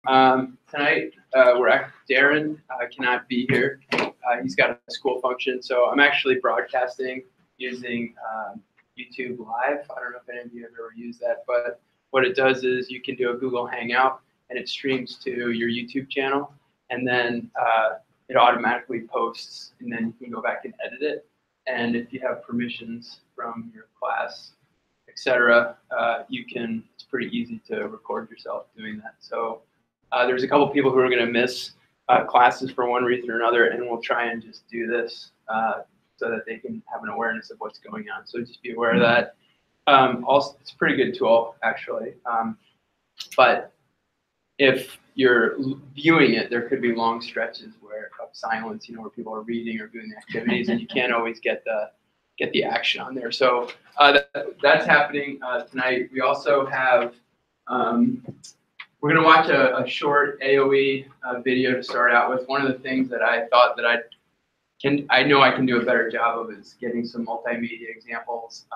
Tonight, Darren cannot be here. He's got a school function, so I'm actually broadcasting using YouTube Live. I don't know if any of you have ever used that, but what it does is you can do a Google Hangout, and it streams to your YouTube channel, and then it automatically posts, and then you can go back and edit it. And if you have permissions from your class, etc., it's pretty easy to record yourself doing that. So there's a couple people who are going to miss classes for one reason or another, and we'll try and just do this so that they can have an awareness of what's going on. So just be aware of that. Also, it's a pretty good tool, actually. But if you're viewing it, there could be long stretches of silence, where people are reading or doing the activities, and you can't always get the action on there. So that's happening tonight. We also have, we're going to watch a short AOE video to start out with. One of the things that I thought that I know I can do a better job of is getting some multimedia examples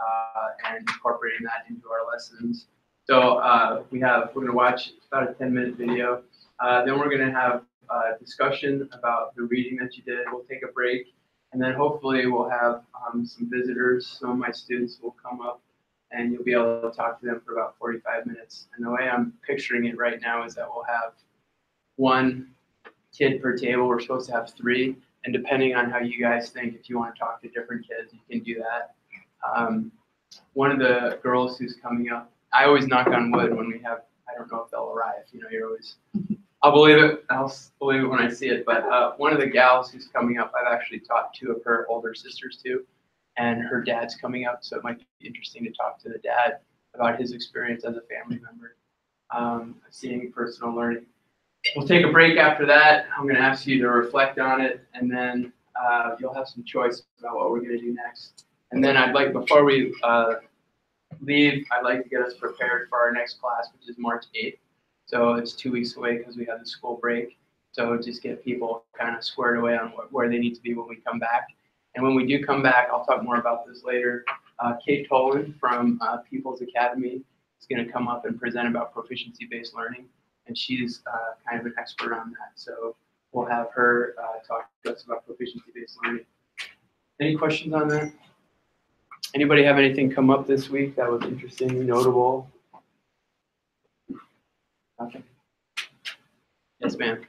and incorporating that into our lessons. So we're going to watch about a 10-minute video. Then we're going to have a discussion about the reading that you did. We'll take a break, and then hopefully we'll have some visitors. Some of my students will come up, and you'll be able to talk to them for about 45 minutes. And the way I'm picturing it right now is that we'll have one kid per table. We're supposed to have 3. And depending on how you guys think, if you want to talk to different kids, you can do that. One of the girls who's coming up, I always knock on wood when we have, I don't know if they'll arrive. You're always, I'll believe it when I see it. But one of the gals who's coming up, I've actually taught 2 of her older sisters to, and her dad's coming up. So it might be interesting to talk to the dad about his experience as a family member, seeing personal learning. We'll take a break after that. I'm going to ask you to reflect on it, and then you'll have some choice about what we're going to do next. And then before we leave, I'd like to get us prepared for our next class, which is March 8th. So it's 2 weeks away because we have the school break. So just get people kind of squared away on where they need to be when we come back. And when we do come back, I'll talk more about this later. Kate Tolan from People's Academy is going to come up and present about proficiency-based learning. And she's kind of an expert on that. So we'll have her talk to us about proficiency-based learning. Any questions on that? Anybody have anything come up this week that was interesting, notable? Nothing? Yes, ma'am.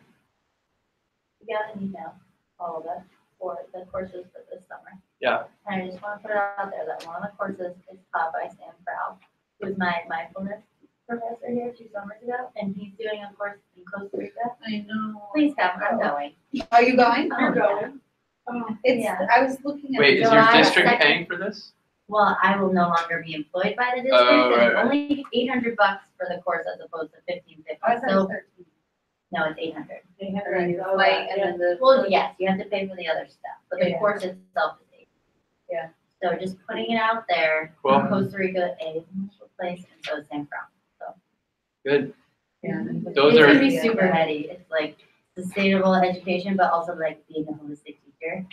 We got an email, all of us, for the courses for this summer. Yeah. And I just want to put it out there that one of the courses is taught by Sam Proud, who was my mindfulness professor here 2 summers ago, and he's doing a course in Costa Rica. I know. Please come, I'm going. Are you going? You're going. Oh, Yeah. I was looking at Wait, is your district paying for this? Well, I will no longer be employed by the district, Oh, and right, it's right. only $800 for the course as opposed to $1,550. So no, it's 800. And your flight and then the. Well, yes, you have to pay for the other stuff, but the Yeah. course itself is 800. Yeah. So just putting it out there. Cool. Costa Rica is a wonderful place, and so is San Fran. So Good. Yeah. Those it's are- gonna be super heady. It's like sustainable education, but also like being a holistic teacher.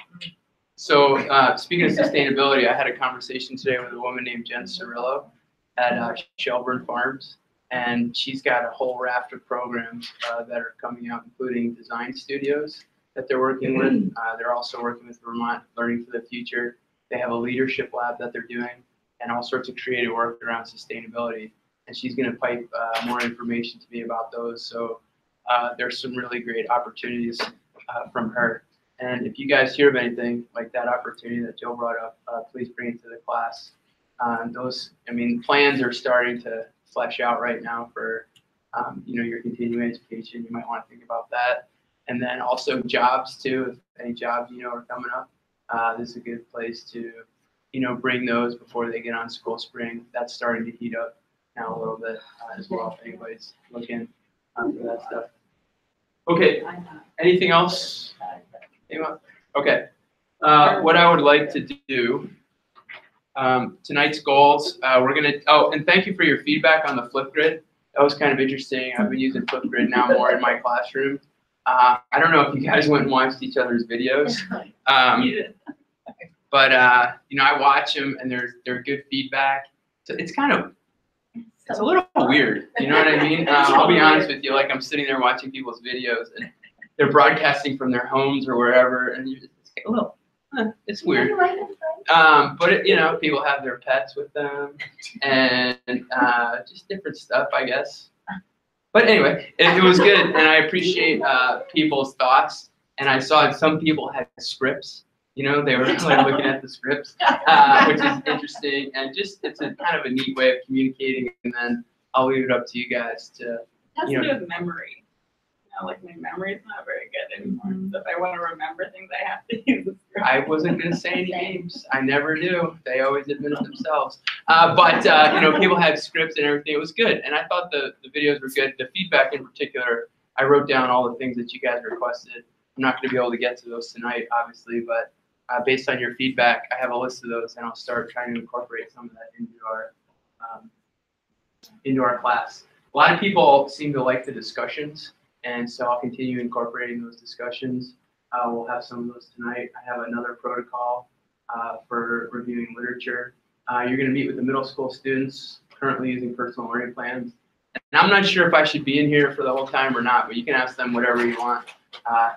So speaking of sustainability, I had a conversation today with a woman named Jen Cirillo at Shelburne Farms, and she's got a whole raft of programs that are coming out, including design studios that they're working with. They're also working with Vermont Learning for the Future. They have a leadership lab that they're doing, and all sorts of creative work around sustainability. And she's going to pipe more information to me about those. So there's some really great opportunities from her. And if you guys hear of anything like that opportunity that Joe brought up, please bring it to the class. Plans are starting to flesh out right now for, your continuing education. You might want to think about that. And then also jobs too. If any jobs are coming up, this is a good place to, bring those before they get on school spring. That's starting to heat up now a little bit as well. If anybody's looking for that stuff. Okay. Anything else? Okay. What I would like to do, tonight's goals, and thank you for your feedback on the Flipgrid. That was kind of interesting. I've been using Flipgrid now more in my classroom. I don't know if you guys went and watched each other's videos. But I watch them and they're good feedback. So it's kind of it's a little weird. You know what I mean? I'll be honest with you. Like I'm sitting there watching people's videos and they're broadcasting from their homes or wherever, and you just get a little. It's weird. But it, you know, people have their pets with them, and just different stuff, I guess. But anyway, it was good, and I appreciate people's thoughts. And I saw some people had scripts. You know, they were like looking at the scripts, which is interesting, and just it's a kind of a neat way of communicating. And then I'll leave it up to you guys to. It has to do with memory. You know, like my memory's not very good anymore. So if I want to remember things, I have to use the script. I wasn't going to say any names. I never do. They always admit it themselves. But you know, people had scripts and everything. It was good, and I thought the videos were good. The feedback in particular, I wrote down all the things that you guys requested. I'm not going to be able to get to those tonight, obviously, but based on your feedback, I have a list of those, and I'll start trying to incorporate some of that into our class. A lot of people seem to like the discussions, and so I'll continue incorporating those discussions. We'll have some of those tonight. I have another protocol for reviewing literature. You're going to meet with the middle school students currently using personal learning plans. And I'm not sure if I should be in here for the whole time or not, but you can ask them whatever you want,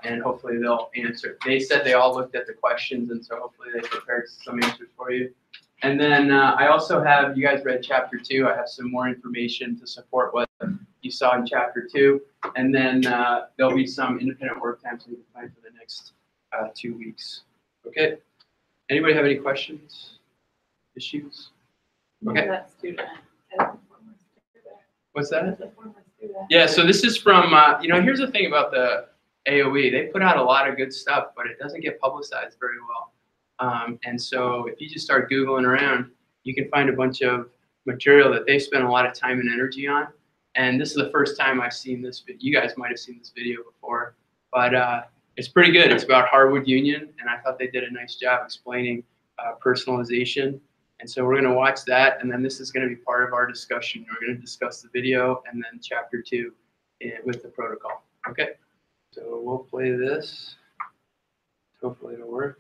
and hopefully they'll answer. They said they all looked at the questions, and so hopefully they prepared some answers for you. And then I also have, you guys read chapter 2. I have some more information to support what you saw in chapter 2. And then there'll be some independent work time so we can plan for the next 2 weeks. Okay. Anybody have any questions? Issues? Okay. That student. I have a former student. What's that? As a former student. Yeah, so this is from, you know, here's the thing about the AOE. They put out a lot of good stuff, but it doesn't get publicized very well. And so if you just start Googling around, you can find a bunch of material that they spend a lot of time and energy on. And this is the first time I've seen this. You guys might have seen this video before, but it's pretty good. It's about Harwood Union, and I thought they did a nice job explaining personalization. And so we're going to watch that, and then this is going to be part of our discussion. We're going to discuss the video and then chapter 2 with the protocol. Okay, so we'll play this. Hopefully it'll work.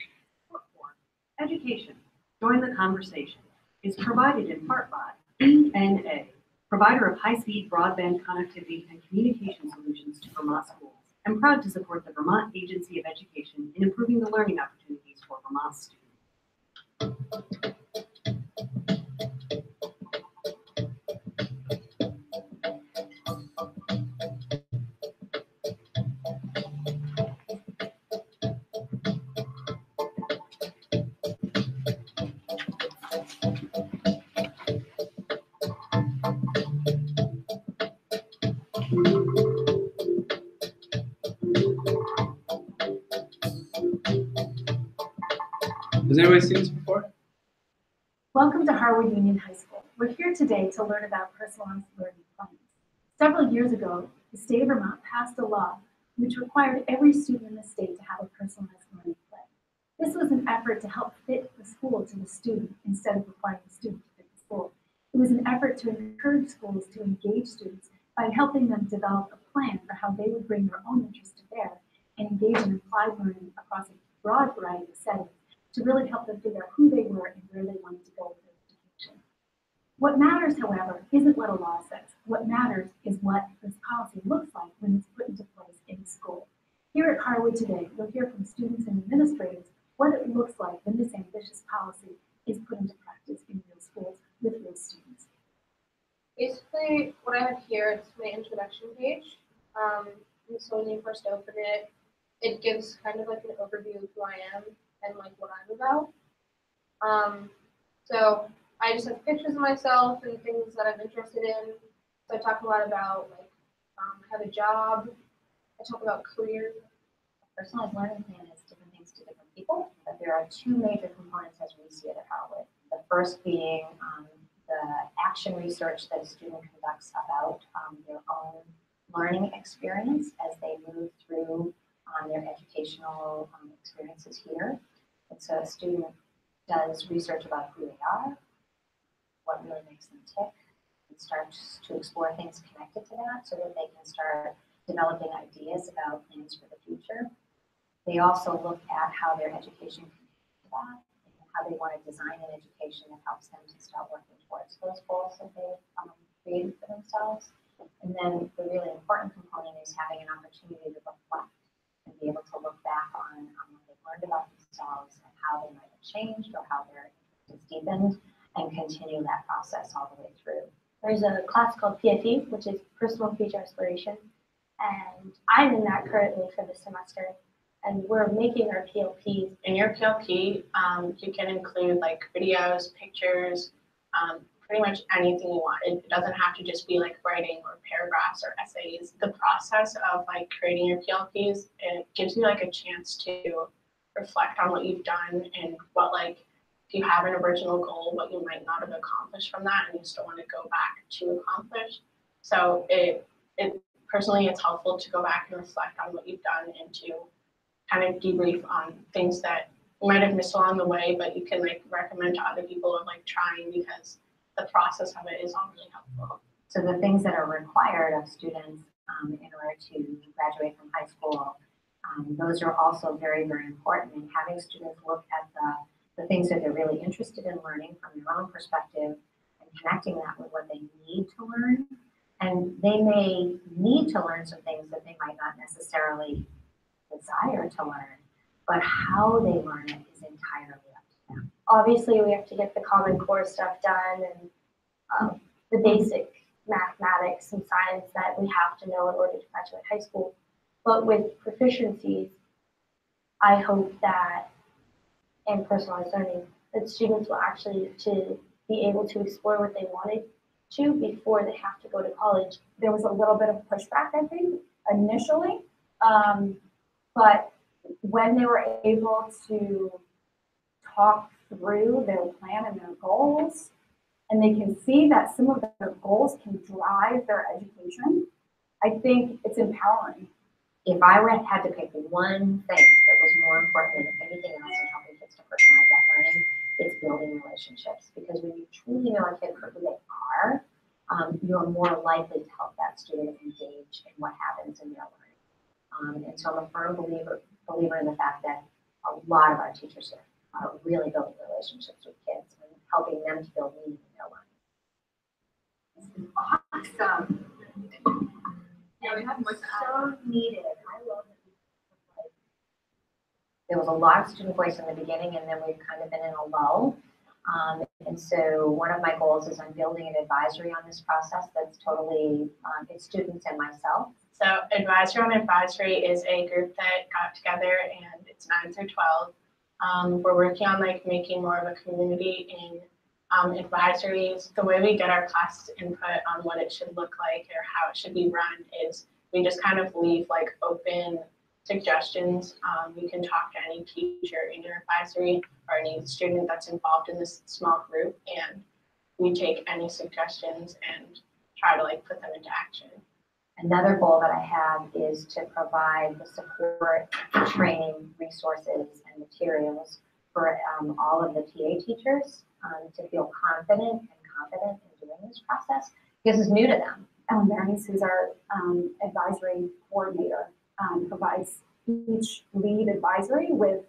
Education, join the conversation, is provided in part by ENA, provider of high-speed broadband connectivity and communication solutions to Vermont schools, and proud to support the Vermont Agency of Education in improving the learning opportunities for Vermont students. Has anybody seen this before? Welcome to Harwood Union High School. We're here today to learn about personalized learning plans. Several years ago, the state of Vermont passed a law which required every student in the state to have a personalized learning plan. This was an effort to help fit the school to the student instead of requiring the student to fit the school. It was an effort to encourage schools to engage students by helping them develop a plan for how they would bring their own interests to bear and engage in applied learning across a broad variety of settings to really help them figure out who they were and where they wanted to go with their education. What matters, however, isn't what a law says. What matters is what this policy looks like when it's put into place in school. Here at Harwood today, you'll hear from students and administrators what it looks like when this ambitious policy is put into practice in real schools with real students. Basically, what I have here is my introduction page. And so when you first open it, it gives kind of like an overview of who I am and like what I'm about. So I just have pictures of myself and things that I'm interested in. So I talk a lot about like I have a job. I talk about career. A personalized learning plan is different things to different people, but there are two major components as we see it at Harwood. The first being the action research that a student conducts about their own learning experience as they move through their educational experiences here. And so a student does research about who they are, what really makes them tick, and starts to explore things connected to that so that they can start developing ideas about plans for the future. They also look at how their education connects to that and how they want to design an education that helps them to start working towards those goals that they've created for themselves. And then the really important component is having an opportunity to reflect and be able to look back on what they've learned about themselves and how they might have changed or how their interest has deepened, and continue that process all the way through. There's a class called PFE, which is Personal Future Exploration, and I'm in that currently for the semester. And we're making our PLPs. In your PLP, you can include like videos, pictures, pretty much anything you want. It doesn't have to just be like writing or paragraphs or essays. The process of like creating your PLPs, it gives you like a chance to reflect on what you've done and what, like, if you have an original goal, what you might not have accomplished from that and you still want to go back to accomplish. So it personally, it's helpful to go back and reflect on what you've done and to kind of debrief on things that you might have missed along the way, but you can like recommend to other people of like trying, because the process of it is all really helpful. So the things that are required of students in order to graduate from high school, those are also very, very important. And having students look at the things that they're really interested in learning from their own perspective and connecting that with what they need to learn. And they may need to learn some things that they might not necessarily desire to learn, but how they learn it is entirely up to them. Obviously, we have to get the Common Core stuff done and the basic mathematics and science that we have to know in order to graduate high school. But with proficiencies, I hope that in personalized learning, that students will actually to be able to explore what they wanted to before they have to go to college. There was a little bit of pushback, I think, initially. But when they were able to talk through their plan and their goals, and they can see that some of their goals can drive their education, I think it's empowering. If I had to pick one thing that was more important than anything else in helping kids to personalize that learning, it's building relationships. Because when you truly know a kid for who they are, you're more likely to help that student engage in what happens in their learning. And so I'm a firm believer in the fact that a lot of our teachers here are really building relationships with kids and helping them to build meaning in their learning. Awesome. Yeah, we have more to add. So needed. I love it. There was a lot of student voice in the beginning, and then we've kind of been in a lull. And so one of my goals is I'm building an advisory on this process that's totally, it's students and myself. So Advisory on Advisory is a group that got together, and it's 9 through 12. We're working on like making more of a community in advisories. The way we get our class input on what it should look like or how it should be run is we just kind of leave like open suggestions. You can talk to any teacher in your advisory or any student that's involved in this small group, and we take any suggestions and try to like put them into action. Another goal that I have is to provide the support, training, resources, and materials for all of the TA teachers to feel confident and competent in doing this process, because it's new to them. Ellen Bernice, who's our advisory coordinator, provides each lead advisory with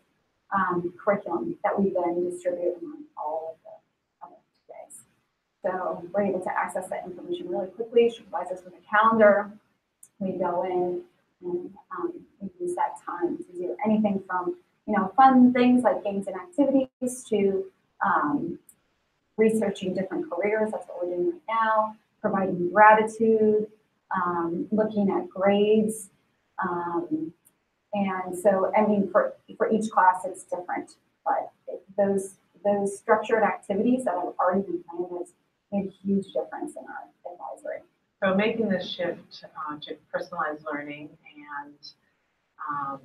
curriculum that we then distribute among all of the days. So we're able to access that information really quickly. She provides us with a calendar. We go in and we use that time to do anything from, fun things like games and activities to researching different careers. That's what we're doing right now. Providing gratitude, looking at grades. And so, for each class it's different, but those structured activities that have already been planned has made a huge difference in our advisory. So making the shift to personalized learning and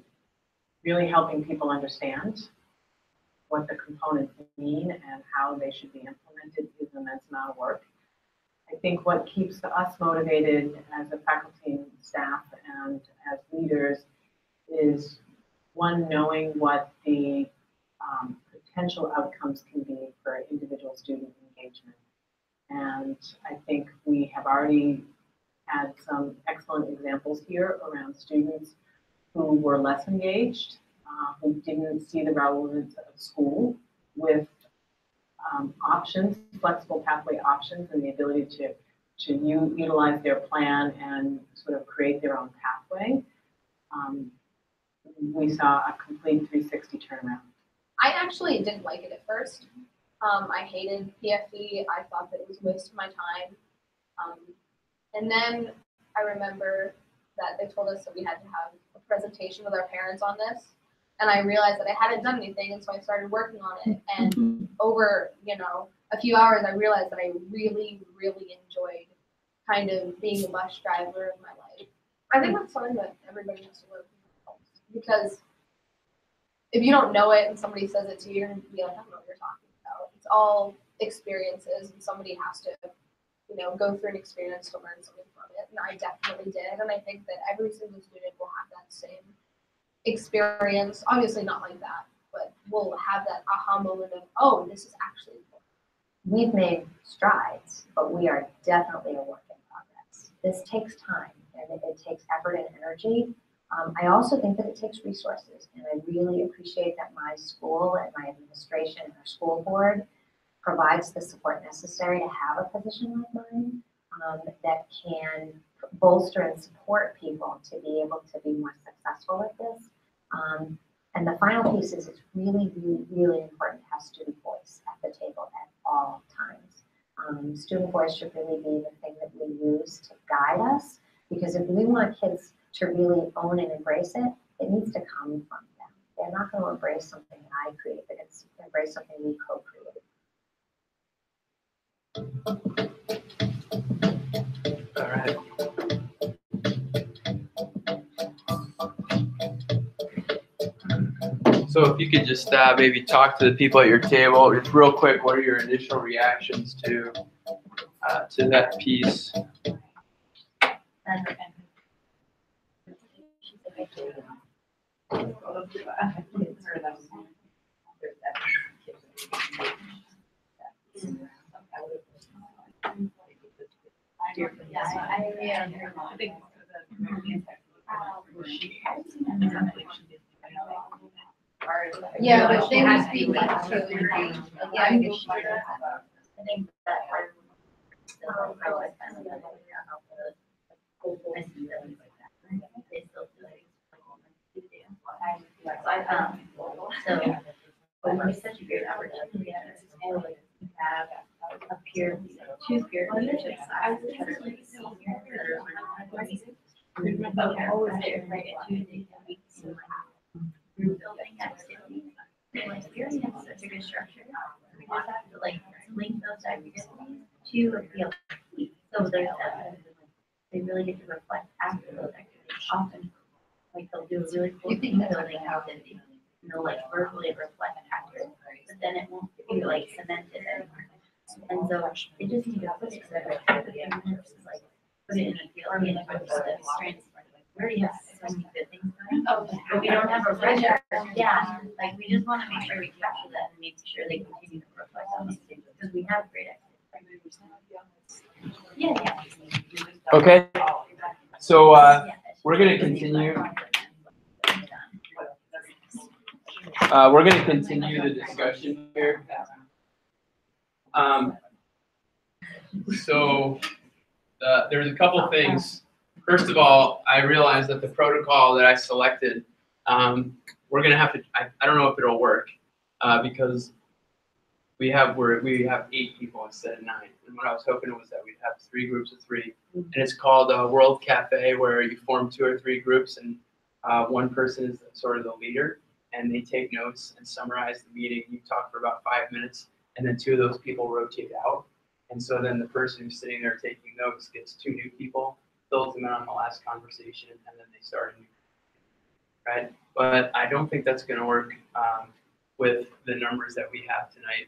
really helping people understand what the components mean and how they should be implemented is an immense amount of work. I think what keeps us motivated as a faculty and staff and as leaders is, one, knowing what the potential outcomes can be for individual student engagement. And I think we have already had some excellent examples here around students who were less engaged, who didn't see the relevance of school with options, flexible pathway options, and the ability to utilize their plan and sort of create their own pathway, we saw a complete 360 turnaround. I actually didn't like it at first. I hated PFE. I thought that it was a waste of my time. And then I remember that they told us that we had to have a presentation with our parents on this. And I realized that I hadn't done anything, and so I started working on it. And over, a few hours, I realized that I really, really enjoyed kind of being a bus driver in my life. I think that's something that everybody has to learn from, because if you don't know it and somebody says it to you, you're gonna be like, I don't know what you're talking about. It's all experiences, and somebody has to, go through an experience to learn something from it. And I definitely did. And I think that every single student will have that same experience. Obviously not like that, but we'll have that aha moment of, oh, this is actually important. We've made strides, but we are definitely a work in progress. This takes time, and it takes effort and energy. I also think that it takes resources, and I really appreciate that my school and my administration and our school board provides the support necessary to have a position like mine that can bolster and support people to be able to be more successful at this. And the final piece is it's really, really, really important to have student voice at the table at all times. Student voice should really be the thing that we use to guide us, because if we want kids to really own and embrace it, it needs to come from them. They're not going to embrace something that I create, but it's embrace something we co-create. All right. So if you could just maybe talk to the people at your table, just real quick, what are your initial reactions to that piece? Yeah, but they would speak like to I think that so when we such a great opportunity to have a peer, two peer leadership sides that are like seniors that are always there, right, at Tuesday weeks, group building activities. Like Fury has such a good structure. We just have to like link those activities to the so there's that. They really get to reflect after those activities. Often, like they'll do a really cool team building activity, and they'll like verbally reflect after, but then it won't be like cemented anymore. And so they just need to put it together. Like put it in a field and the strengths. We already have so many good things going. But we don't have a pressure. Yeah, like we just want to make sure we capture that and make sure they continue to reflect on these things, because we have great activities. Yeah. Okay. So we're going to continue. We're going to continue the discussion here. So there's a couple things. First of all, I realized that the protocol that I selected, we're going to have to, I don't know if it'll work because we have 8 people instead of 9. And what I was hoping was that we'd have 3 groups of 3. And it's called World Cafe, where you form 2 or 3 groups, and one person is sort of the leader, and they take notes and summarize the meeting. You talk for about 5 minutes, and then 2 of those people rotate out. And so then the person who's sitting there taking notes gets 2 new people, fills them in on the last conversation, and then they start a new, right? But I don't think that's going to work with the numbers that we have tonight.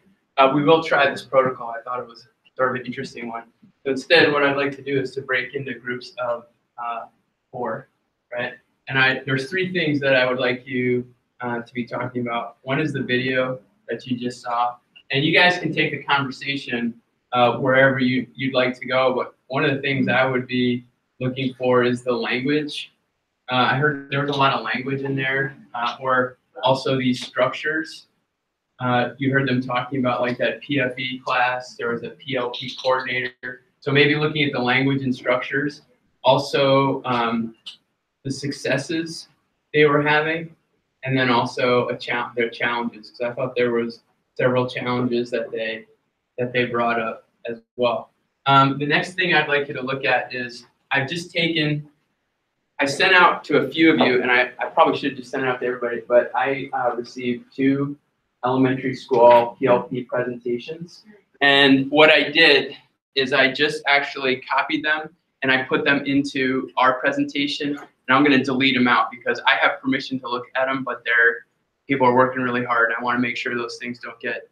We will try this protocol. I thought it was sort of an interesting one. So instead, what I'd like to do is to break into groups of 4, right? And there's 3 things that I would like you to be talking about. One is the video that you just saw. And you guys can take the conversation wherever you'd like to go. But one of the things I would be looking for is the language. I heard there was a lot of language in there, or also these structures. You heard them talking about like that PFE class. There was a PLP coordinator. So maybe looking at the language and structures, also the successes they were having, and then also their challenges, because I thought there was several challenges that they brought up as well. The next thing I'd like you to look at is I sent out to a few of you, and I probably should have just sent it out to everybody, but I received 2 elementary school PLP presentations. And what I did is I just actually copied them and I put them into our presentation, and I'm going to delete them out because I have permission to look at them, but people are working really hard. I want to make sure those things don't get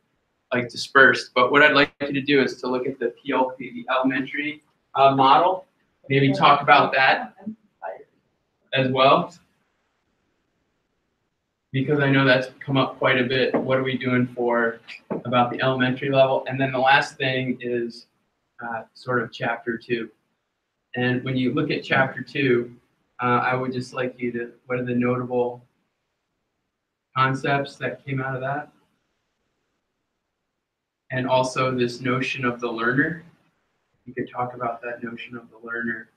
like dispersed. But what I'd like you to do is to look at the PLP, the elementary model, maybe talk about that as well, because I know that's come up quite a bit. What are we doing about the elementary level? And then the last thing is sort of chapter 2. And when you look at chapter 2, I would just like you to, what are the notable concepts that came out of that? And also this notion of the learner. You could talk about that notion of the learner.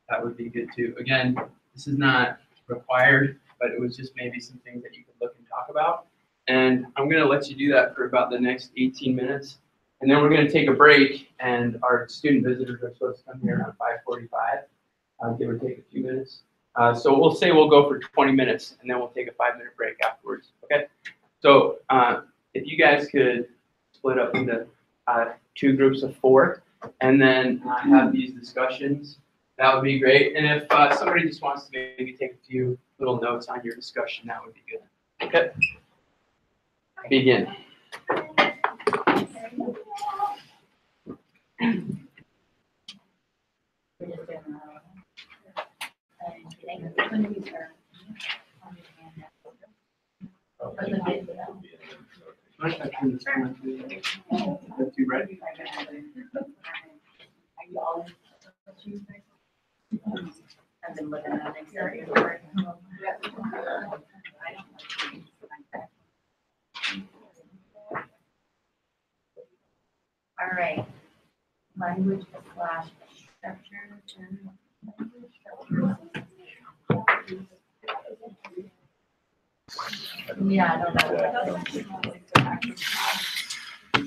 That would be good too. Again, this is not required, but it was just maybe some things that you could look and talk about. And I'm going to let you do that for about the next 18 minutes. And then we're going to take a break, and our student visitors are supposed to come here around 5:45, give or take a few minutes. So we'll say we'll go for 20 minutes, and then we'll take a 5-minute break afterwards. Okay? So if you guys could split up into 2 groups of 4, and then have these discussions, that would be great. And if somebody just wants to maybe take a few little notes on your discussion, that would be good. Okay? Begin. I've been looking at it. All right. Language / structure. Yeah, I don't know.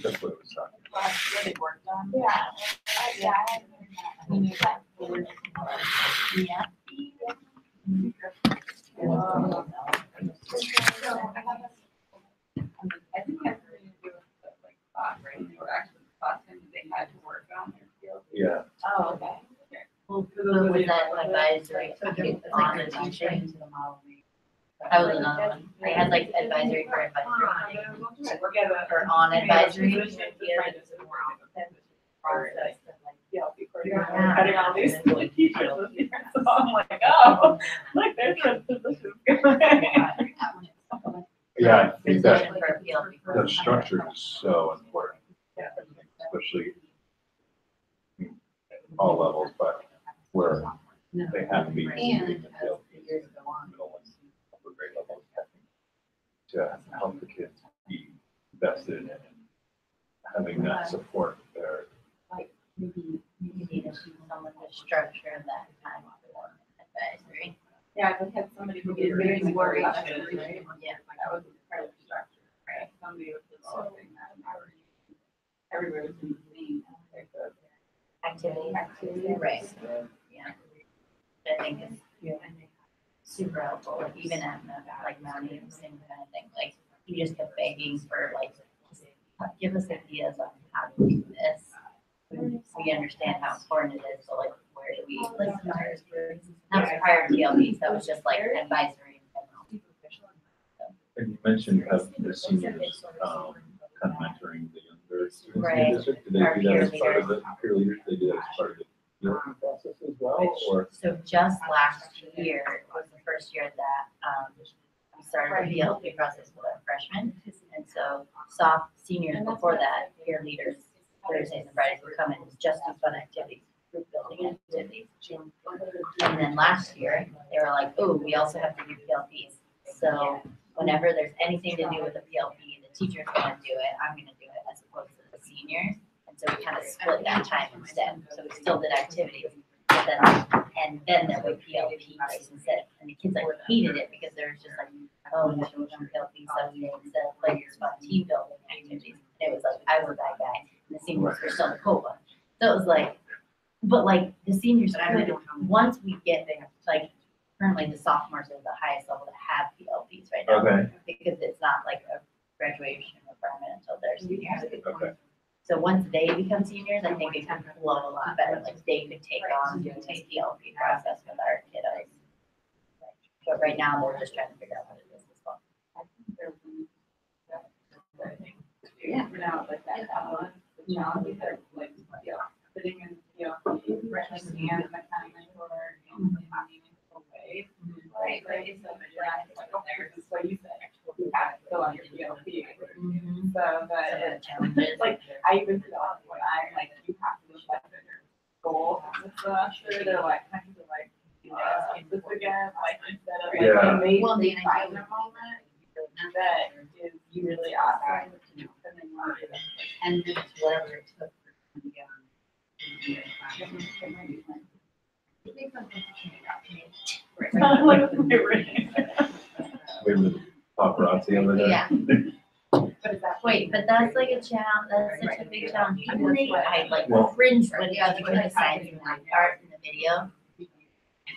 That's what it was talking about. Really worked on. Yeah. I think it has something to do with the like class, right? They were actually classrooms, they had to work on their field. Yeah. Oh, okay. Well, Was that like advisory on advisory? That was another one. They had like advisory for advisory. Or on advisory. Cutting all these teachers this year, so I'm like, oh, look, there's a position going. Yeah, I think that Position for a PLP. the structure is so important, especially at all levels, but where they have to be using the field, middle and upper grade levels, to help the kids be invested in it and having that support there. Maybe you need to see someone to structure that time for advisory. Yeah, we had somebody who was very worried. Yeah. That was part of the structure, right? Somebody was developing that. Everybody was in the same. Activity, right. Yeah. I think it's super helpful, like even at like Mountie, the same kind of thing. Like you just kept begging for like, give us ideas on how to do this. We understand how important it is, so like where do we start? That was prior to TLBs, that was just like advisory. And you mentioned the seniors kind of mentoring the younger students in Right. the district. Did they do that as part of the peer leaders? They do that as part of the learning process as well, or? So just last year was the first year that we started the PLP process with our freshmen. And so seniors before that, peer leaders, Thursdays and Fridays would come in just do fun activities, group building activities. And then last year, they were like, oh, we also have to do PLPs. So whenever there's anything to do with the PLP, the teacher's gonna do it, I'm gonna do it as opposed to the seniors. And So we kind of split that time instead. So we still did activities, but then there were PLPs instead. And the kids like hated it because there was just like, oh, no, PLP Sunday instead of like this fun team building activities. And it was like, I was that guy, and the seniors were still the cool one. So it was like, but like the seniors, once we get there, like currently the sophomores are the highest level that have PLPs right now. Okay. Because it's not like a graduation requirement until they're seniors. Okay. So once they become seniors, I think it can flow a lot better. Like they could take on doing this PLP process with our kiddos. But right now, they're just trying to figure out what it is as well. Yeah. Now, like that, challenges are like, sitting in, understand the kind of mentor in a meaningful way. Right, like, it's like, okay, this is what you said, you have to fill out your PLP. So that it's like, I even feel like when I'm like, you have to reflect on your goal this semester, they're like, kind of like, this again, like, instead of like, amazing find a moment that is really awesome. And then you do it. And it's whatever it took for them to get on. Wait with the paparazzi over there. Yeah. Wait, but that's like a challenge, that's such a big challenge. Even they, I like cringe when you doing the science and math part in the video.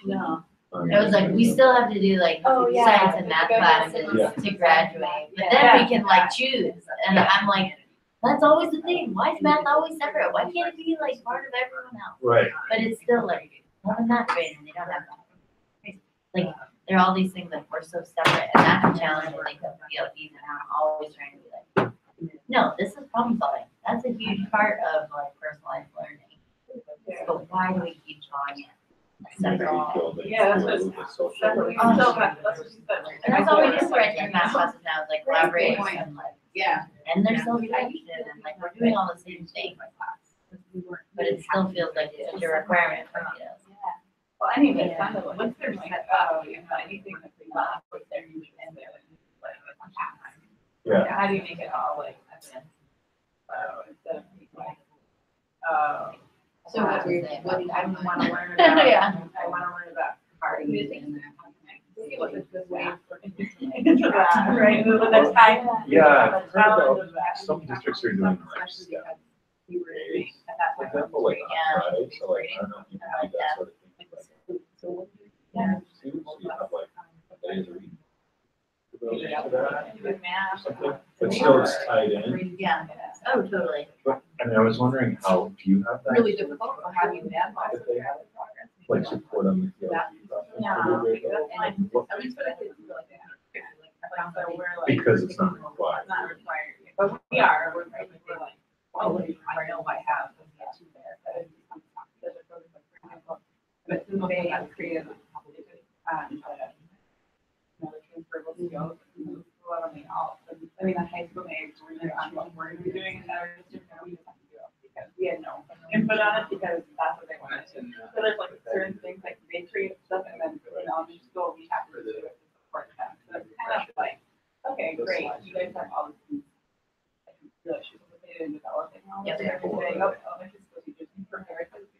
No. It was like, we still have to do like science and math classes to graduate, but then we can like choose. And I'm like, that's always the thing. Why is math always separate? Why can't it be like part of everyone else? Right. But it's still like, well, in that grade, and they don't have that. Like, there are all these things that we're so separate, and that's a challenge I think of PLPs, and I'm always trying to be like, no, this is problem solving. That's a huge part of like personalized learning. But why do we keep drawing it? Separate. Yeah, that's what separately. And So that's what you said. that's all we do in math classes now is like collaborate and like, Yeah. and there's self-reflection and like we're doing all the same things. But it still feels like it's a requirement for kiddos. Well, anyway, it's kind of like, once they're set up, anything that they want, what they're using in there, like, Yeah. how do you make it all like, instead of like, So what we, I want to learn about, Yeah. I want to learn about parties and see what is the way for into that, right? When there's time. Yeah, I've the heard challenge about of that. some districts are doing like step. For example, like on Friday, so like, I don't know if you can do that sort of thing. Like, students, you have like a day of the week. To go into that or something, but still it's tied in. Yeah. Oh, totally. But, I mean, I was wondering how, do you have that? Really difficult, so how do you analyze If they have, like support on the field. Because it's not required. It's not required, but we are, we're like, well, I know I have. But since they have created, the transferable skills, I mean, the high school they agreed on what we're gonna be doing, and now we're just, we just have to do it, because we had no input on it, because that's what they wanted. So there's like certain things, like they create stuff, and then in elementary school, we have to do it to support them. So it's kind of like, okay, great, you guys have all these real issues with data and developing all this, and everything, elementary school teachers can prepare because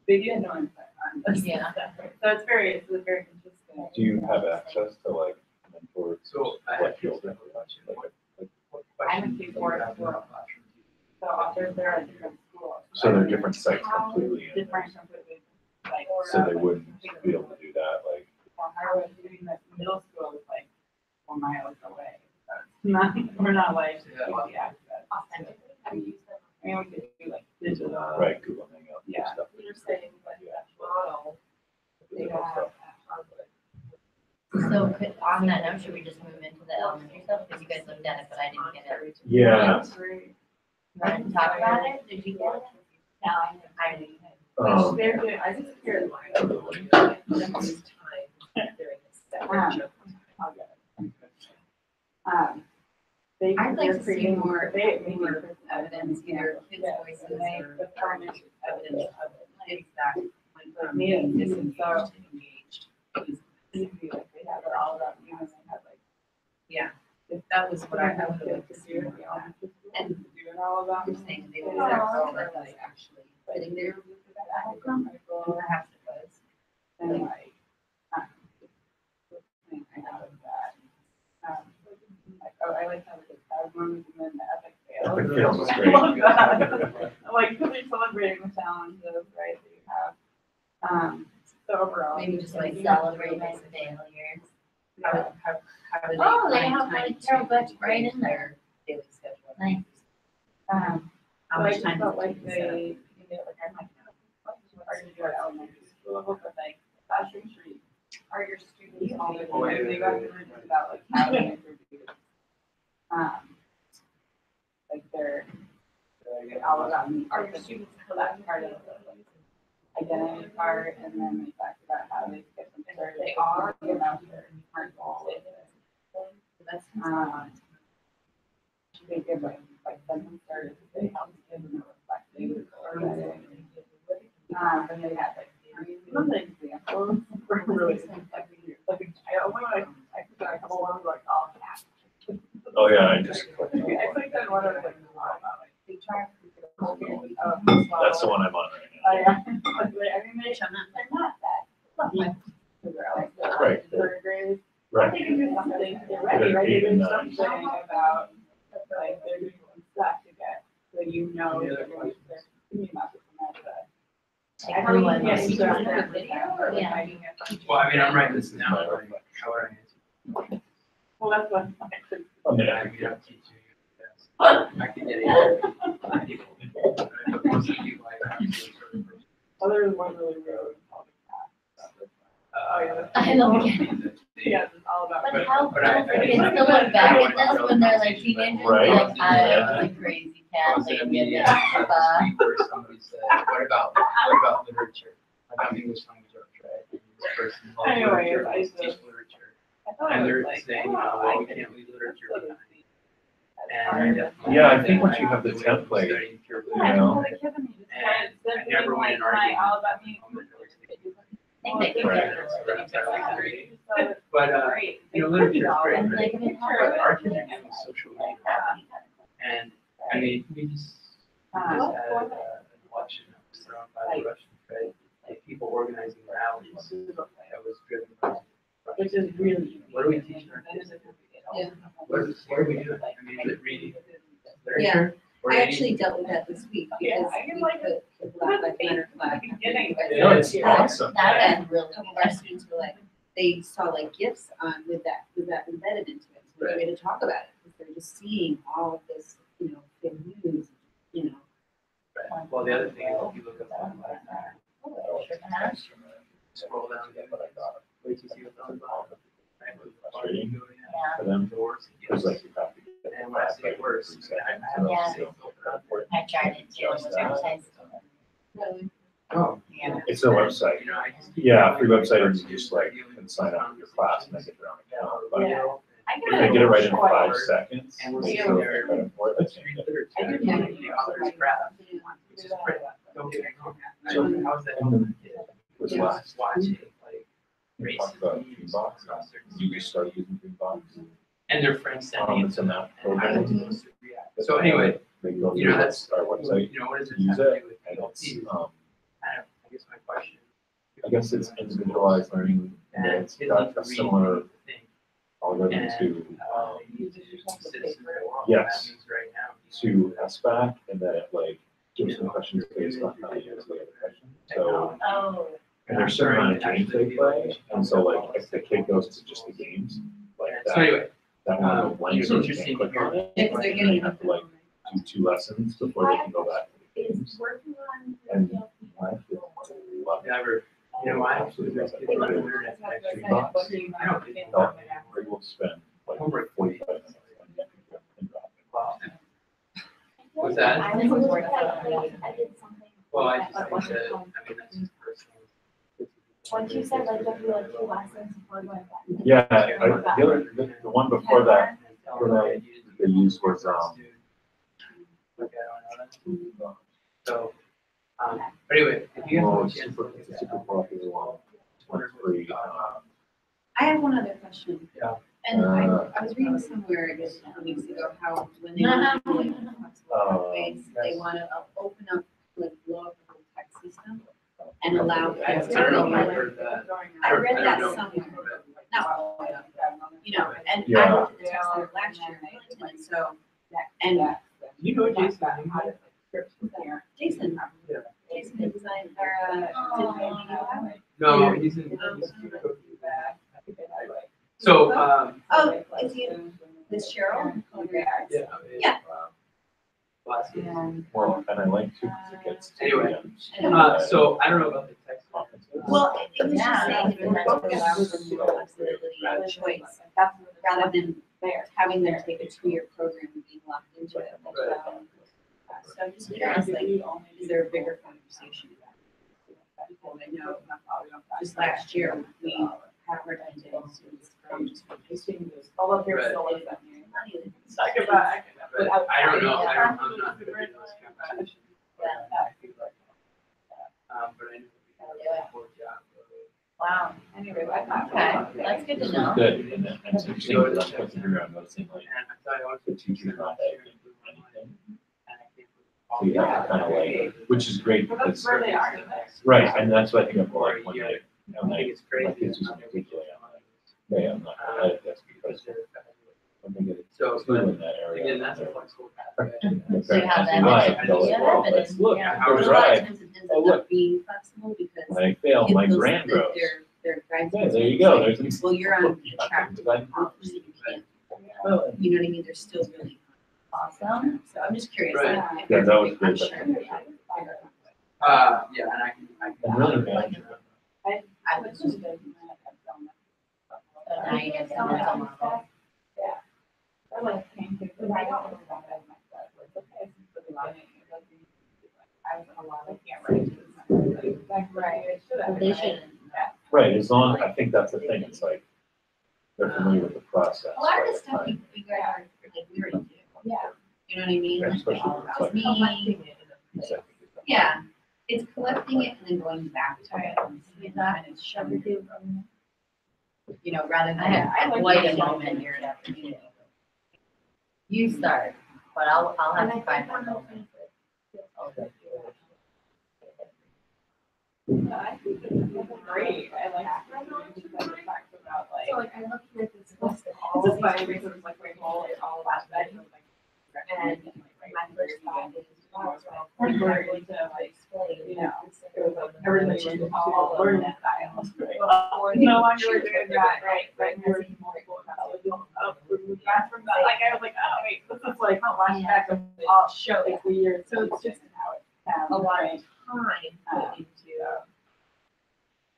they didn't know input on this Yeah. stuff. So it's very consistent. Do you have access to like mentors? So I What field? Like, I haven't seen more of them. So there are different schools. so they're different sites completely. Different completely. Like, So they wouldn't be able to do that, like, I was doing the middle school was like 4 miles away. Not, we're not like, easy access. I mean, we could do like digital. right, Google Hangout and Yeah. stuff. You're saying like that model. They Digital have. stuff. So could, on that note, should we just move into the elementary stuff? Because you guys looked at it, but I didn't get it. Yeah. Want to talk about it? Did you get it? No, I didn't. they're doing, I just heard. They, I'd like they're to see creating more, they more evidence, either kids' voices or evidence of it. Exactly. They have it all up, Yeah, that was what I would like to see. And all of them. You're saying they were Yeah. like actually sitting there with the back, and perhaps it was. And like, thing I got of that. Like, oh, I like how the proud moments and then the epic fails. Epic fails was I great. love that. I'm like, because you're celebrating the challenges, right, that you have. So overall. Maybe just like Celebrate my failures. How do they Oh, they find have time like to Carol Butch right write in there. their daily schedule? Nice. How So I much just time felt does it like take to set up? they, like, I'm like, what is hard to do at elementary school, but like, classroom treat are your students all the time, they got to learn about like how to interview. Like they're all about me, are your students for that part of the like, identity part, and then we talked about how they get them started. They are about their current goal. That's They give like sentence starters, they help give them a reflective or and they had like some of the examples were really like I forgot a couple ones like all cats. Oh, yeah, I just clicked on I one. clicked on one of them about like they try That's the one I'm on right Oh yeah. I mean they're not that. Right. Third grade. Right. They can do something, they're ready, right? They Eight and do nine. something about, like, they're doing some stuff to get, so you know that they're thinking about this and that. Everyone Yeah, wants you to just do have it. a video or like Yeah. hiding it? Well, I mean, I'm writing this down, like, how would I answer? Well, that's what I could. Yeah. I mean, I'm teaching you this. I can get it. People. Most of the people I have to sort of- Oh, there was one really weird called the cat. Oh, yeah. I love it. Yeah, it's all about. But how cool but I- for kids to look back at this when they're like teenagers and be Right. like, I was a crazy I cat was in a lady in meeting there. this week where somebody said, what about literature? I got English language arts, right? And this person called Anyways, literature, I let's just- teach literature. I thought And it they're was like, saying, oh, well, we I can't can- leave literature that's behind. what And I definitely. Yeah, I think once you have the way of template, studying pure you Yeah, know. well, the kid in me just And started I never win an like, my argument. all about me. I think they can Right. get it. But, you know, literature is great, And right? they can But have our kids are using social media. And, I mean, we just had an election that was thrown by the Russians, right? Like people organizing rallies that was driven by. Which is really. What do we teach our kids? Yeah. What are we doing? I mean, is it reading literature? Or I reading- actually dealt with that this week Yeah, because I can we like put the Black Lives Matter flag. No, it's awesome. That is A really couple of our students were like, they saw like GIFs on with that embedded into it. So they made to talk about it because they're just seeing all of this, you know, fake news, you know. Right. Well, the other thing is if you look at Black Lives Matter, scroll down, wait to see what's on the bottom. Right, where the party Frustrating going in, for them, doors, because like you have to get. and when I say worse, I have Yeah. to say filter out there. I tried it too, it was exercise. Oh. Yeah. It's a website. You know, I just- Yeah, free website, and you just like can sign up for your class and they get their own account. But Yeah. if they get it right in 5 seconds, And we're they sitting still there, get credit for it. That's read good. literature, and the author's craft, which is great. Don't get me wrong. So- How's that helping the kid? Was Just last watching like we talked about racism Dreambox. across their You just started using Dreambox. and their friends sending it It's to in them. that And how are they program. supposed to react? So anyway, They go you know, to that's- our website, you know, what does it use have to it, do with and it's, PLP? I guess my question. I guess it's individualized learning, and And it's kids got need a to read similar the thing, algorithm and, to, they need to do citizens of the world. Yes. That means right now. to SBAC, and then it like gives them questions based on how you answer the other question. So, Oh. and there's certain amount of games they play, and so like if the kid goes to just the games, like So that, anyway, that one of the it's blanks, so you interesting can't to click on hear. it. Yeah, 'cause they're And getting. you have to like do 2 lessons before they can go back to the games. Working on. And I feel love it. never, you know, I absolutely Love just it. get the internet connection. I don't think No, we're able to spend like Homework. 45 minutes on it and drop it. Wow. What's that? I did something. Well, I just think that, I mean, that's just personal. Once you said like there'll be like 2 lessons before going back. Yeah, the one before that, they used was, So, but anyway, if you have oh, a it's chance. super, it's a super popular one. It's one free, I have one other question. Yeah. And I was reading somewhere just a couple weeks ago how when they want to do like flexible pathways, they want to open up like blow up the whole text system and allow. I don't know if I heard that. I read I that don't know. somewhere. No, you know, and I Yeah. went to the text center last year and so and You know Jason? Jason. Jason designed our No, he's in. So, oh, is he this Cheryl? yeah. Yeah. Last year. Well, and I like to, because it gets. to Anyway, the end. so I don't know about the text. Well, it was just Yeah. saying that the book allows them more flexibility and choice, rather than having them take a 2-year program and being locked into it. So I'm just curious, like, is there a bigger conversation? Well, I know, just last year, we had a hard time getting students from just All of your Right. solos. Talk about. But I don't know, I'm not good at those conversations. But I know we had a poor job. Wow. Anyway, Okay, that's good to This know. was good, and then, and so you that's what you're noticing, like, And I thought I was the teacher's not that good at anything. So anything. you have to kind of like, which is great, But that's because, where they are. right, and that's what I think of like when Yeah. when I think it's crazy. my kids use particularly on that. Yeah, I'm not, that's because when they get So, school but in that area. again, that's a flexible pathway. the So you have parents that lie, evidence. they'll Yeah, say, well, evidence, let's look, yeah. go But a lot of drive. times it ends Oh, up look. not being flexible because. When I fail, my it brand goes- grows. Their guidance. Yeah, there you go, there's. an- Well, you're on the Yeah, track to because I- accomplish that you can't, Well, you know what I mean? They're still really Awesome. So I'm just curious. Right. like, if Yeah, there's that a was big- I'm good. sure. Yeah, and I can. And really manage. I would just. So now you get some mental model. I like painting, but I don't know about it myself. It's okay since the beginning. It doesn't mean to be like, I was a lot, I can't write. Like, right, it should have. They shouldn't. Right, as long, I think that's the thing, it's like, they're familiar with the process. A lot of by the the stuff time. you guys are, like, we already do. Yeah. You know what I mean? Yeah, Like, especially all if it's about like- me. Exactly. Yeah, it's collecting it and then going back to it. And it's showing it. You know, rather than. I like quite a moment here at afternoon. You start, but I'll have to find my moment. I think it's great. I like. Talks about like. So like I look here at this list of all It's these just funny because it's like my whole, it's all about that. And my first thought is, wow, so like we're into like, you know, it was like everybody was all learning styles. Well, we're no longer doing that, right? But we're more cool about it. We moved back from that. Like I was like, oh wait, this is like a flashback of all show like 3 years. So it's just how it A lot of time put into.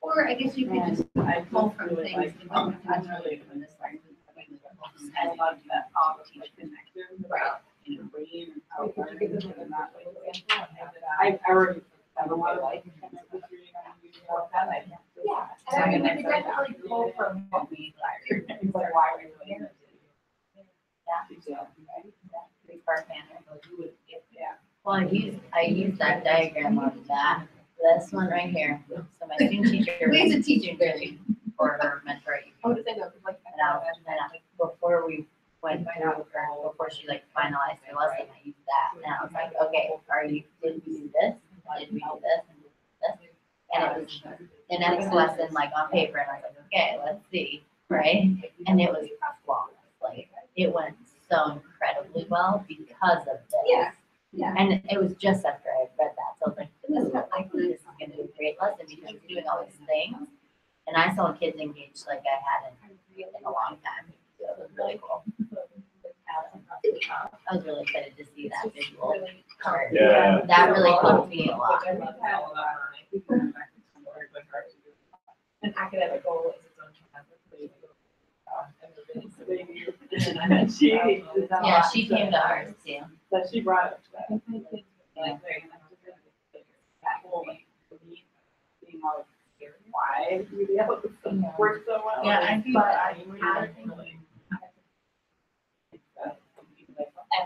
Or I guess you could just pull from things. like, that oh, don't that's have to really be from this side. I love that all the teach connected. Right. You know, brain and how it works and that way. I already have a lot of like. Yeah. And I mean, we could definitely pull from what we learned. It's like why we really. Big part manner. Yeah. Well, I used that diagram on that, this one right here. So my student teacher. We used a teaching really for her mentor. Oh, did they know? Like, Before we went through her, before she like finalized her lesson, I used that. And I was like, okay, did we do this? Did we do this? And this? And it was the next lesson, like on paper, and I was like, okay, let's see, right? And it was flawless. Like, it went so incredibly well because of this. Yeah. Yeah. And it was just after I read that, so I was like, ooh, I think this is gonna be a great lesson because it's doing all these things. And I saw kids engaged like I hadn't in a long time, so it was really cool. I was really excited to see that visual part. Yeah. That really helped me a lot. An academic goal is its own Yeah, she came to ours too. So she brought up that. Yeah. That whole like being all scared why we be able to work so well. Yeah, I think but that- I really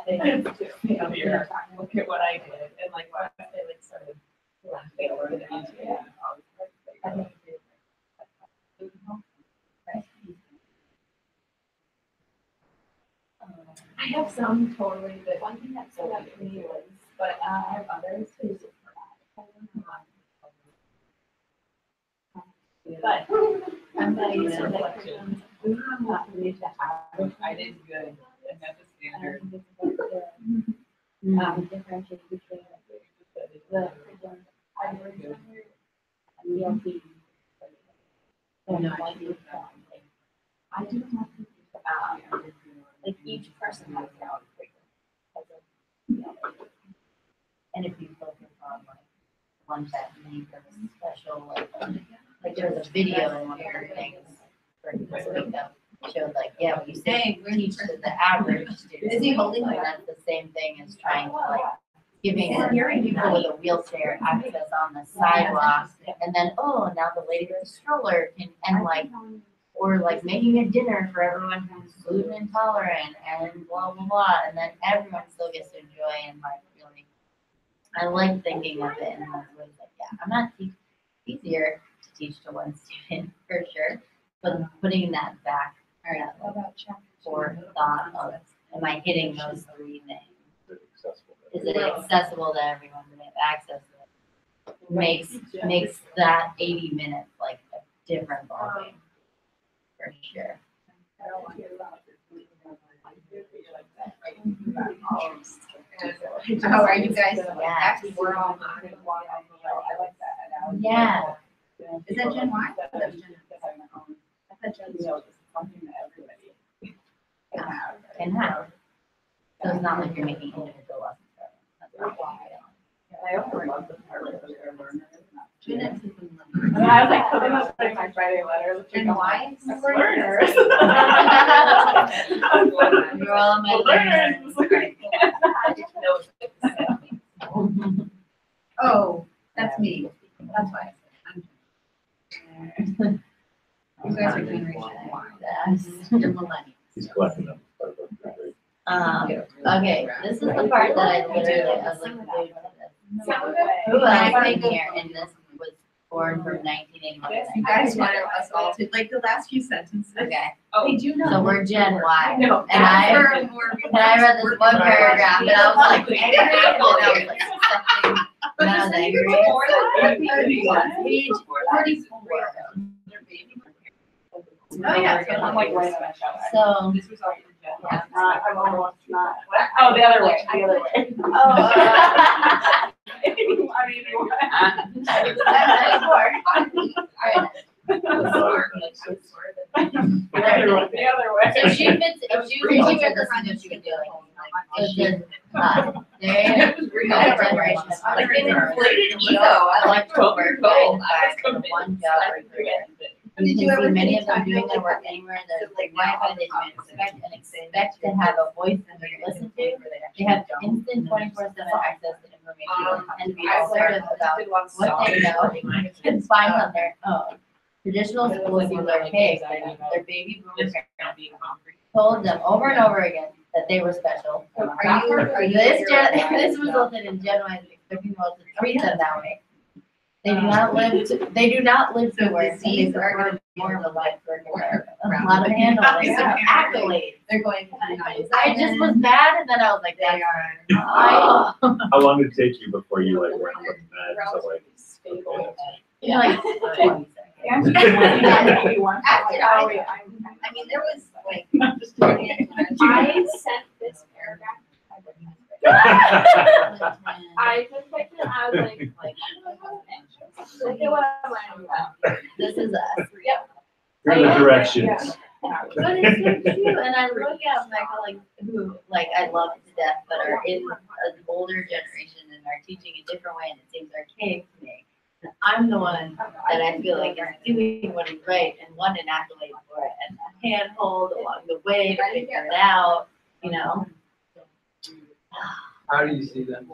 ethics too. You know, you're talking, look at what I did and like what I like sort of laughing over the yeah. have some totally, but one thing that stood out to me was, but I have others who's. But I'm not used to that. I did good, and that's a standard. Differentiate between the ELP. I do have to, like each person has their own curriculum. And if you focus on like ones that need the special, like there was a video in one of your things for this week that showed like, yeah, when you say teach to the average student, Is he holding like, it? that's the same thing as trying to like giving people with a wheelchair access on the sidewalk, and then now the lady with a stroller can, and like, or like making a dinner for everyone who's gluten intolerant and blah blah blah, and then everyone still gets to enjoy and like really. I like thinking of it in those ways. Like, yeah, I'm not easier to teach to one student for sure, but putting that back, that forethought of, am I hitting those three things? Is it accessible to everyone? Do they have access to it? Makes that 80 minutes like a different ballgame for sure. How are you guys? Yeah. We're all on. I like that. Yeah. Is that Gen Y? I thought Gen Z was something that everybody Can have. So it's not like you're making individual lessons. That's not why. I also love the part where they're learners. Gen I was like, putting up like my Friday letter. Y? Learners. You're all my learners. Oh, that's me. That's why. You guys are generation Y. You're millennials. He's collecting them. Okay, this is the part that I literally, I was like, dude, who else in here, and this was born from 1981. You guys wanted us all to, like the last few sentences. Okay, They do not. so we're Gen Y, No. and I read this one paragraph, and I was like, angry, and then I was like, accepting, and I was angry. Page 44. Oh, yeah. I'm like right on my show. So, This was all your Gen Y. Yeah. I'm almost not. Oh, the other way, the other way. I mean, you want. The other way. so she fits, if she was a teacher, this is what she would do, like, it's just, they have a generation of Like an entrepreneurs. inflated ego. I like to work nine to five in one job or career. You can see many of them doing their work anywhere they're Wi-Fi, they can expect to have a voice and be listened to. They have instant 24/7 access to information and be assertive about what they know and find on their own. Traditional schools seem archaic, their baby boomers told them over and over again that they were special. This resulted in Gen Y expecting the world to treat them that way. They do not live to work, and they prefer more of a life work environment. A lot of handling, accolades. They're going. I just was mad, and then I was like, They are. oh. How long did it take you before you like went from that to like? You know, like 20 seconds. I mean, there was like. I sent this paragraph. I just picked it, I was like, look at what I'm learning about. This is us. Yep. Here are the directions. But it's so cute, and I look at Michael, like, who, like, I love to death, but are in an older generation and are teaching a different way, and it seems archaic to me. And I'm the one that I feel like is doing what is right, and want an accolade for it, and a handhold along the way to figure it out, you know? How do you see them?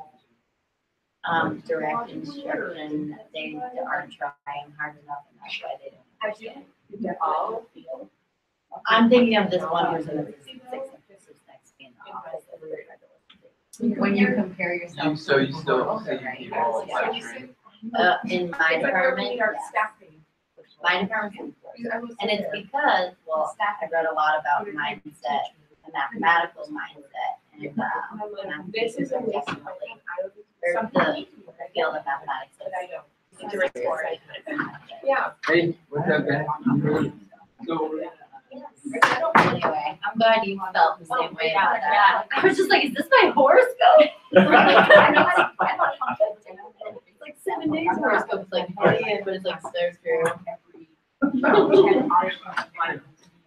Direct instruction, they aren't trying hard enough, and that's why they don't. I'm thinking of this one person that's 6 next to me in the office. When you compare yourself. So you still see people lecturing? In my department, yes. My department, and it's because, well, I read a lot about mindset, a mathematical mindset, This is a waste of money. Or the field of mathematics. But I don't. To restore it. Yeah. Hey, what's up, guys? So, Anyway, I'm glad you felt the same way about that. I was just like, is this my horoscope? It's like 7 days horoscope. It's like party, but it's like so true.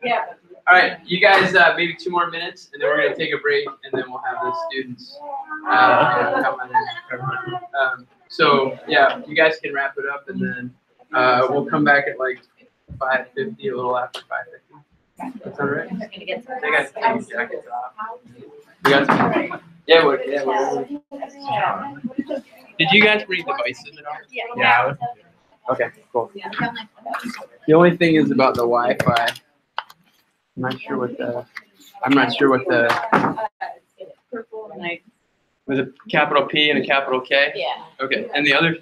Yeah. all right, you guys, maybe 2 more minutes, and then we're gonna take a break, and then we'll have the students come on in. So yeah, you guys can wrap it up, and then we'll come back at like 5:50, a little after 5:50. That's all right. Gonna get some. They got some jackets off. You got some? Yeah, what? Yeah, whatever. Did you guys bring devices at all? Yeah. Okay, cool. The only thing is about the Wi-Fi. I'm not sure what the Purple and I. with a capital P and a capital K. Yeah. Okay, and the other.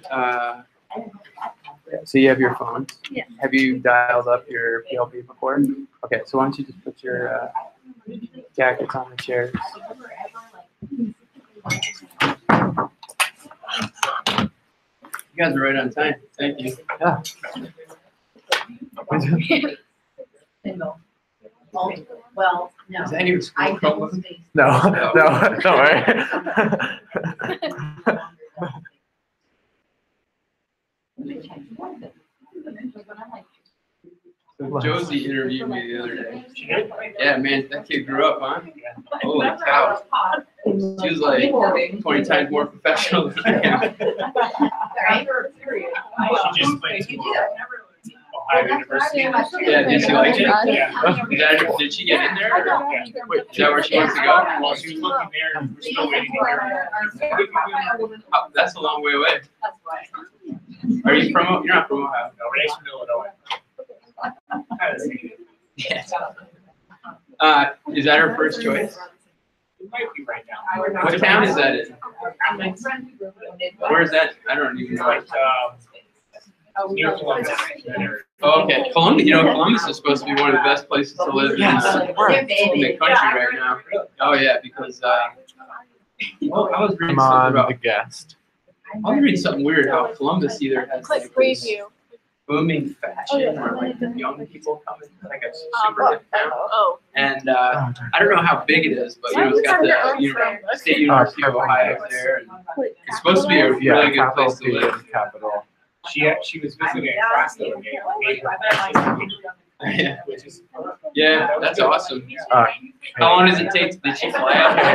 So you have your phone. Yeah. Have you dialed up your PLP before? Okay, so why don't you just put your jackets on the chairs. You guys are right on time. Thank you. Yeah. Well, no. Is that any I school don't problem? space. No, no, don't worry. Josie interviewed me the other day. Yeah, man, that kid grew up, huh? Holy cow. She was like 20 times more professional than I am. She just went to Ohio University. Yeah, did she like it? Yeah. Did she get in there? Or? Wait, is that where she wants to go? Well, she was looking there, and we're still waiting to hear back. Oh, that's a long way away. Are you from? You're not from Ohio. No, we're from Illinois. Is that her first choice? It might be right now. What town is that in? Where is that? I don't even know. Like, near Columbus. Oh, okay. Columbus, Columbus is supposed to be one of the best places to live in the country right now. Oh, yeah, because, well, I was reading something about, the guest. I was reading something weird how Columbus either has Click like this preview. booming fashion where like the young people come in, like a super hip town. Oh. And I don't know how big it is, but it's got the State University of Ohio there. And it's supposed to be a really good place to live. Capital. She was visiting a class the other day. Yeah. Which is. Yeah, that's awesome. How long does it take? Did she fly out there?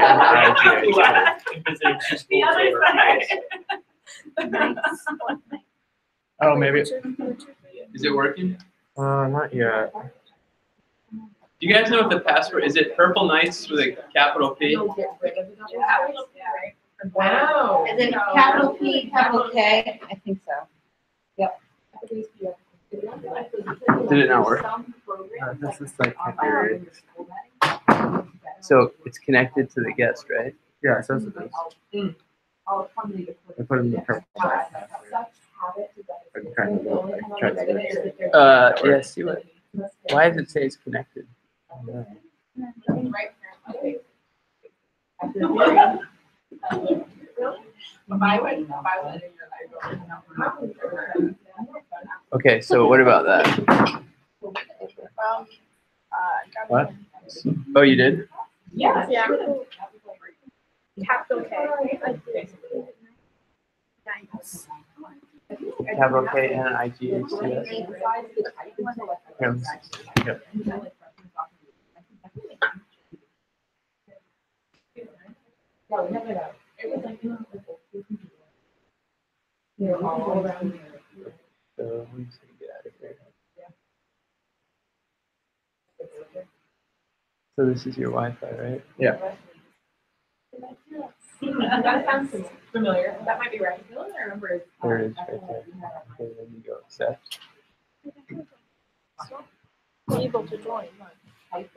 Oh, maybe. Is it working? Not yet. Do you guys know if the password is it Purple Knights with a capital P? Wow. Is it capital P, capital K? I think so. Did it not work? This is like your. So it's connected to the guest, right? Yeah, it says it is. I put it in the purple. Yeah, see what? Why does it say it's connected? Okay, so what about that? What? Oh, you did? Yeah. Capital K. Capital K N I G H T S. Yep. So I'm just gonna get out of here. So this is your Wi-Fi, right? Yeah. That sounds familiar. That might be right. I remember. There it is right there. Okay, then you go accept. Able to join. Okay.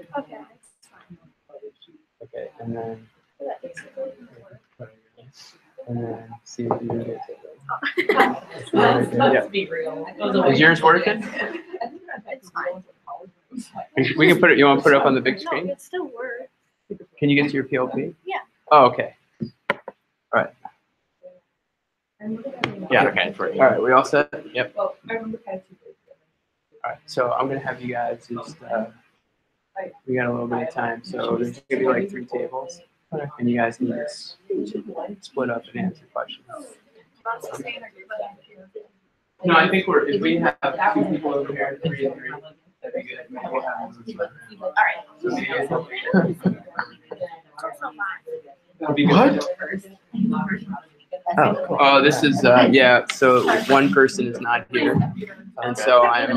Okay, and then see if you get it. Let's be real. Is yours working? It's fine. We can put it. You want to put it up on the big screen? No, it still works. Can you get to your PLP? Yeah. Oh, okay. All right. Yeah. Okay. All right. We all set? Yep. Well, I remember kind of two days. All right. So I'm gonna have you guys just. We got a little bit of time, so there's gonna be like 3 tables, and you guys can just split up and answer questions. No, I think if we have 2 people over here, 3 and 3, that'd be good. We'll have That'll be good. Oh, this is, yeah, so 1 person is not here, and so I'm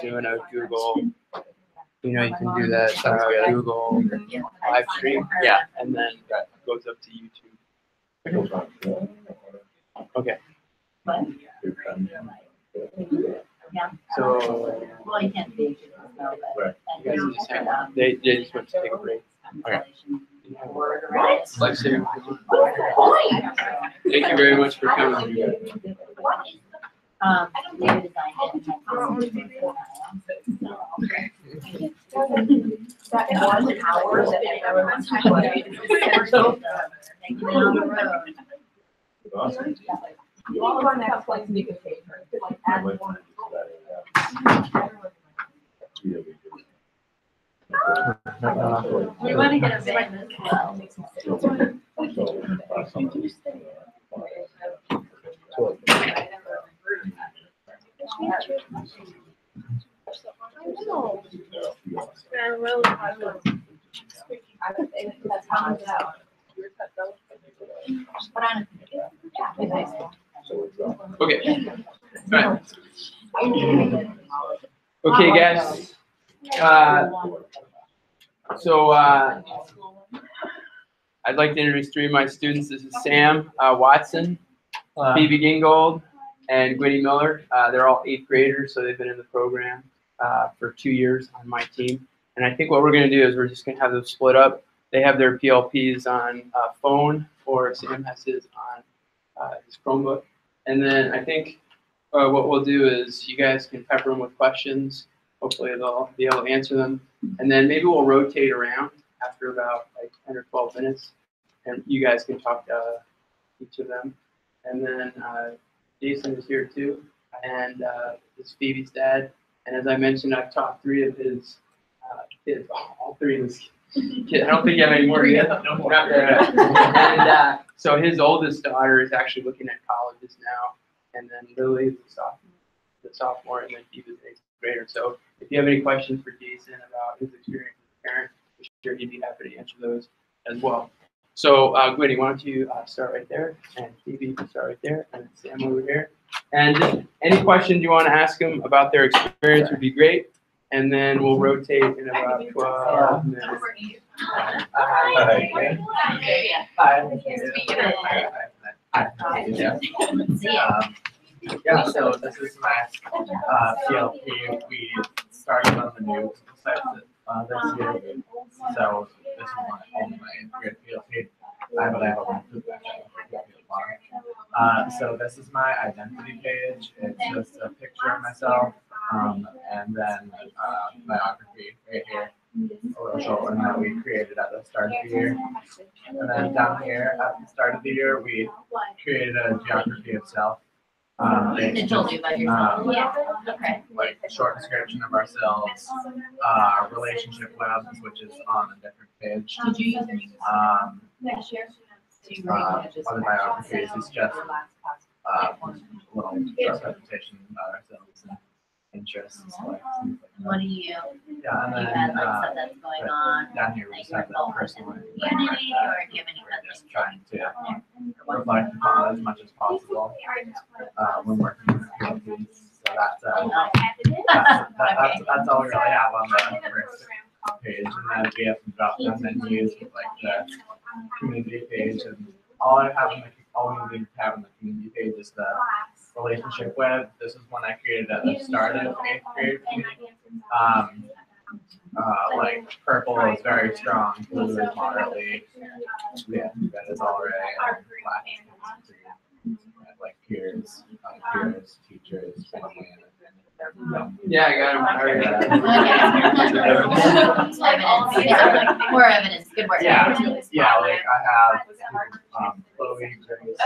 doing a Google, you know, you can do that Google live stream, yeah, and then that goes up to YouTube. Okay. So, Well, you can't be. Right. you guys just have, they just went to take a break. Okay. Let's see. Thank you very much for coming. That 1 hour that everyone wants to Awesome. You all want to have like make a favor, like add one. We want to get a van as well. That's how it's out. Okay. Right. Okay, guys. I'd like to introduce 3 of my students. This is Sam Watson, Phoebe Gingold, and Gwynnie Miller. They're all 8th graders, so they've been in the program for 2 years on my team. And I think what we're going to do is we're just going to have them split up. They have their PLPs on phone, or Sam has his on his Chromebook. And then I think what we'll do is you guys can pepper them with questions. Hopefully they'll be able to answer them. And then maybe we'll rotate around after about like 10 or 12 minutes. And you guys can talk to each of them. And then Jason is here too. And this is Phoebe's dad. And as I mentioned, I've taught 3 of his kids, all 3 of his kids. I don't think you have any more yet. No more. And so his oldest daughter is actually looking at colleges now. And then Lily is the sophomore, and then Phoebe is an 8th grader. So if you have any questions for Jason about his experience as a parent, I'm sure he'd be happy to answer those as well. So Gwynnie, why don't you start right there, and Phoebe, you can start right there, and Sam over here. And just any questions you want to ask them about their experience would be great. And then we'll rotate in about 12 minutes. Yeah, so this is my PLP. We started on the new site this year. So this is my grade PLP. I have a so this is my identity page. It's just a picture of myself, and then biography right here. A little short one that we created at the start of the year. And then down here at the start of the year, we created a geography of self. It told you about yourself. Okay. Like a short description of ourselves, relationship webs, which is on a different page. Did you use Other biographies is just a little short presentation about ourselves and interests. What do you? Yeah, and You then had like stuff that's going on. down here we Like just you're have the involved personal in the community, or do you have any We're other just things? trying to reflect upon it as much as possible when working with communities. So that's all we really have on the first page, and then we have some drop down menus with like the community page, and all we need to have on the community page is the relationship web. This is one I created at the start of 8th grade. Like purple is very strong, blue is moderately, red is all right, and black is green. Like peers, teachers, family, and Yeah, I got him. Like all More evidence, good work. Yeah, yeah, like I have, Chloe, Grace,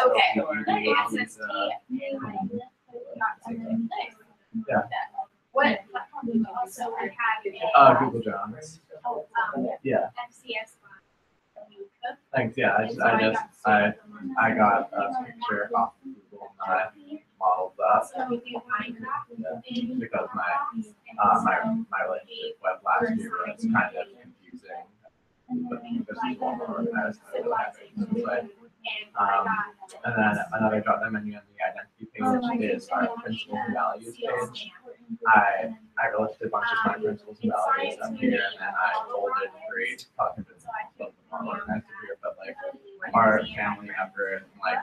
Okay. Sophie, Lisa, yeah, What platform do you also have? Google Johns. Um, Yeah, FCS. thanks, yeah, I got a picture off of Google and I modeled that. So we do Minecraft. Yeah, because my relationship with last year was kind of confusing. But this is one more organized. And then another drop down menu on the identity page is our principles and values page. I listed a bunch of my principles and values up here, and then I bolded grade talking about a little bit more organized here, but like our family effort, like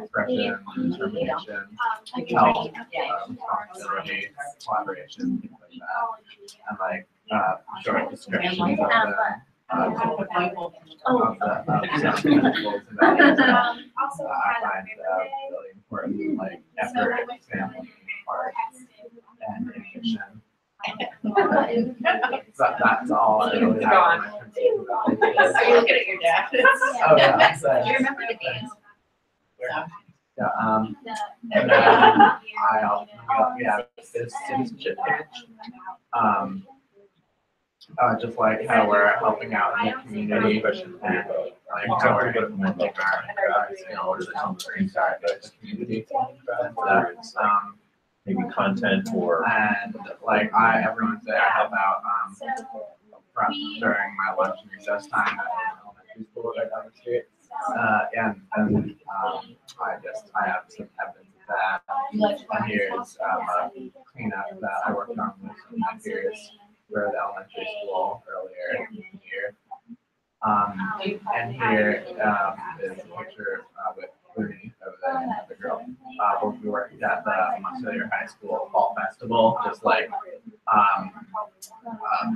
expression, determination, health, responsibility, collaboration, things like that, and like short descriptions of them. Of the principles and values that I find really important, like effort, family, art, and innovation. That's all I really have on my principles and values. Are you looking at your dad? Oh, yeah. Do you remember the games? Yeah, and then I also, we have this citizenship page. Just like how we're helping out in the community and like how we're implementing our skills inside the community. Maybe content or. And like everyone's there, I help out during my lunch and recess time at elementary school right down the street. And I have some evidence of that. Here's a cleanup that I worked on with some of my peers for the elementary school earlier in the year. And here is a picture with Rooney over there, the girl. We worked at the Montpelier High School Fall Festival, just like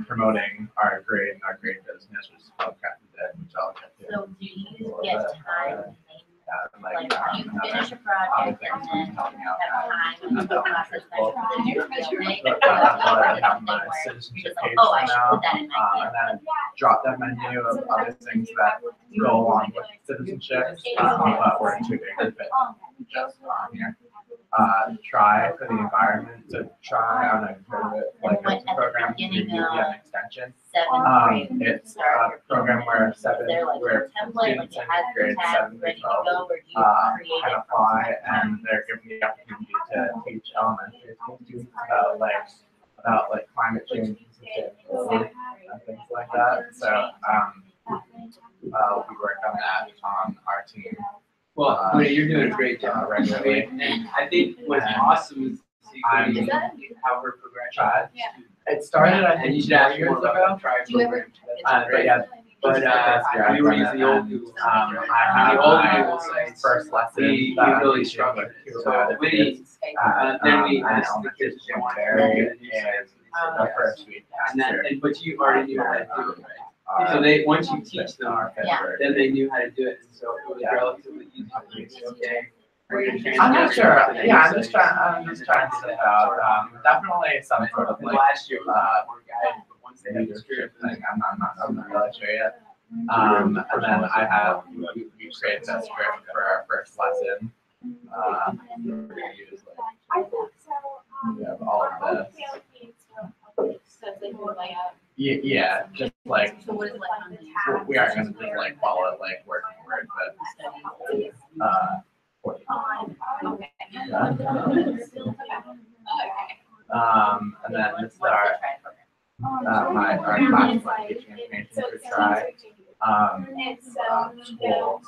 promoting our grade business, which is called Crafted Dead, which I'll get to. So do you get time? Like you finish a project and then have time to go process that. But that's why I have my citizenship page Oh, I for should now, put that in my. and then drop down menu of other things that go along with citizenship, but we're too big to fit just on here. Try for the environment, so try, I don't know if you've heard of it, like it's a program through an extension. It's a program where students in grade 7 to 12 can apply, and they're given the opportunity to teach elementary school students about climate change and sustainability and things like that. So we work on that on our team. Well, you're doing a great job. Regularly. And I think what's awesome is how we're progressing. It started, I And think, you should 4 ask years more about ago. the tri Do you ever- program. But yeah, we were using the old Google. I have The old my Google sites. first lesson. We really struggled. So we, then we asked the kids if they wanted to do it. And the first week And after. then, but you already knew how to do it, right? So they, once you teach them, then they knew how to do it, and so it was relatively easy for you to say, okay. we're gonna I'm not transfer sure. to the Yeah, next I'm just trying to set out. Definitely some sort of And like last year was more guided, but once they have leadership experience, thing. I'm not really sure yet. And then we created a script for our first lesson. We're gonna use we have all of this. Yeah, just like So what is like on the tab? we aren't gonna just like follow it like word for word, but Okay. and then this is our class like teaching information for try. School,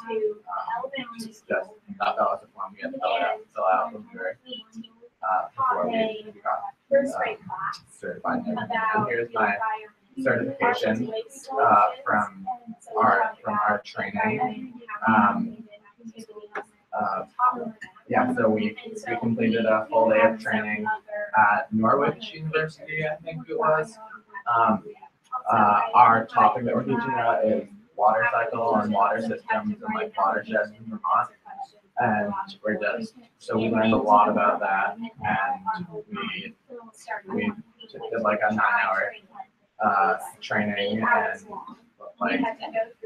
just that was the form we had to fill out when we were before we got certified. And here's my certification from our training. Yeah, so we completed a full day of training at Norwich University, I think it was. Our topic that we're teaching about is water cycle and water systems and like watersheds in Vermont. And so we learned a lot about that, and we did like a 9-hour training and like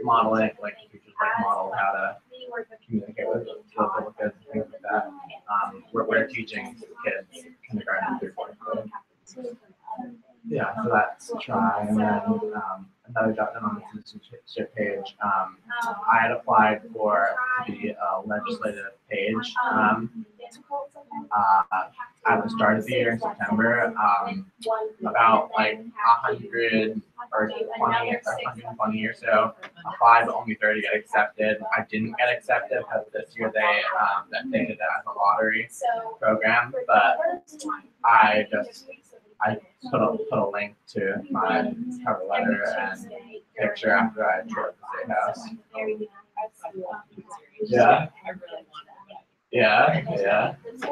modeling, like teachers like model how to communicate with little kids and things like that. We're teaching kids kindergarten through fourth grade. Yeah, so that's try. And then another document on the citizenship page. I had applied to be a legislative page at the start of the year in September. About like 100 or 120 or so applied, but only 30 got accepted. I didn't get accepted because this year they did it as a lottery program, but I put a link to my cover letter and picture after I toured the State House. Yeah. Yeah. It's a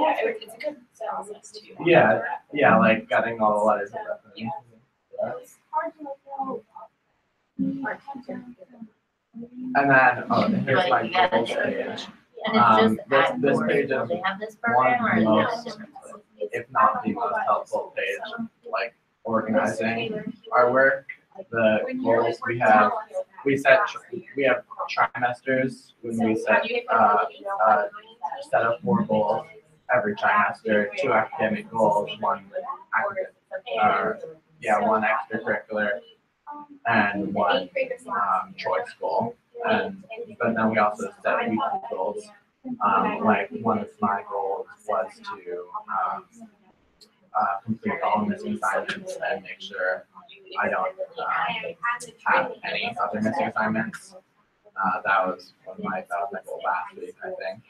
good process too. Yeah, like getting all the letters. And then, here's my goals page. And it's just This page is they have this one program of the or most, is it if not the most helpful page, like organizing our work. The goals we have trimesters when we set up 4 goals every trimester, 2 academic goals, one extracurricular, and 1 choice goal. But then we also set weekly goals. Like one of my goals was to complete all missing assignments and make sure I don't have any other missing assignments. That was my goal last week, I think.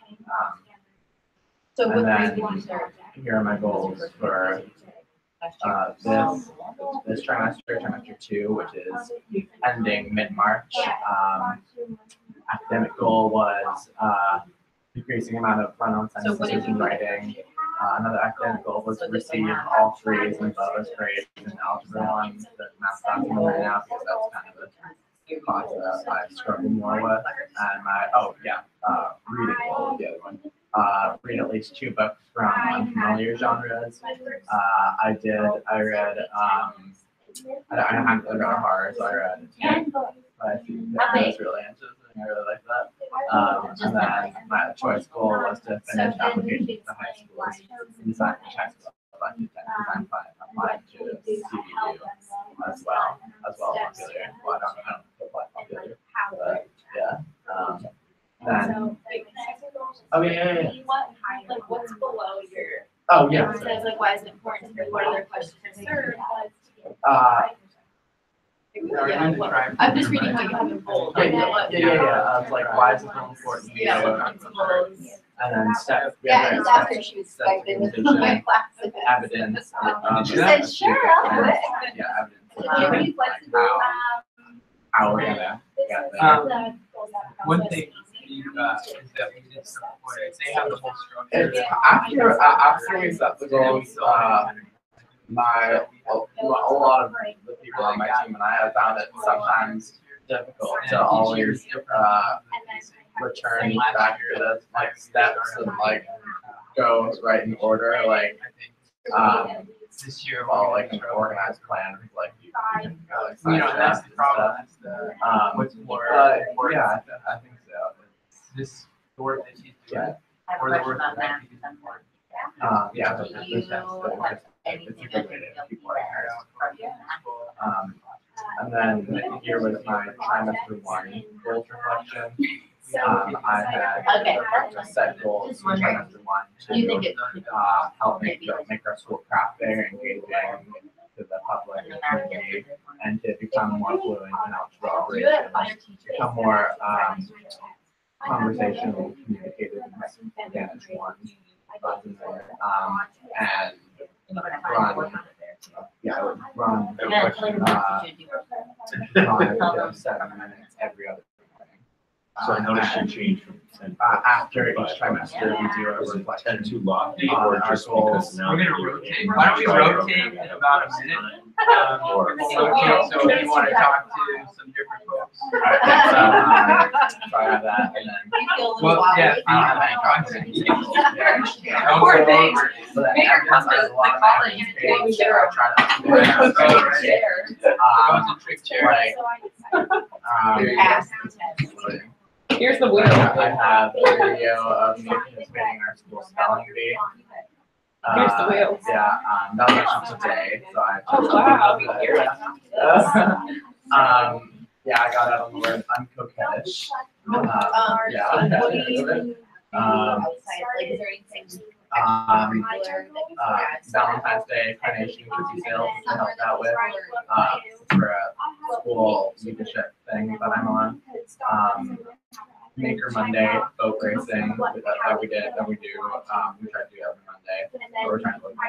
So what grade then did you start? here are my goals for this trimester 2, which is ending mid-March. Academic goal was decreasing amount of run-on sentences in writing. Another academic goal was to receive all 3s and lowest grades in algebra 1, the math class I'm in right now, because that's kind of a class that I struggle more with. And reading goal was the other one. Read at least 2 books from unfamiliar genres. I read, I haven't really read a horror, so I read that was really interesting. I really like that. And then my choice goal was to finish applications to high schools, decide which high school I'd like to attend, because I'm applying to CBU as well as Montpelier. Well, I don't apply to Montpelier, but yeah. Then, Like what's below your? Oh yeah. Says like why is it important? What other questions are served? I'm just reading what you have in bold. Yeah. It's like why is it so important? And then Yeah, after she was expected in my class. Evidence. She said, sure, I'll do it. Yeah, You're evidence. really flexible. How we're gonna get there. One thing is that we did some point, they have the whole It's structure. after we set the goals, a lot of the people on my team and I have found it sometimes difficult to always return back to the like steps and like go right in order, like This year, follow like an organized plan, like that's the problem. That's the what's more important. Yeah, I think so. This the work that she's doing, I have a or the question work on that I that. think is important. Yeah, Do you have anything that you feel people that and then here was my trimester 1 goals reflection. I had Okay. a set goals Just for wondering, trimester 1 do you think to it could help make our school craft fair engaging to the public and community, and to become more fluent in algebra operations, become more conversational, communicative in Spanish 1 lesson there, and run 5 to 7 minutes every other morning. So I noticed you changed from 10. After each trimester, we do a reflection 10 too lofty, on or our just goals. because now. We're gonna rotate. Why don't we rotate in about a minute? We'll rotate, so if you wanna talk to some different folks, Alright, so I have that, and then. You feel a little Well, wobbly. yeah, I don't have any confidence. Poor thing. So then Bigger evidence comes has a lot the of college evidence page. page, so I try to. That was a trick chair. Like, Pass the test. Here's the wheel. I have a video of me participating in our school spelling bee. Here's the wheels. Yeah, that was actually today, so I. Oh, wow. Yeah, I got out on the word uncoquettish. Yeah. What do you outside, like, is there anything Valentine's Day carnation cookie sales to help out with, for a school leadership thing that I'm on. Maker Monday boat racing that we do. We try to do every Monday. But we're trying to look at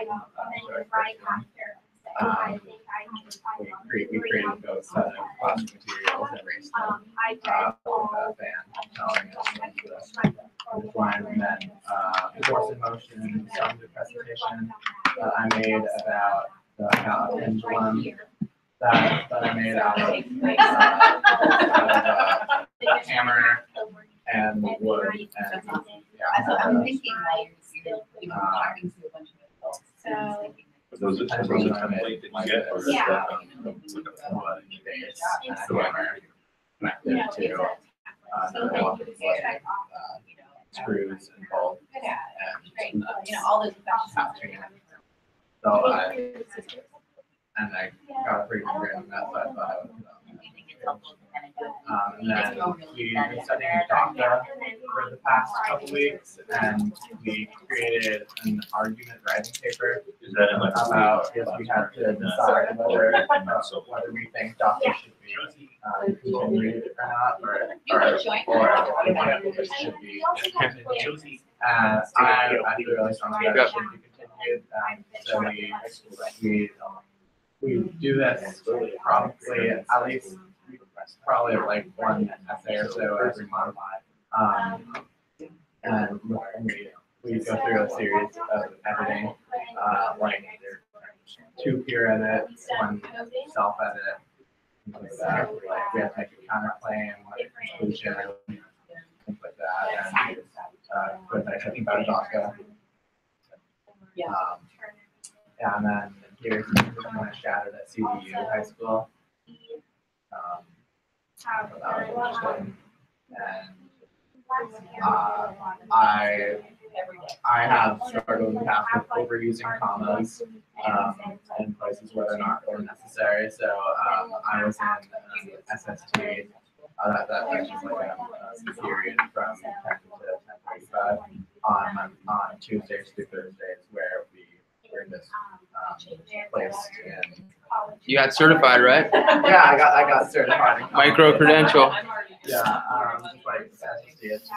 we created boats out of plastic materials and raced them with a band telling us the line, and then Force in Motion, some presentation that I made about a pendulum that I made out of hammer and wood and yeah. So I'm thinking like, talking to a bunch of adults. So. Those are template that you get, or is that, connected to screws and bolts and all those questions. so I got a pretty good grade on that, so I thought I would. And then we've been studying DACA for the past couple weeks, and we created an argument writing paper about if we had to decide whether we think DACA should be continued or not, or if it should be discontinued. I feel really strongly that it should be continued. So we do this probably at least like one essay or so every month. And we go through a series of editing, like 2 peer edits, 1 self edit, things like that. Like we have to make a counterclaim, like a conclusion, things like that. And with I think about DACA. Yeah, and then here's when I shadowed at CDU High School. That was interesting. And I have struggled in the past with overusing commas in places where they're not really necessary. So I was in SST, that which is like a period from 10 to 10:35 on Tuesdays through Thursdays, where we're just placed in. You got certified, right? Yeah, I got certified. Micro credential. Yeah, just like SST, it's just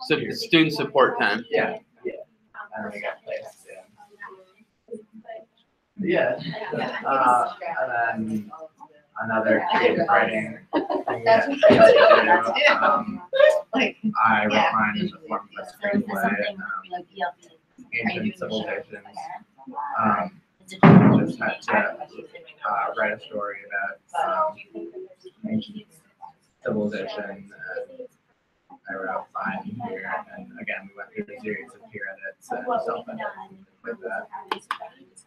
So student support time. yeah, and we got placed in. Yeah, and then another creative writing thing that I wrote mine in the form of a screenplay, Ancient Civilizations. Just had to write a story about ancient civilization. I wrote mine here, and again, we went through a series of peer edits and self-edits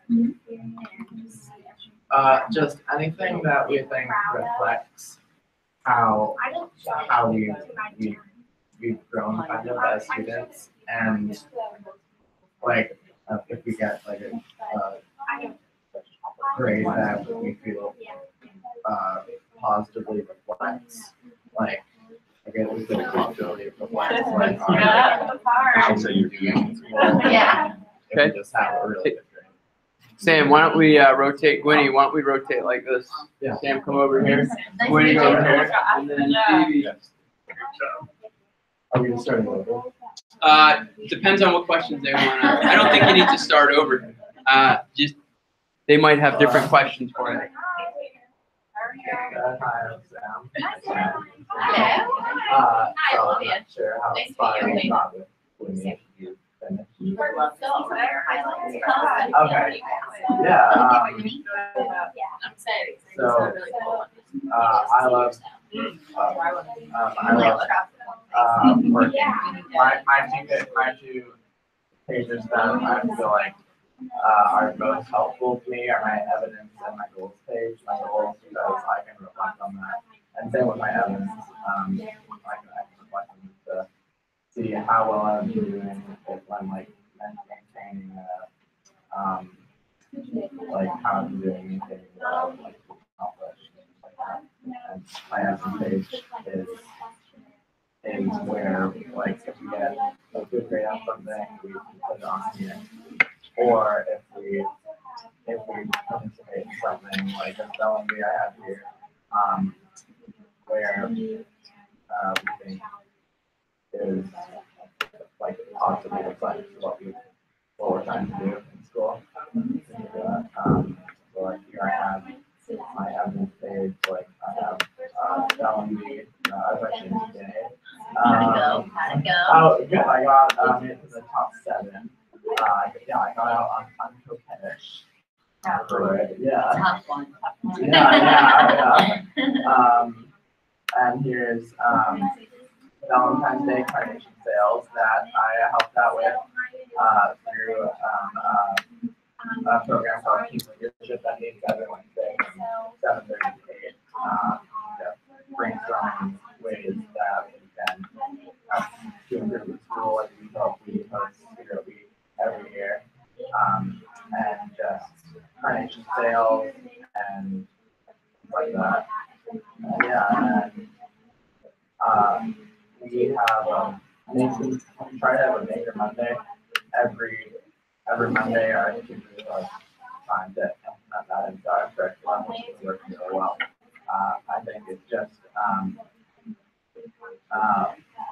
and things like that. Just anything that we think reflects how we've grown kind of as students, and like if we get like a grade that we feel positively reflects, like again, we feel positively reflects like I should say you're doing. yeah. If Okay. we just have a really good grade. Sam, why don't we rotate? Gwynny, why don't we rotate like this? Yeah. Sam, come over here. Gwynny, go over here. And then Phoebe. Are we just starting over? Depends on what questions they want. I don't think you need to start over. Just they might have different questions for you. Hi, I'm Sam. Hello. So I'm Olivia. not sure how Nice to far meet you. we got with Gwynny. You finished? Okay. Yeah. I'm excited. So, I love working. My two pages that I feel like are most helpful to me are my evidence and my goals page. My goals because I can reflect on that, and same with my evidence. I can reflect on it to see how well I'm doing if I'm like maintaining like how I'm doing anything that I would like to accomplish. And my essence page is where like if we get a good grade on something, we can put it on here. Or if we participate in something like this LMB I have here, where we think is like possibly reflects what we're trying to do in school. So like here I have my evidence page, like I have LMB, I was actually in today. How'd it go? Oh, good. I got into the top 7. Yeah, I got out on coquettish. Yeah. Tough one. Yeah. And here's Valentine's Day carnation sales that I helped out with through a program called Team Leadership that meets every Wednesday from 7:30 to 8. Brainstorming ways that we can to improve the school. Like we host Spirit Week every year, and just carnation sales and like that. We have we try to have a Maker Monday every Monday. Our teachers are trying to implement that into our curriculum, which is working really well. I think it's just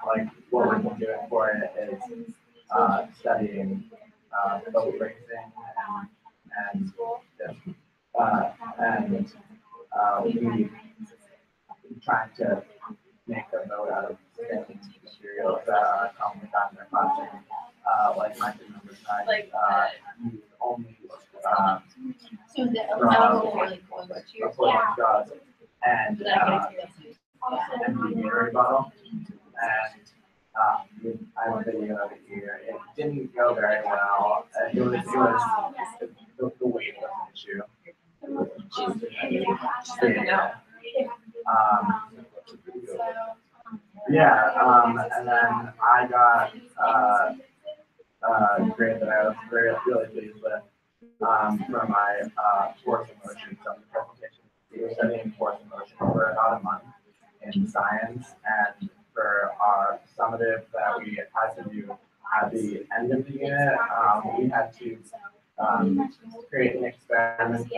like what we've been doing for it is studying boat racing and we trying to make a boat out of materials that are commonly found in their classroom, like my number use only straws and empty Gatorade bottle. And I have a video of it here. It didn't go very well. It was the weight was an issue. And then I got a grade that I was really pleased with for my force of motion. So the presentation, we were studying force of motion for about a month in science, and for our summative that we had to do at the end of the unit, we had to create an experiment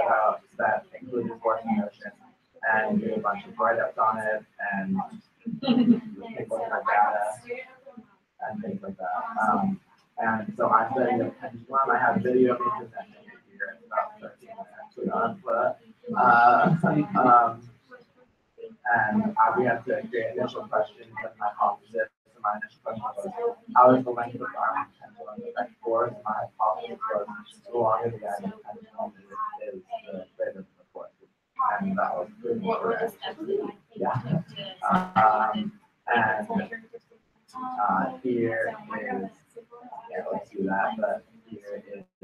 that included force of motion and do a bunch of write-ups on it and take a look at our data and things like that. And so I studied the pendulum. I have video of me presenting it here. It's about 13 minutes. And we had to create initial questions and hypothesis. So my initial question was, how is the length of the arm of the pendulum affect force? My hypothesis was, the longer the guy in the pendulum is the greater the force. And that was pretty correct. Yeah. Here is, let's do that, but here is a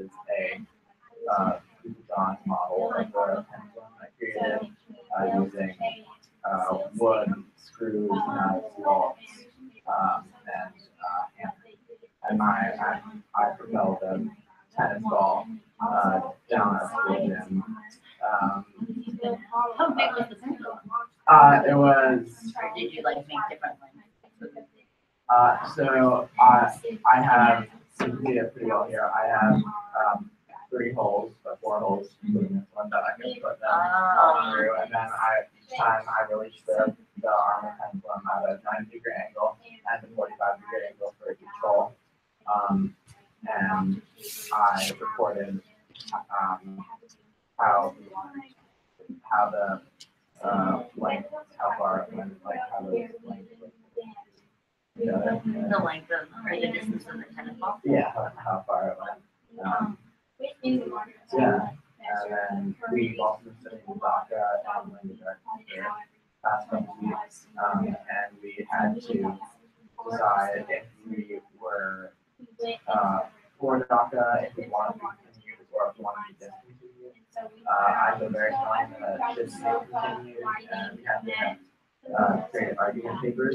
John model of the pendulum I created using wood, screws, nuts, bolts, and hammer. And I propelled a tennis ball down our school gym. How big was the pendulum? It was. Or did you like make different ones? So I have, so you can see it pretty well here. I have 3 holes, or 4 holes, including this one that I can put them all through. And then each time I release the arm of pendulum at a 90-degree angle and a 45-degree angle for each hole. And I recorded how the length, how far it went, like how the length together. The length of, or the distance of the tennis ball? Yeah, how far it went. Yeah, and then we also been studying DACA and language architecture. past couple weeks, and we had to decide if we were for DACA, if we wanted to continue, or if we wanted to discontinue. I feel very strongly that it should be continued, and we have to create argument papers.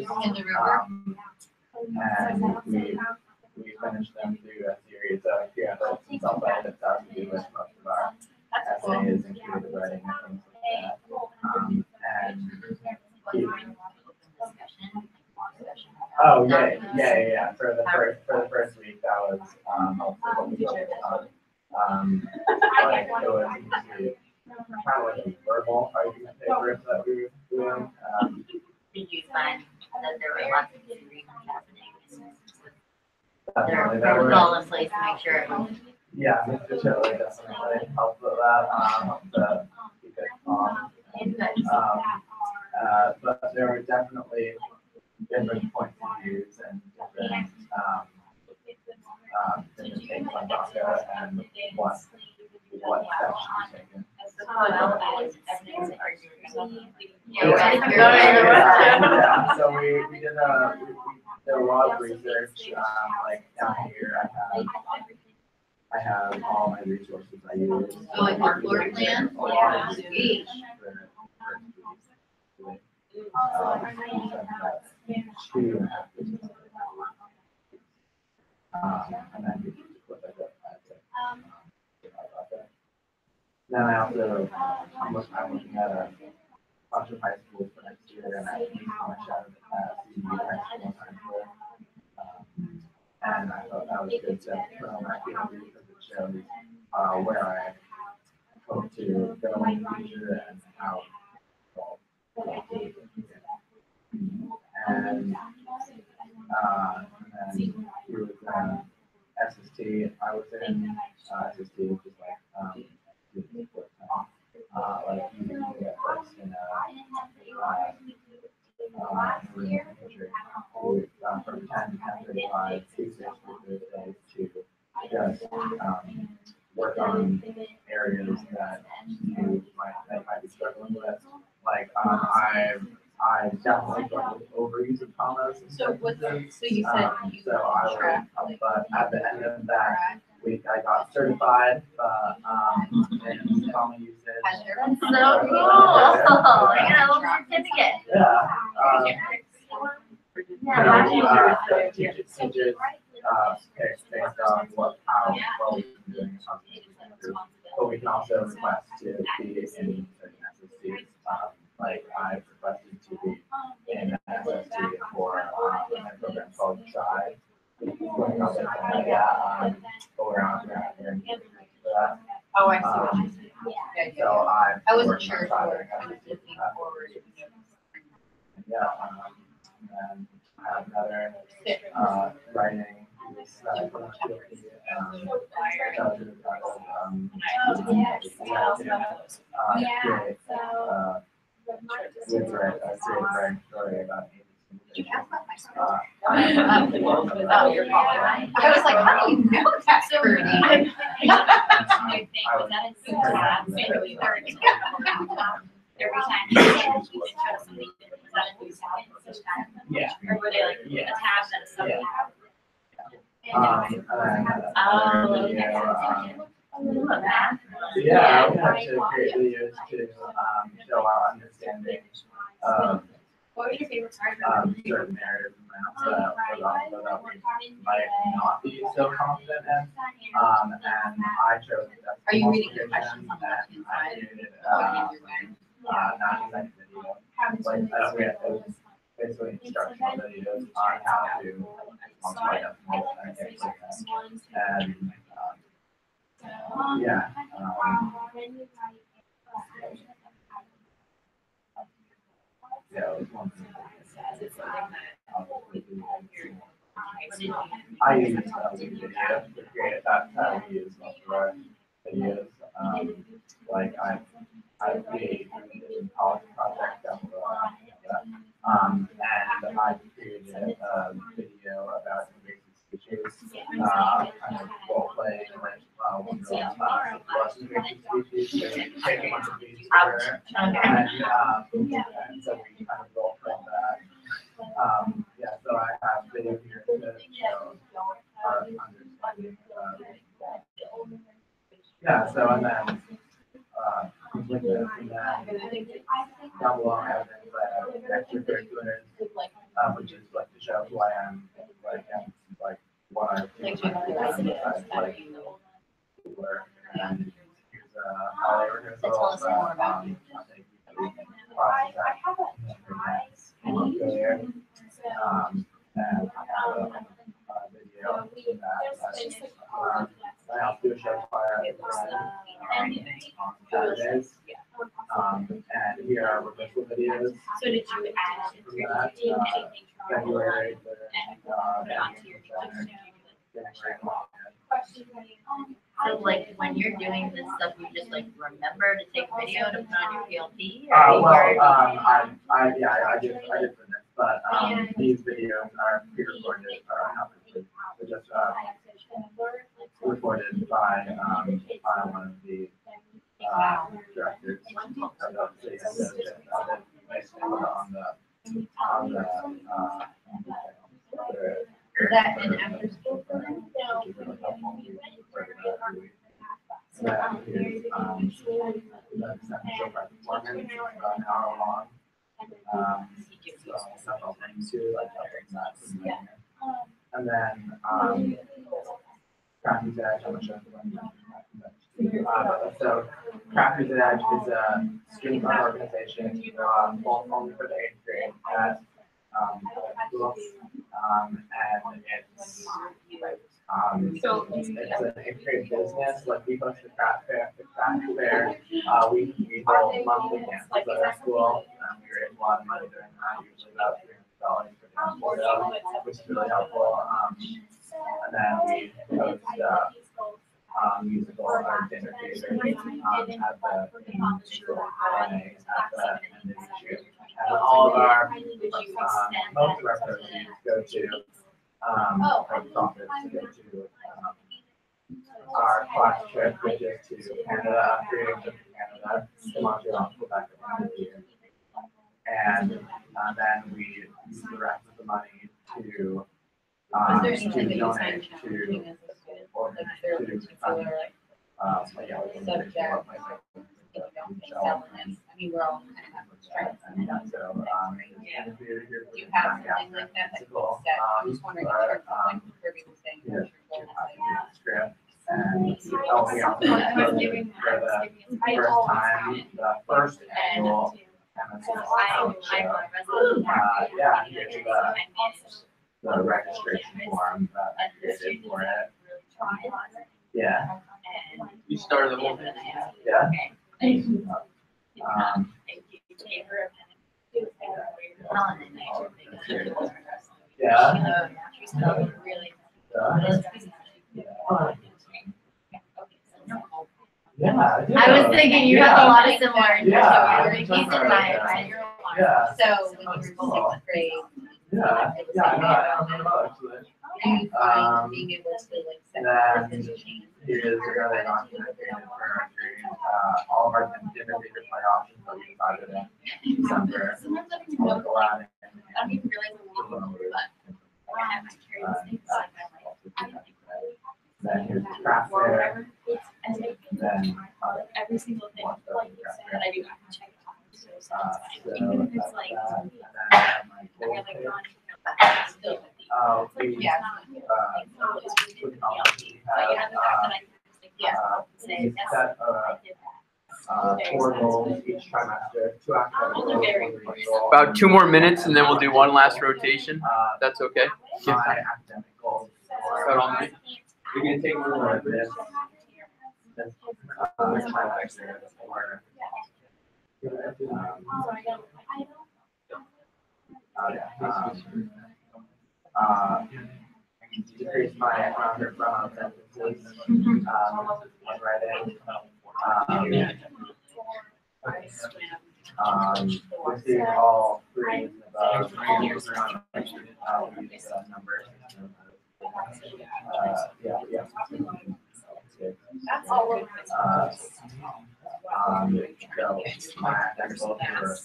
And we finished them through a series of graphics and self-evidence that we do with most of our essays and creative writing and things like that. Oh yeah. For the first week, that was also what we did on. Like it was usually kind of like a verbal argument papers that we were doing. Did you find that there were lots of disagreements happening? Definitely, There was all in place to make sure it was. Yeah, Mr. Chili definitely helped with that. To keep it calm. But there were definitely different points of views and different different takes on DACA and what steps should be taken. Yeah. So we did a lot of research. Like down here, I have all my resources I use. Oh, like our floor plan? Yeah. And then we flip it up. Then I also, I'm looking at a bunch of high schools for next year, and I think how much out of the CEU high school time for. And I thought that was good to put on my field because it shows where I hope to go in the future and how and then through the SST, I was in SST, which is like like you get first in marine imagery from 10 to 10:35 Tuesdays through Thursdays to just work on areas that you might be struggling with. Like I definitely struggle with overuse of commas. So you said you so I would, but at the end of that week, I got certified in comma usage. So cool. I got a little certificate. Teachers pick based on how well we've been doing in comprehension, but we can also request to be in certain SSTs. Like I've requested to be in an SST for a program called SHI. But we're not here for that. Oh, I see what you're saying. So I wasn't sure if I was looking forward. Yeah, and I have another writing. Story about You asked about my school. Oh, your fault. I was like, how do you know that? So every time you show something, yeah. Or were they like a tab that is something? Yeah, we have to create videos to show our understanding of What was your favorite part? certain narratives that we might not be so confident in. And I chose that. Are you reading your questions on the and I created Oh, 90-second video. Like we have basically instructional videos on how to multiply decimals and things like that. And yeah. Yeah, it was one thing. I use video to create it. That's how we use most of our videos. Like I create a college project down below. And I created a video about invasive species, kind of role playing with one girl was invasive species, so taking one of these for her. And so we Yeah, so I have video here to show our understanding. Yeah, so and then, with this, and then down below I have things like extracurriculars, which is like to show who I am, like, and like what I do, like work, and here's how they were So tell us more about you. And I have a video I also do a show fire on Saturdays. And here are rehearsal videos. So did you add from that, February, So like when you're doing this stuff, you just like remember to take video to put on your PLP? I did for this, but these videos are pre-recorded, they're just recorded by one of the directors of the city on the Is that an after school program? That is, the show performance, about an hour long. So several things too, like that. And then, Crafty's Edge, I'm sure so Crafty's Edge is a student run organization, both only for the 8th grade at schools. And it's it's an 8th grade business, like we host the craft fair, we hold monthly dances at our school, and we raise a lot of money during that, usually about $300 for the dance, which is really helpful. And then we host musical or dinner theater at the end of this year. And all of our, most of our proceeds go to profits, go to our class trip, which is to Canada, creating to Canada, to Montreal, Quebec at the end of the year. And then we use the rest of the money to donate to we're all kind of having strengths. Do you have something like that that you set? I'm just wondering in terms of like Kirby was saying. And we also giving for the first time, the first annual here's the registration form that I created for it. Yeah. You started the whole thing. Yeah. Yeah. I was thinking you have a lot of similar. Yeah. He's in my. Yeah. So when you were in 6th grade. Yeah. Yeah. I don't know actually. And you find being able to like set Then here's another document for our grade. All of our different favorite play options that we decided in December. We'll go out I don't even realize I'm walking, but I have my curious things like that. then here's the craft fair. Then Every single thing, like you said, I do have to check it out. So even if it's like, I still we set 4 goals each trimester, 2 academic goals. About 2 more minutes and then we'll do one last rotation. That's okay. My academic goals. Got all night. You're gonna take one more of this. Trimester or decrease my amount of sentences in writing. Receive all 3s and above. Numbers. Yeah. that's all we're So my academic goals were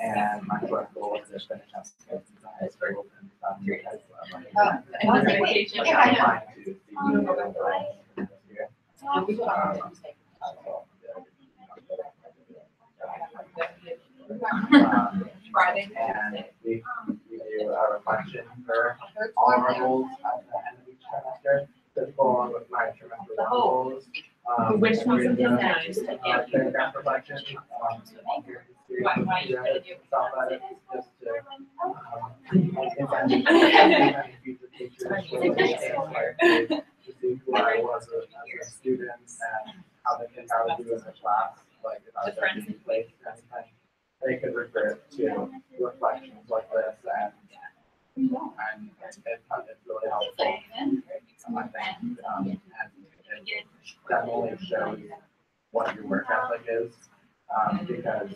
And my short goal was to finish up high school and and we do a reflection for all our goals at the end of each semester, to go along with my trimester goals. Which ones we are do nice? paragraph reflection, self-edit, just to, future teachers, to see who I was as a student and how they think I would do in the class, like if I was ever in place or anything. They could refer to reflections like this and it's really helpful. I think, and it definitely shows what your work ethic is, because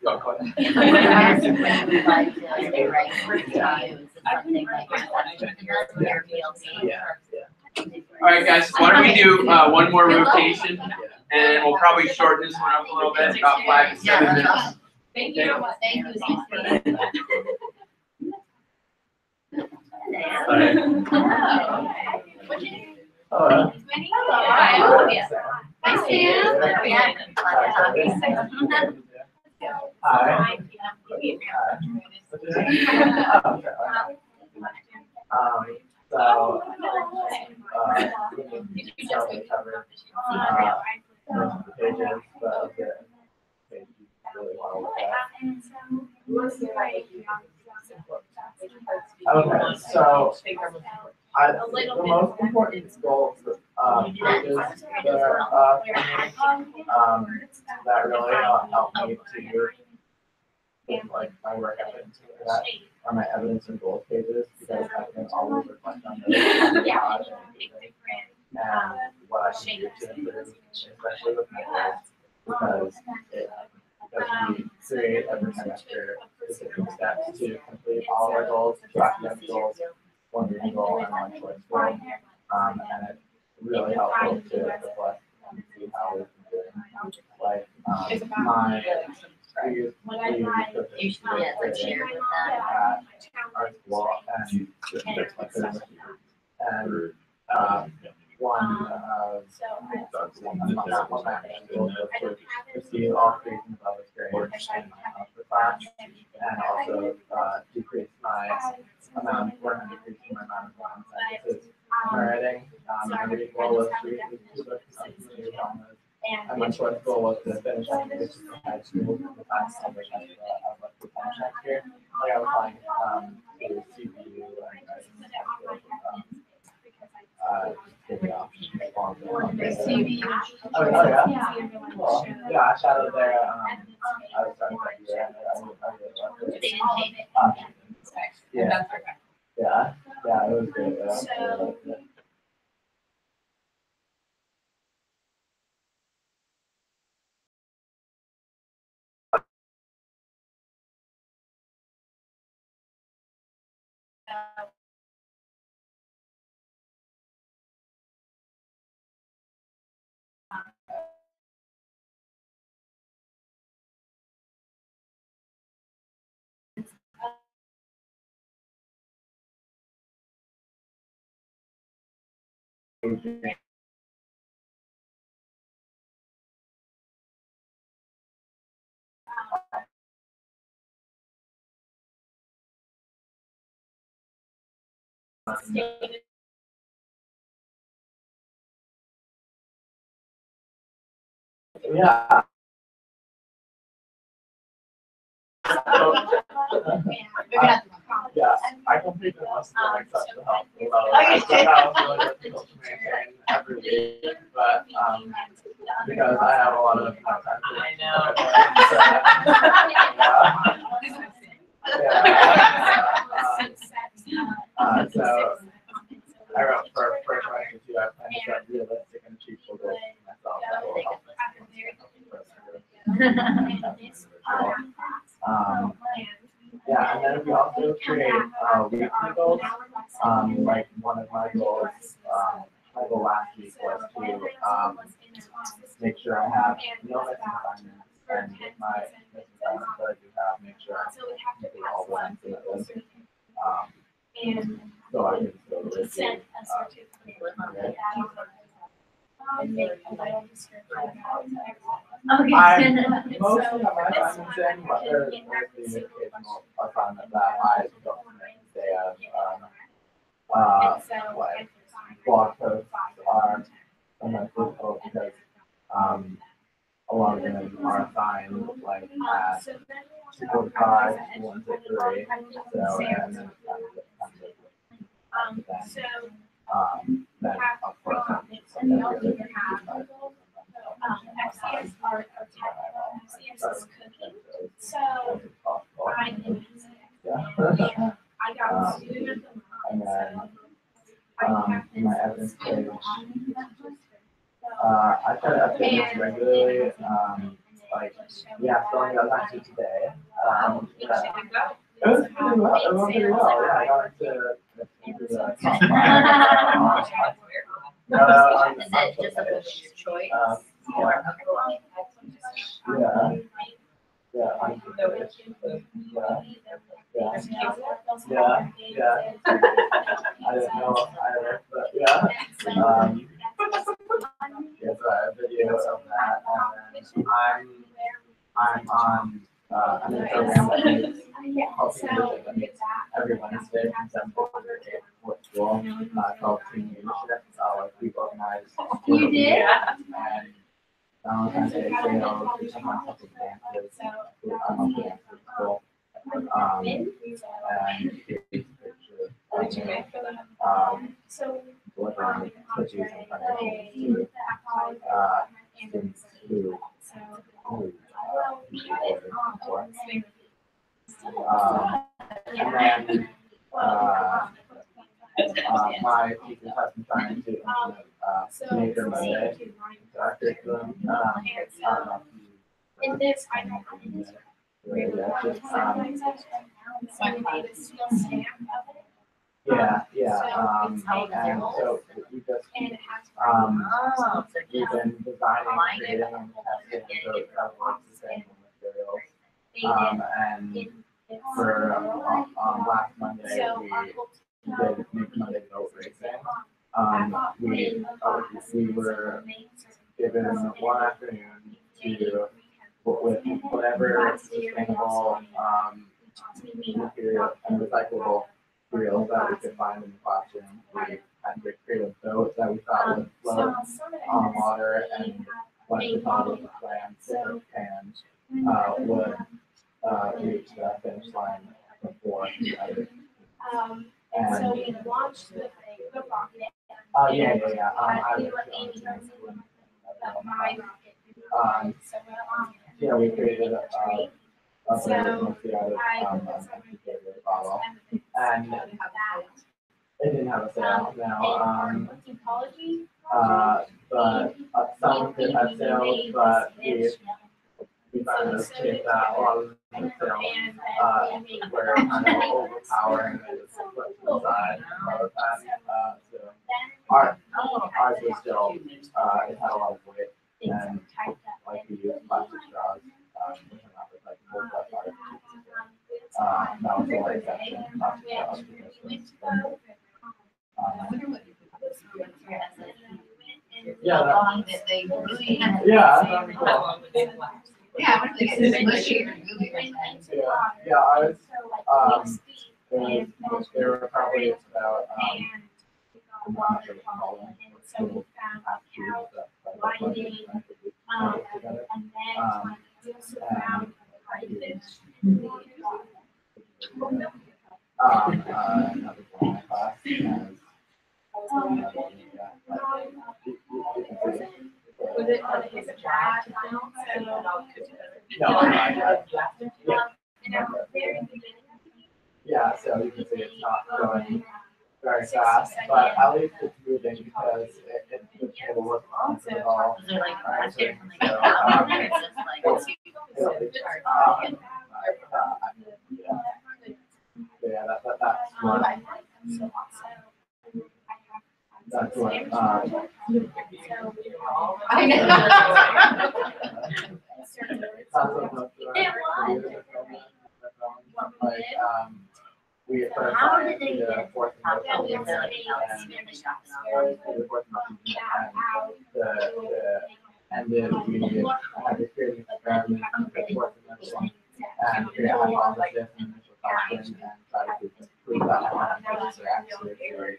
go All right, guys, why don't we do one more rotation, and we'll probably shorten this one up a little bit, about 5 to 7 minutes. Thank you. Thank you. Okay, so the most important goals pages that that really help me to with like my work ethic that are my evidence and goals pages, because I can always reflect on those and what I can do to improve, especially with my goals, because we create every semester specific steps to complete all of our goals, academic goals, one reading goal, and one choice goal. And it's really helpful to reflect and see how we're doing. Like my previous share with them. at our school and one receive all three above grades in my algebra class, and also decrease my amount of work and decreasing my amount of sentences in my writing. My reading goal was to read and my choice goal was to finish applications in high school. The last time I was like to finish next year. Like I was applying to CPU and take it off. Oh yeah. Well, yeah, I shadowed there. I was starting February. Yeah, it was great. Yeah. Yeah, I completed most of the exception help. That was really difficult to maintain every week, but because I have a lot of time to so I wrote for first writing too. I plan to set realistic and achievable goals for myself that will help me. Yeah, and then we also create weekly goals. like one of my goals, my goal last week was to make sure I have no missing assignments and get my missing assignments that I do have, make sure I complete all the ones that I did. So I can still review. I'm mostly on my assignments in, but there's the occasional assignment that I don't stay of. Like blog posts are sometimes difficult because a lot of them are assigned like at 2:45, 1 to 3, so and then then of course and then my evidence page. I try to update this regularly. Like, yeah, so I got to today. It was pretty well. It went pretty well. Yeah, I got into the top 5. Is it just a book choice? Yeah. Yeah, I didn't know either, but yeah. Yes, I have a video of that, and then I'm on I'm in a program that meets every Wednesday from 7 to 8 before school, called Team Leadership. Like we organize. You did? And Valentine's Day sales, sometimes something dances. I'm on dance at school. And delivering cookies and financial to students who and then my teachers have been trying to implement Maker Monday into our curriculum. In this, I don't know. And so we just we've been designing, creating, and testing those sustainable materials. And for last Monday, we did Make Monday Vote Racing. We were given one afternoon to with whatever sustainable material and recyclable materials that we could find in the classroom. We had to create a boat that we thought would float on water and once the bottle of plants and would reach the finish line before the others. And so we launched the rocket. Yeah. Yeah, we created a mostly out of bottle, and it didn't have a sale now. But some did have sales, but we found out that a lot of the sales were kind of overpowering and just put to the side all the time. So ours was still it had a lot of weight and like we used plastic straws. Which are not recyclable, but are that was the only exception. Plastic straws they were probably about I'm not sure what to call them. Another class Was it his trash? Yeah, so you can see it's not going very fast, but at least it's moving because the table was on the ball. Is there like Right, here from so, like or is this like yeah, that's one. I Like, we first How started did they the get fourth top semester billing and the fourth semester and then we had to create an experiment in the fourth semester and create a hypothesis and initial question and try to prove that hypothesis are actually very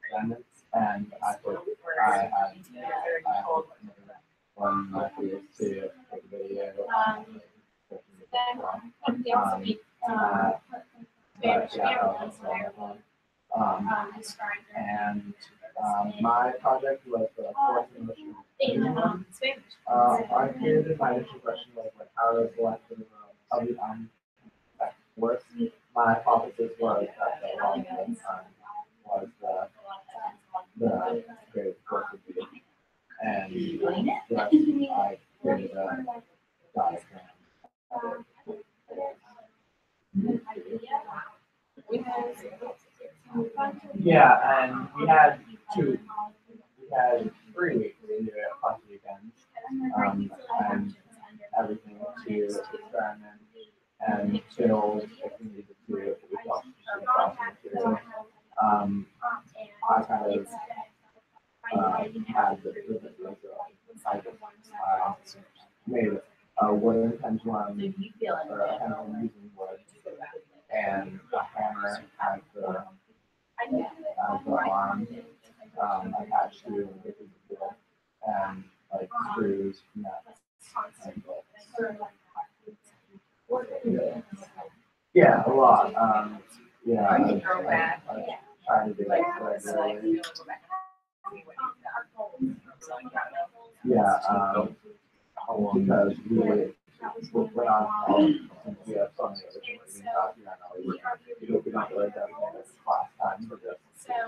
experiments. And I had one method to take a video. But yeah, and my project was the fourth semester one. I created my initial question was like how to select of the works. My hypothesis was that the long was the greatest course of the and I created a diagram. Yeah, and we had 3 weeks to do it plus weekends, and everything to experiment and build if we needed to, if we felt material. I kind of had I made a wooden pendulum or a pendulum using wood and a hammer as the arm attached to the wheel and like screws, nuts, and yeah, a lot. Yeah, I try to do it regularly. Yeah, because we're not we have so many other things we don't really have class time for this.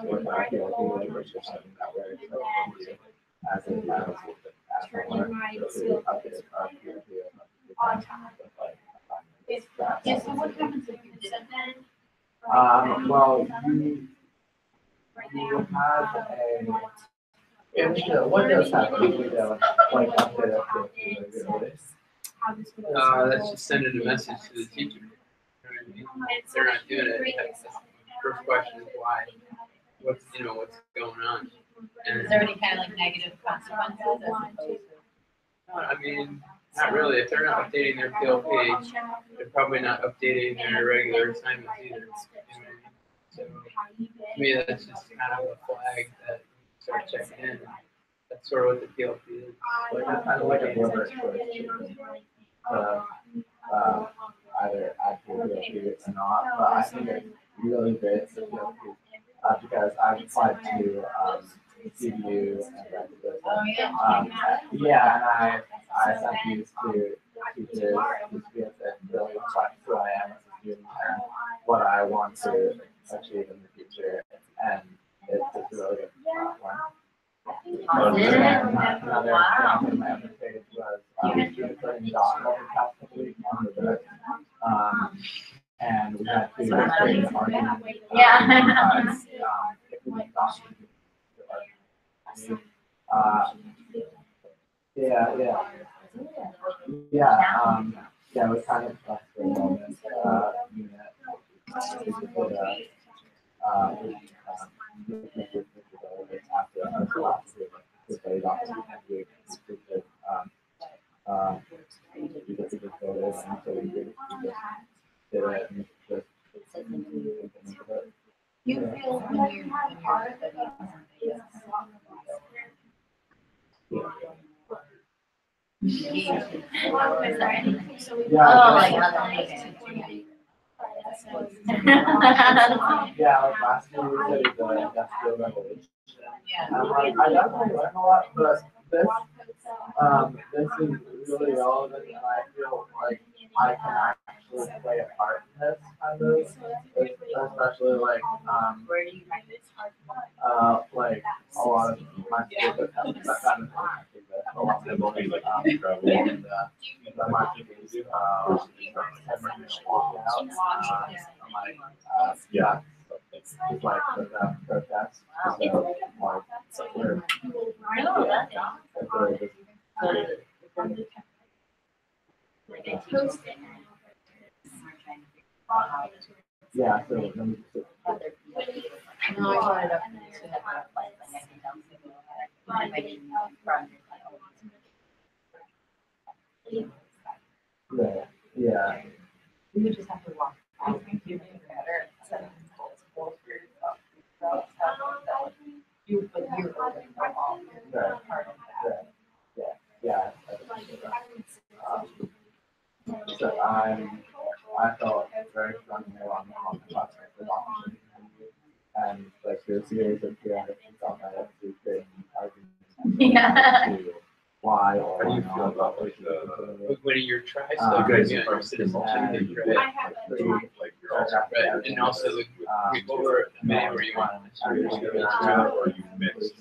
We're not feeling like just something that we're excited to do as a Yes, so what happens if you did well, you have what does happen if we don't like update regularly? That's just sending a message to the teacher. If they're not doing it, first question is why? What's going on? And Is there any kind of like negative consequences as opposed to? I mean, not really. If they're not updating their PLP, they're probably not updating their regular assignments either. So to me, that's just kind of a flag that you start checking in. That's sort of what the PLP is. Like that's kind of like a board choice. Either add to the PLP or not, but I think it's really great for PLP because I've applied to CBU and yeah, and I sent these to teachers to see if it really reflects who I am as a student and what I want to achieve in the future, and it's just a really good one. Another thing on my other page was students learning dot over the past couple weeks on the book. And we had to create an argument. If we did not yeah, it was kind of a frustrating moment. Unit. After our class, we played off the we just voted, and so we did it and just You feel when you're yeah, like last year we studied the Industrial Revolution. And I'm like, I definitely learned a lot, but this is really relevant, and I feel like I can actually play a part in this kind of, especially like like a lot of my students that kind of a lot of people like travel and the market is walking out. I'm like, yeah. It's It's like the protest. Wow. So we're, No, that's it's really just, like I teach it. yeah, so then we just, No, I brought it up to have a like I can tell people that I didn't run yeah. You would just have to walk. I think you make better at setting goals for yourself. You put your open all. Right. Part of that. Yeah. So I felt very strongly on the class of and like the series of creative self-edits to create arguments to why or How do you why feel not. about like the When you're trying you stuff, guys yeah, are your citizenship, and right? like you're also Right, and also the over a minute where you want to or you mixed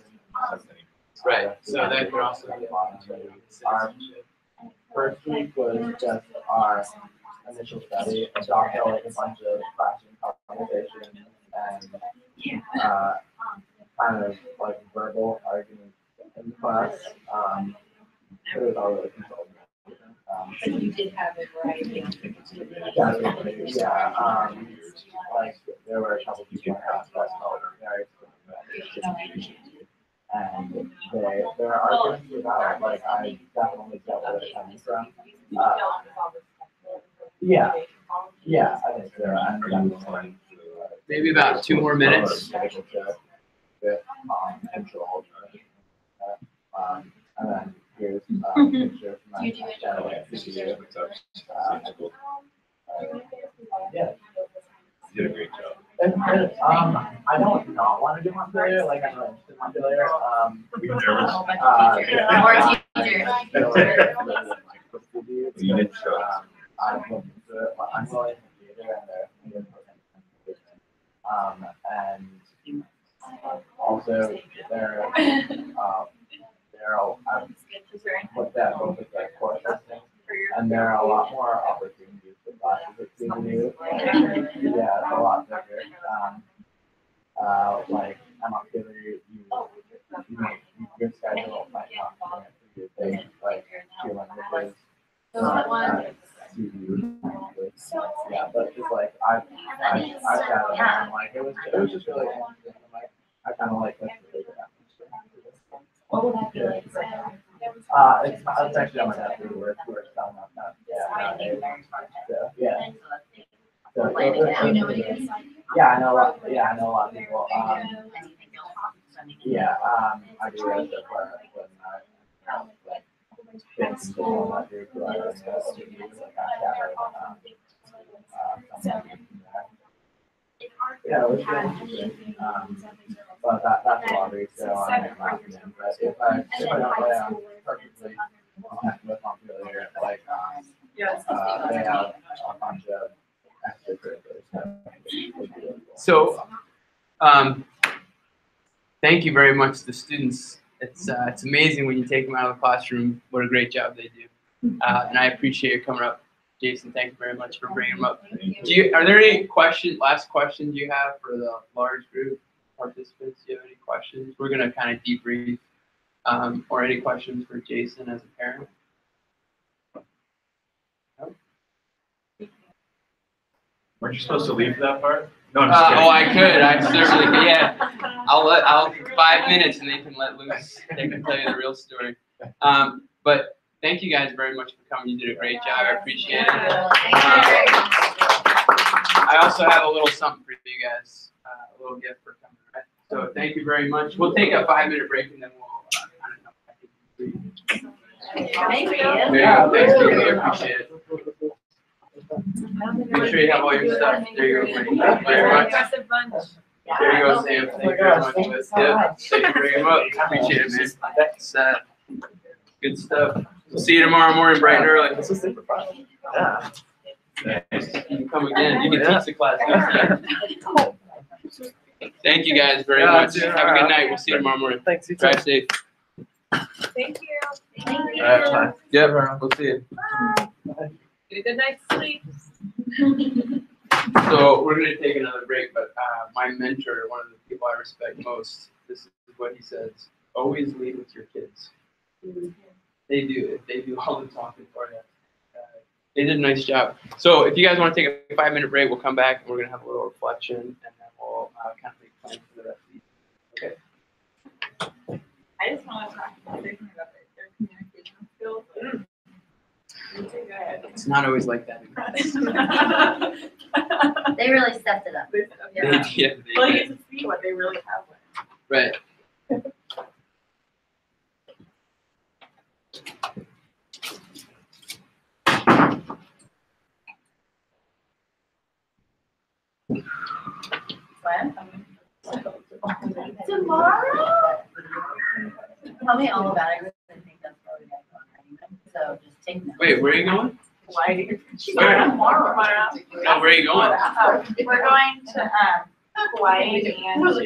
something. right. So that could also be Our first week was just our initial study. It got like a bunch of classroom conversations and kind of like verbal arguments in class. It was all really controlled. But you did have a variety of. Yeah, like there were a couple people in class that felt very similar. And their arguments were valid. Like I definitely get where they're coming from. Yeah, I think so. And maybe about 2 more minutes. Control. And then here's a picture from my channel. Yeah. You did a great job. I don't not want to do Montpelier. Like I'm really interested in Montpelier. Were you nervous? You didn't show up. I'm looking to it. I'm going to the theater and also they're I've looked at both of their course listings, and there are a lot more opportunities for classes at CMU. Yeah, it's a lot bigger. Like I'm up there, your schedule might not be your thing, like two languages. Yeah, but just like I chatted with them, like it was just really interesting. And, like I kind of like this. What would that be like? It's actually on my desk. We're selling out that. Yeah. Yeah, I know a lot. Yeah, I know a lot of people. Yeah, I do as a part when yeah, it was really interesting. But that's a lottery, so I'm not in. But if I don't play, I'm perfectly with Montpelier. Like, they have a bunch of extracurriculars. So, thank you very much to the students. It's amazing when you take them out of the classroom, what a great job they do. And I appreciate you coming up. Jason, thank you very much for bringing them up. Are there any last questions you have for the large group participants? Do you have any questions? We're going to kind of debrief. Or any questions for Jason as a parent? No? Weren't you supposed to leave for that part? No, I'm just kidding. I could. I certainly could. Yeah. I'll 5 minutes and they can let loose. They can tell you the real story. But thank you guys very much for coming. You did a great job. I appreciate it. I also have a little something for you guys, a little gift for coming. Right? So thank you very much. We'll take a 5-minute break and then we'll kind of come back. Thank you. There you go. Thanks, Katie. I appreciate it. Make sure you have all your stuff. There you go. Thank you very much. There you go, Sam. Thank you very much. Yeah, thank you for bringing him up. Appreciate it, man. That's good stuff. We'll see you tomorrow morning, bright and early. This is super fun. Yeah. You can come again. You can teach the class next time. Thank you guys very much. Have a good night. We'll see you tomorrow morning. Thanks. Drive safe. Thank you. All right. Yep. We'll see you. Get a good night's sleep. So we're gonna take another break, but my mentor, one of the people I respect most, this is what he says: always lead with your kids. They do all the talking for you. They did a nice job. So if you guys want to take a 5-minute break, we'll come back and we're gonna have a little reflection, and then we'll kind of make plans for the rest of the Okay. I just want to talk about their communication skills. It's not always like that. They really stepped it up. Yeah. Well, you get to see what they really have. Right. When? Tomorrow? Tell me all about it. I think that's probably not going to So just take notes. Wait, where are you going? Why? Where? Tomorrow. No, where are you going? We're going to Hawaii and to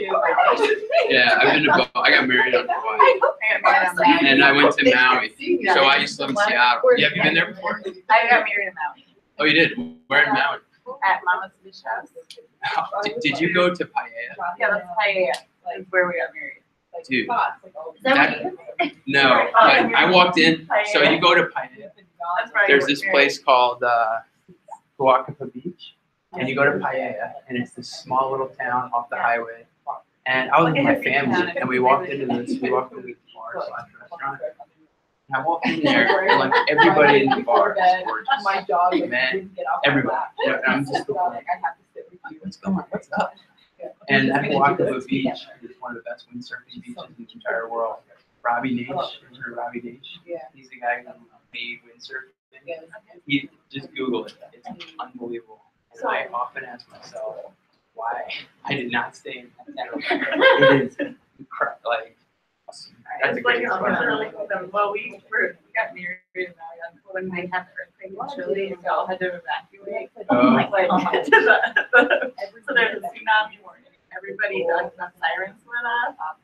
Yeah, I've been to. I got married on Hawaii, and I went to Maui. So I used to live in Seattle. Yeah, have you been there before? I got married in Maui Oh, you did. Where in Maui? at Mama's Beach House. Did you go to Paia? Yeah, that's Paia. Like where we got married. Dude, Is that what you no. But I walked in. So you go to Paia. That's right. There's this place called Huakapa Beach, and you go to Paia, and it's this small little town off the highway. And I was with my family, and we walked into this bar/restaurant. And I walked in there, and like everybody in the bar is gorgeous. My dog Man, everybody. And I'm just like, what's going on? What's up? And that Huakapa Beach is one of the best windsurfing beaches in the entire world. Robbie Naish, remember Robbie Naish? Yeah. He's the guy who made windsurfing. He just Google it. It's unbelievable. And I often ask myself why I did not stay in that. It is incredible. Like, that's a It's like, great it's question. really cool. Well, we got married in Maui when we had the earthquake in Chile, and we all had to evacuate. Oh. Like, to so there's a tsunami warning. Everybody does the sirens went off,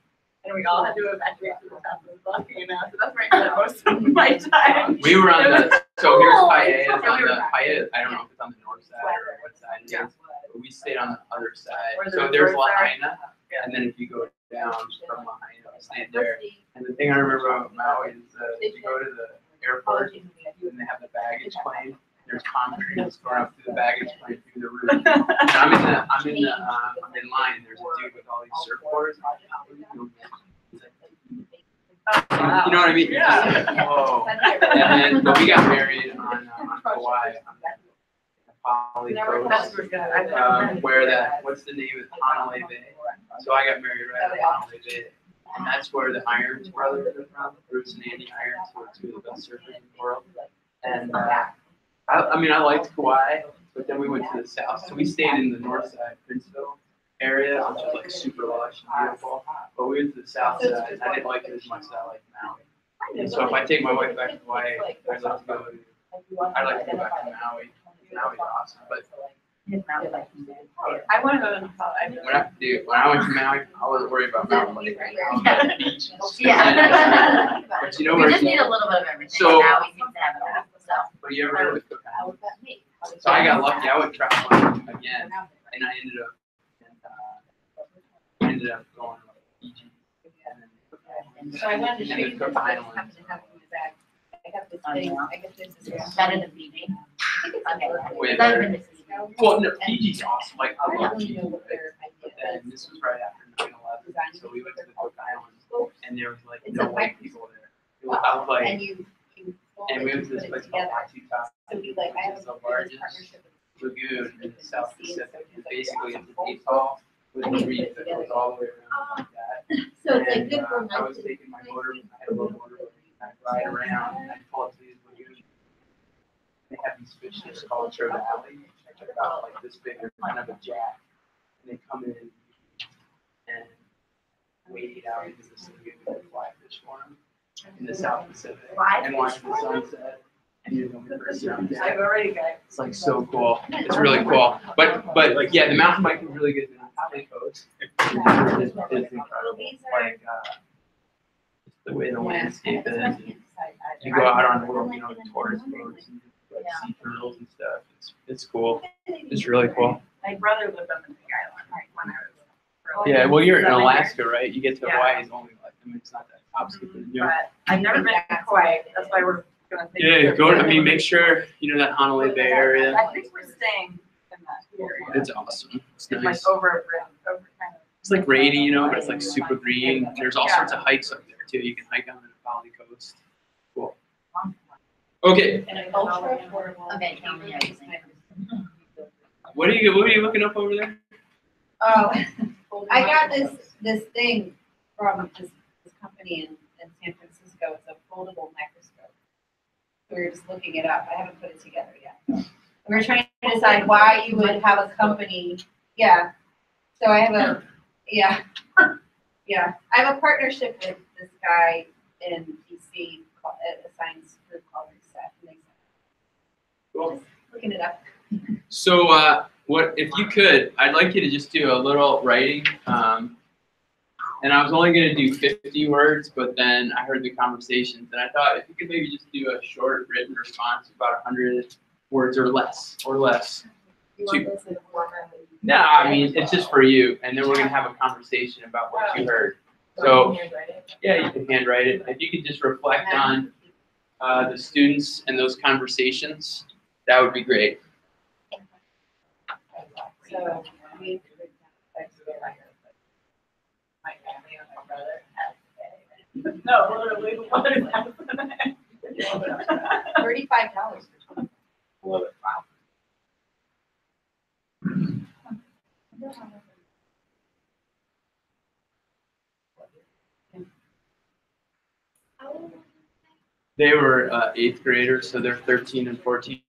and we all had to evacuate to the top of the volcano. So that's where I spent most of my time. We were on the, so here's Paia, it's on Yeah, we were the, Paia, I don't know if it's on the north side or what side it is, but we stayed on the other side. Where the So there's resorts are. Lahaina, and then if you go down from Lahaina, we stayed there. And the thing I remember about Maui is you go to the airport, and they have the baggage claim. There's concrete that's going up through the baggage claim through the roof. And I'm in line, and there's a dude with all these surfboards. You know what I mean? Yeah. It's just like, whoa. And then, but we got married on Hawaii, on the Poly Coast, where that, what's the name of it? Honolulu Bay. So I got married right on Honolulu Bay. And that's where the Irons brothers are from, Bruce and Andy Irons, who are two of the best surfers in the world. And I mean, I liked Kauai, but then we went to the south. So we stayed in the north side, Princeville area, which was like super lush and beautiful. But we went to the south side, and I didn't like it as much as I liked Maui. And so if I take my wife back to Hawaii, I'd like to go back to Maui. Maui's awesome, but I want to go to Hawaii. when I went to Maui, I wasn't worried about Maui. I was at the beach. Yeah. But you know We where? just need a little bit of everything. So- Now we seem to have it all, so. But you ever heard of Cook Islands? So I got lucky. I went traveling again, and I ended up going to Fiji. So I wanted to show And you then this. Cook Islands. Happened to have in the bag. I got this Oh, thing, yeah. I guess this is. It's better than Fiji. Okay. Way Better better. than Mississippi. Well, no, Fiji's awesome. Like I I love don't Fiji, know what but their idea then this was right after 9/11, so we went to the Cook Islands, and there was like no white people there. It was, I was like, And you. and we went to this place called Atsuta. So we like, I have It's a the largest partnership. lagoon in the South Pacific. And basically, it's an atoll with a reef that goes all the way around like that. So it's like And good for I was taking my motor, I had a little motorboat, and I'd ride around, and I'd pull up to these lagoons. They have these fish that are called trevally. They're about like this big, they're kind of a jack. And they come in and wade out into this lagoon and fly fish for them in the South Pacific. And watch the sunset. And you're going first around I've already got. It's like so cool. It's really cool. But like yeah, the mountain biking is really good. The Poly Coast is incredible. Like the way the landscape is. You go out on little, the tourist boats and like sea turtles and stuff. It's cool. It's really cool. My brother lived on the Big Island, right, when I was. Yeah, well, you're in Does that make Alaska, right? You get to Yeah. Hawaii, it's only like, I mean, it's not that top secret. You know? But I've never been to Hawaii, that's why we're gonna take. a Yeah, trip. go, I mean, make sure, you know, that Honolulu Bay area. I think we're staying in that area. It's awesome. It's It's like nice. over kind of. It's like rainy, you know, but it's like super green. There's all sorts of hikes up there too. You can hike on the Valley Coast. Cool. Okay, And ultra affordable. Okay, tell me everything. what are you looking up over there? Oh, I got this thing from this company in San Francisco. It's a foldable microscope. We were just looking it up. I haven't put it together yet. We were trying to decide why you would have a company. Yeah. So I have a, yeah. Yeah. I have a partnership with this guy in DC, a science group called Reset. Cool. Just looking it up. So, what if you could? I'd like you to just do a little writing. And I was only going to do 50 words, but then I heard the conversations, and I thought if you could maybe just do a short written response, about 100 words or less, You want this in a format? No, I mean, it's just for you, and then we're going to have a conversation about what you heard. So, yeah, you can handwrite it. If you could just reflect on the students and those conversations, that would be great. So we My family and my brother had. No, literally, what is happening? $35 for 20. Wow. They were 8th graders, so they're 13 and 14.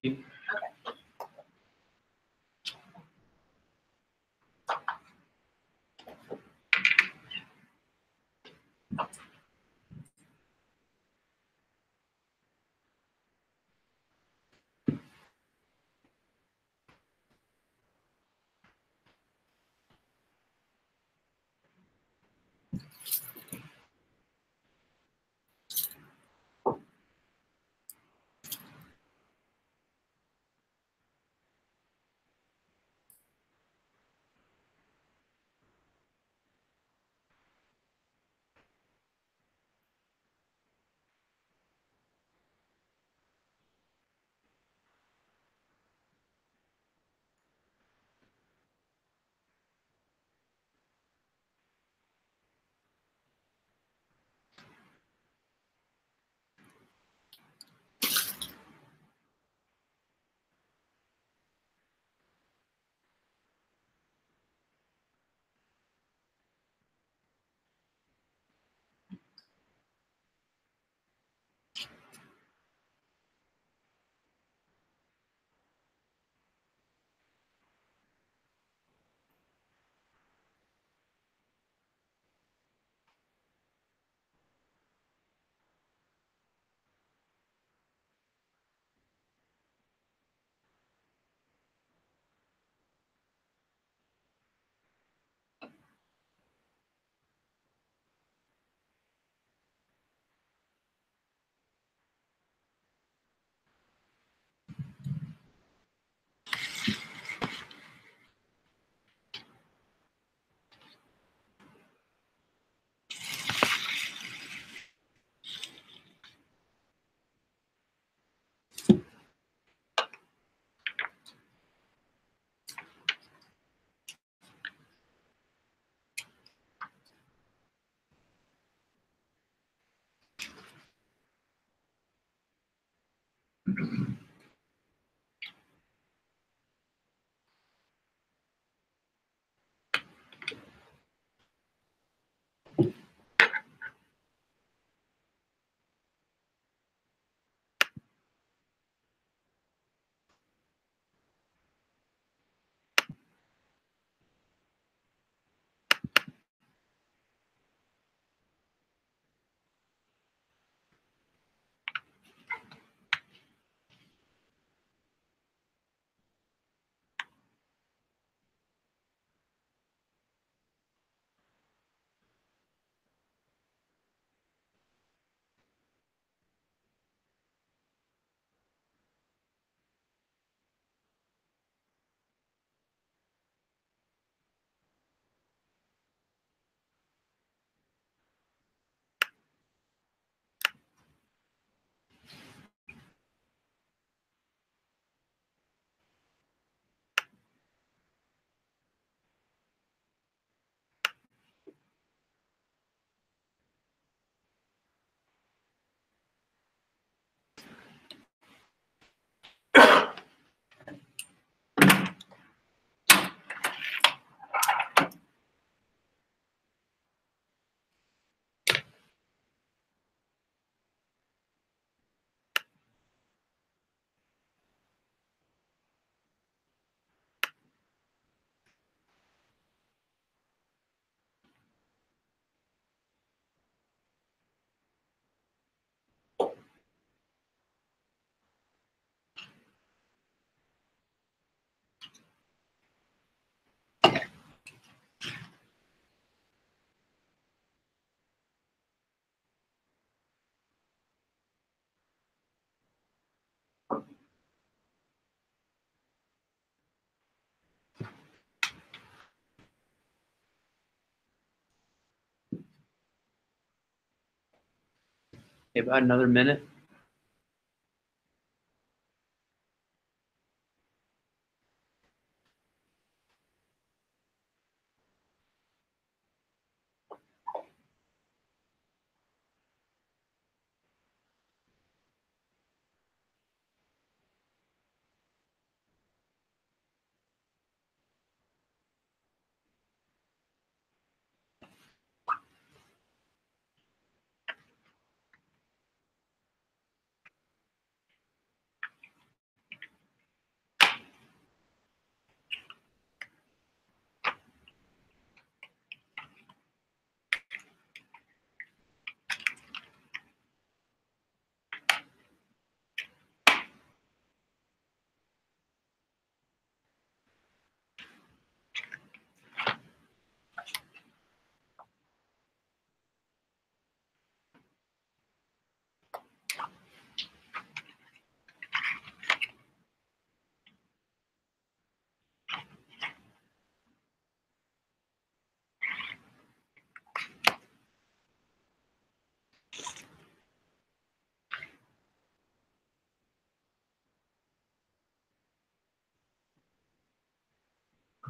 Okay, about another minute.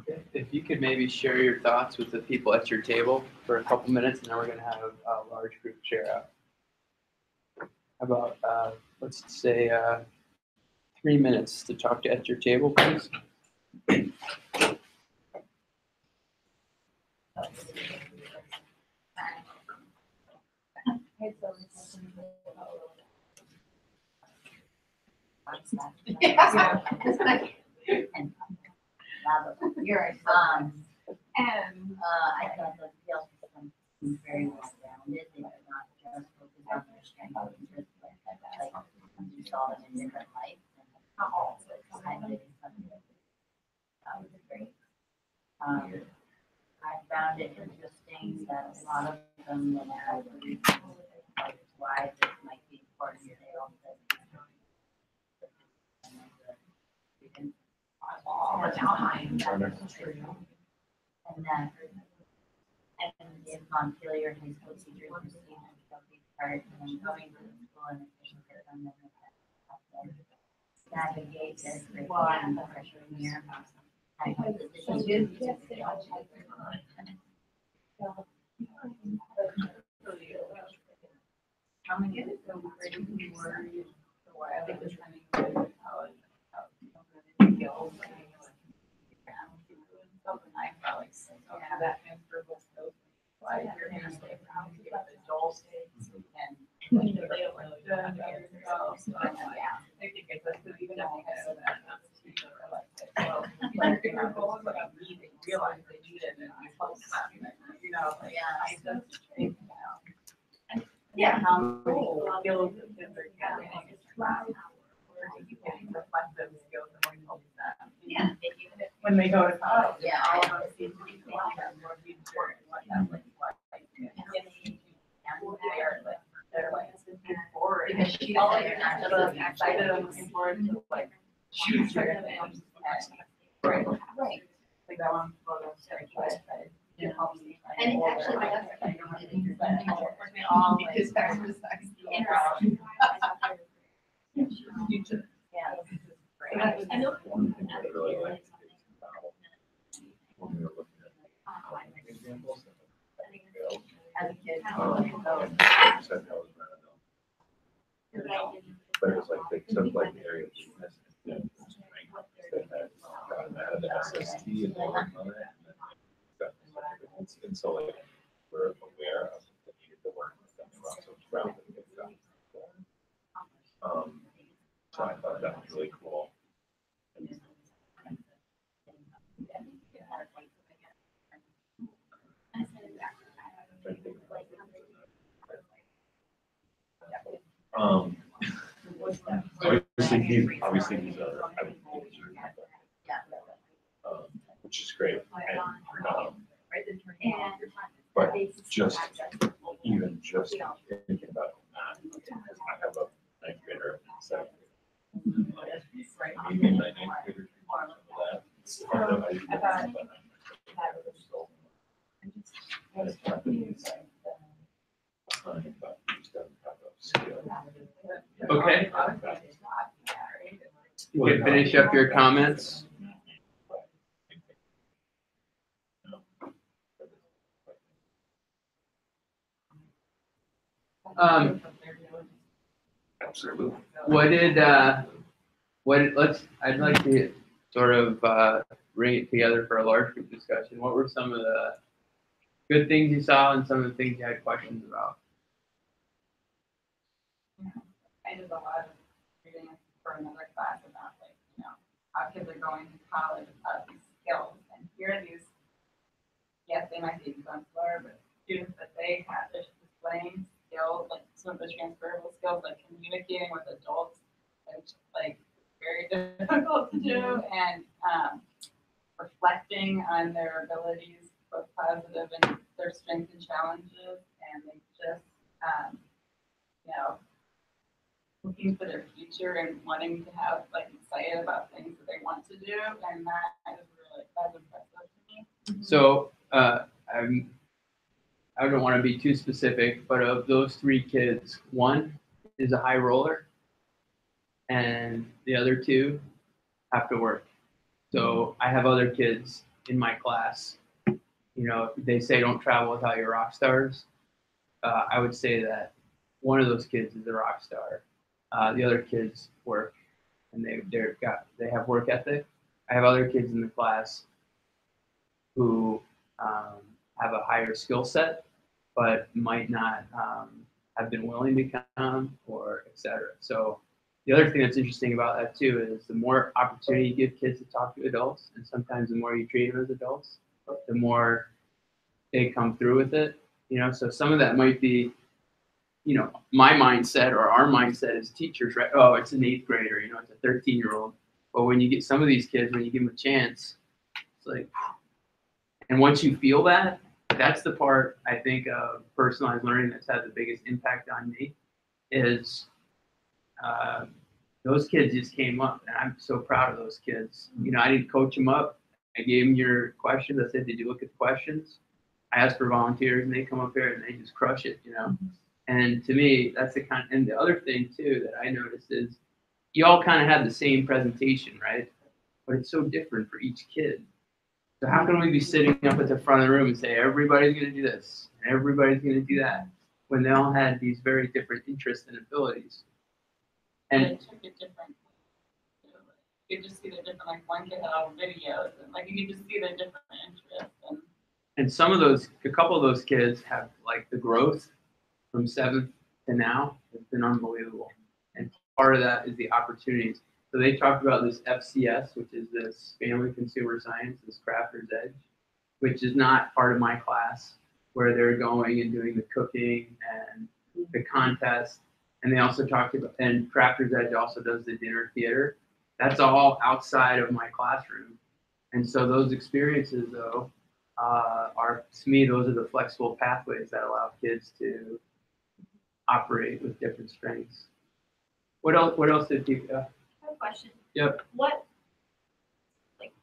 Okay. If you could maybe share your thoughts with the people at your table for a couple minutes, and then we're going to have a large group share out. How about, let's say, 3 minutes to talk to at your table, please. You're right. And I thought the field system was very well rounded. They did not just focus on their strengths and interests, but like you saw them in different light. And also highlighting something that was great. I found it interesting that a lot of them that have why this might be important. They all said and that and if Montpelier high school teachers received a big part when coming to the school and official get them navigate their curriculum in the freshman year. I hope that this is good. how many of them were worried for a while they were trying to get into college skills and I felt like that transferable skills why you're going to stay around to get the adults and they don't really do themselves. So I'm like, yeah, I think it's just even if they have that well, like if your goal is what I need, they realize they need it and I hope that, you know, like I just think yeah, how skills that they're getting is reflective skills and more help them. Yeah. When they go to college. Yeah. All of those things we think are more important, what that looks like. They're like bored. Because she's all you're not just But excited and looking forward to like choose their things. Right. right. Like that one photo, but it helps me. And actually, that's like all like his parents. Yeah. I know. One thing I really liked is when we were looking at examples of As a kid. and said that was but it was like they took like the area of weakness and they had gotten out of the SST and they worked on it and then got and so like we're aware of the need to work with them. We're also grounded in it. So I thought that was really cool. Obviously he's which is great. But just thinking about that, I have a ninth grader, so maybe a ninth grader that. It's hard to identify, but he's done have those. skill. Okay. You can finish up your comments. Absolutely. I'd like to sort of bring it together for a large group discussion. What were some of the good things you saw and some of the things you had questions about? I did a lot of reading for another class about how kids are going to college without these skills. And here are these, yes, they might be exemplar, but students that they have, they're displaying skills, like some of the transferable skills, like communicating with adults, which very difficult to do, and reflecting on their abilities, both positive and their strengths and challenges, and they just, looking for their future and wanting to have excited about things that they want to do, and that is really impressive to me. So I don't want to be too specific, but of those three kids, one is a high roller, and the other two have to work. So I have other kids in my class. They say don't travel without your rock stars. I would say that one of those kids is a rock star. The other kids work, and they have work ethic. I have other kids in the class who have a higher skill set, but might not have been willing to come, or et cetera. So the other thing that's interesting about that too is the more opportunity you give kids to talk to adults, and sometimes the more you treat them as adults, the more they come through with it. So some of that might be, my mindset or our mindset as teachers, right? Oh, it's an 8th grader, it's a 13-year-old. But when you get some of these kids, when you give them a chance, it's like, and once you feel that, that's the part I think of personalized learning that's had the biggest impact on me is those kids just came up, and I'm so proud of those kids. I didn't coach them up. I gave them your questions. I said, did you look at the questions? I asked for volunteers, and they come up here and they just crush it, And to me, that's and the other thing too that I noticed is you all kind of have the same presentation, right? But it's so different for each kid. So how can we be sitting up at the front of the room and say, everybody's going to do this, and everybody's going to do that, when they all had these very different interests and abilities? And they took it different. You could just see the different, one kid had all videos, and you could just see the different interests. And a couple of those kids have the growth from 7th to now has been unbelievable. And part of that is the opportunities. So they talked about this FCS, which is this Family Consumer Science, this Crafter's Edge, which is not part of my class, where they're going and doing the cooking and the contest. And they also talked about, and Crafter's Edge also does the dinner theater. That's all outside of my classroom. And so those experiences, though, to me, those are the flexible pathways that allow kids to operate with different strengths. What else did you? I have a question. Yep. What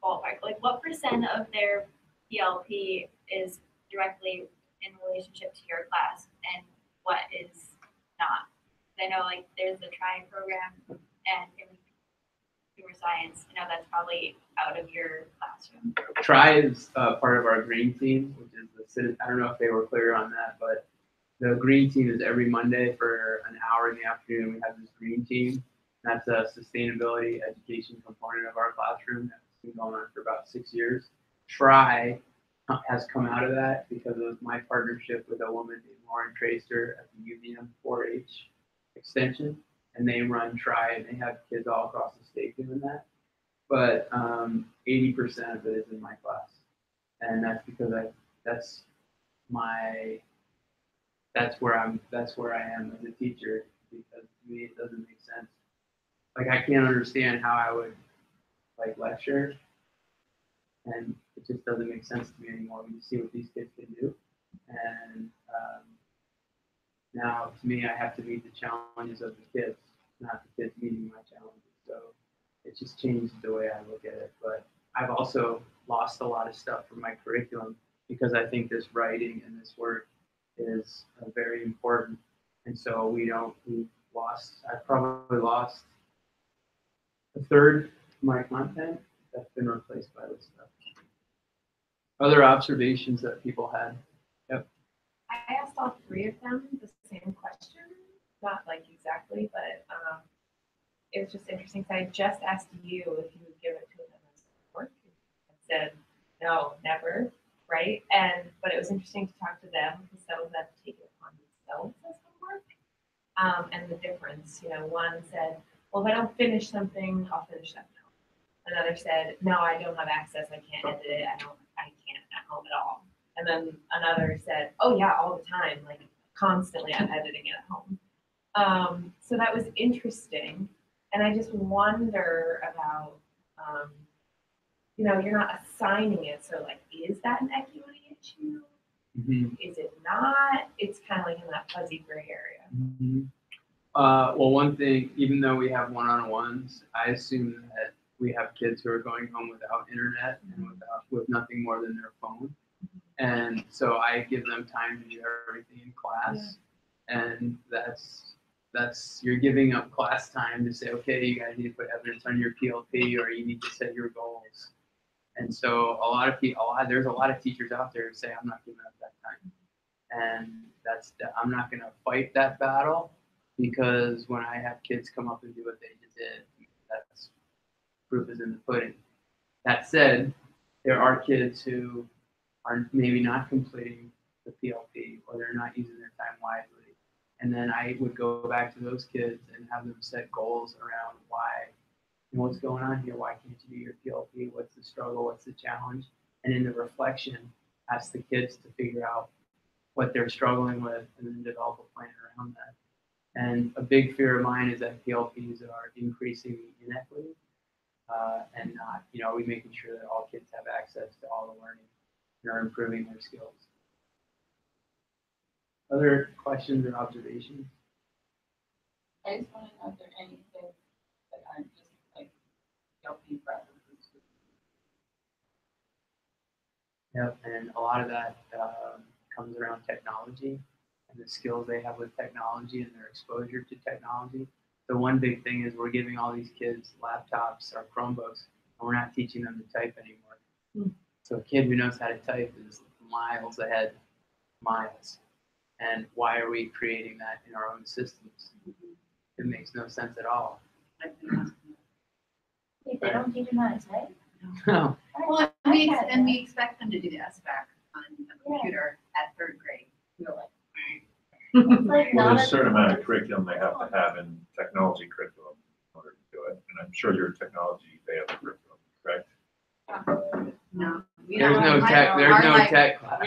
ballpark? What percent of their PLP is directly in relationship to your class, and what is not? I know there's the trying program and consumer science. That's probably out of your classroom. Try is part of our green team, which is I don't know if they were clear on that, but the green team is every Monday for an hour in the afternoon. We have this green team. That's a sustainability education component of our classroom that's been going on for about 6 years. Try has come out of that because of my partnership with a woman named Lauren Tracer at the UVM 4-H extension, and they run Try, and they have kids all across the state doing that. But 80% of it is in my class, and that's because that's where I am as a teacher, because to me it doesn't make sense. I can't understand how I would lecture, and it just doesn't make sense to me anymore when you see what these kids can do. And now to me, I have to meet the challenges of the kids, not the kids meeting my challenges. So it just changed the way I look at it. But I've also lost a lot of stuff from my curriculum because I think this writing and this work is very important. And so I've probably lost a third of my content that's been replaced by this stuff. Other observations that people had? Yep. I asked all three of them the same question, not like exactly, but it was just interesting. So I just asked you if you would give it to them as work. I said, no, never, right? But it was interesting to talk to them because some of them take it upon themselves as homework. And the difference, one said, well, if I don't finish something, I'll finish that now. Another said, no, I don't have access. I can't edit it. I can't at home at all. And then another said, oh yeah, all the time, like constantly I'm editing it at home. So that was interesting. And I just wonder about, you're not assigning it. So like, is that an equity issue? Mm-hmm. Is it not? It's kind of like in that fuzzy gray area. Mm-hmm. Well, one thing, even though we have one-on-ones, I assume that we have kids who are going home without internet and with nothing more than their phone. And so I give them time to do everything in class. Yeah. And that's you're giving up class time to say, okay, you guys need to put evidence on your PLP or you need to set your goals. And so there's a lot of teachers out there who say, I'm not giving up that time. And I'm not going to fight that battle, because when I have kids come up and do what they just did, that's proof is in the pudding. That said, there are kids who are maybe not completing the PLP or they're not using their time wisely. And then I would go back to those kids and have them set goals around why and what's going on here. Why can't you do your PLP? What's the struggle? What's the challenge? And in the reflection, ask the kids to figure out what they're struggling with and then develop a plan around that. And a big fear of mine is that PLPs are increasing inequity and not, we making sure that all kids have access to all the learning and are improving their skills. Other questions or observations? I just want to know if there are any things that aren't just like PLP preferences. Yep, and a lot of that comes around technology and the skills they have with technology and their exposure to technology. The one big thing is we're giving all these kids laptops or Chromebooks, and we're not teaching them to type anymore. So a kid who knows how to type is miles ahead, miles. And why are we creating that in our own systems? It makes no sense at all. Wait, they don't teach them how to type? No. Well, and we expect them to do the SBAC on a computer at third grade. We're like, Well, there's a certain amount of curriculum they have to have in technology curriculum in order to do it. And I'm sure your technology, they have a curriculum, correct? no. There's no tech class. We don't have a tech class.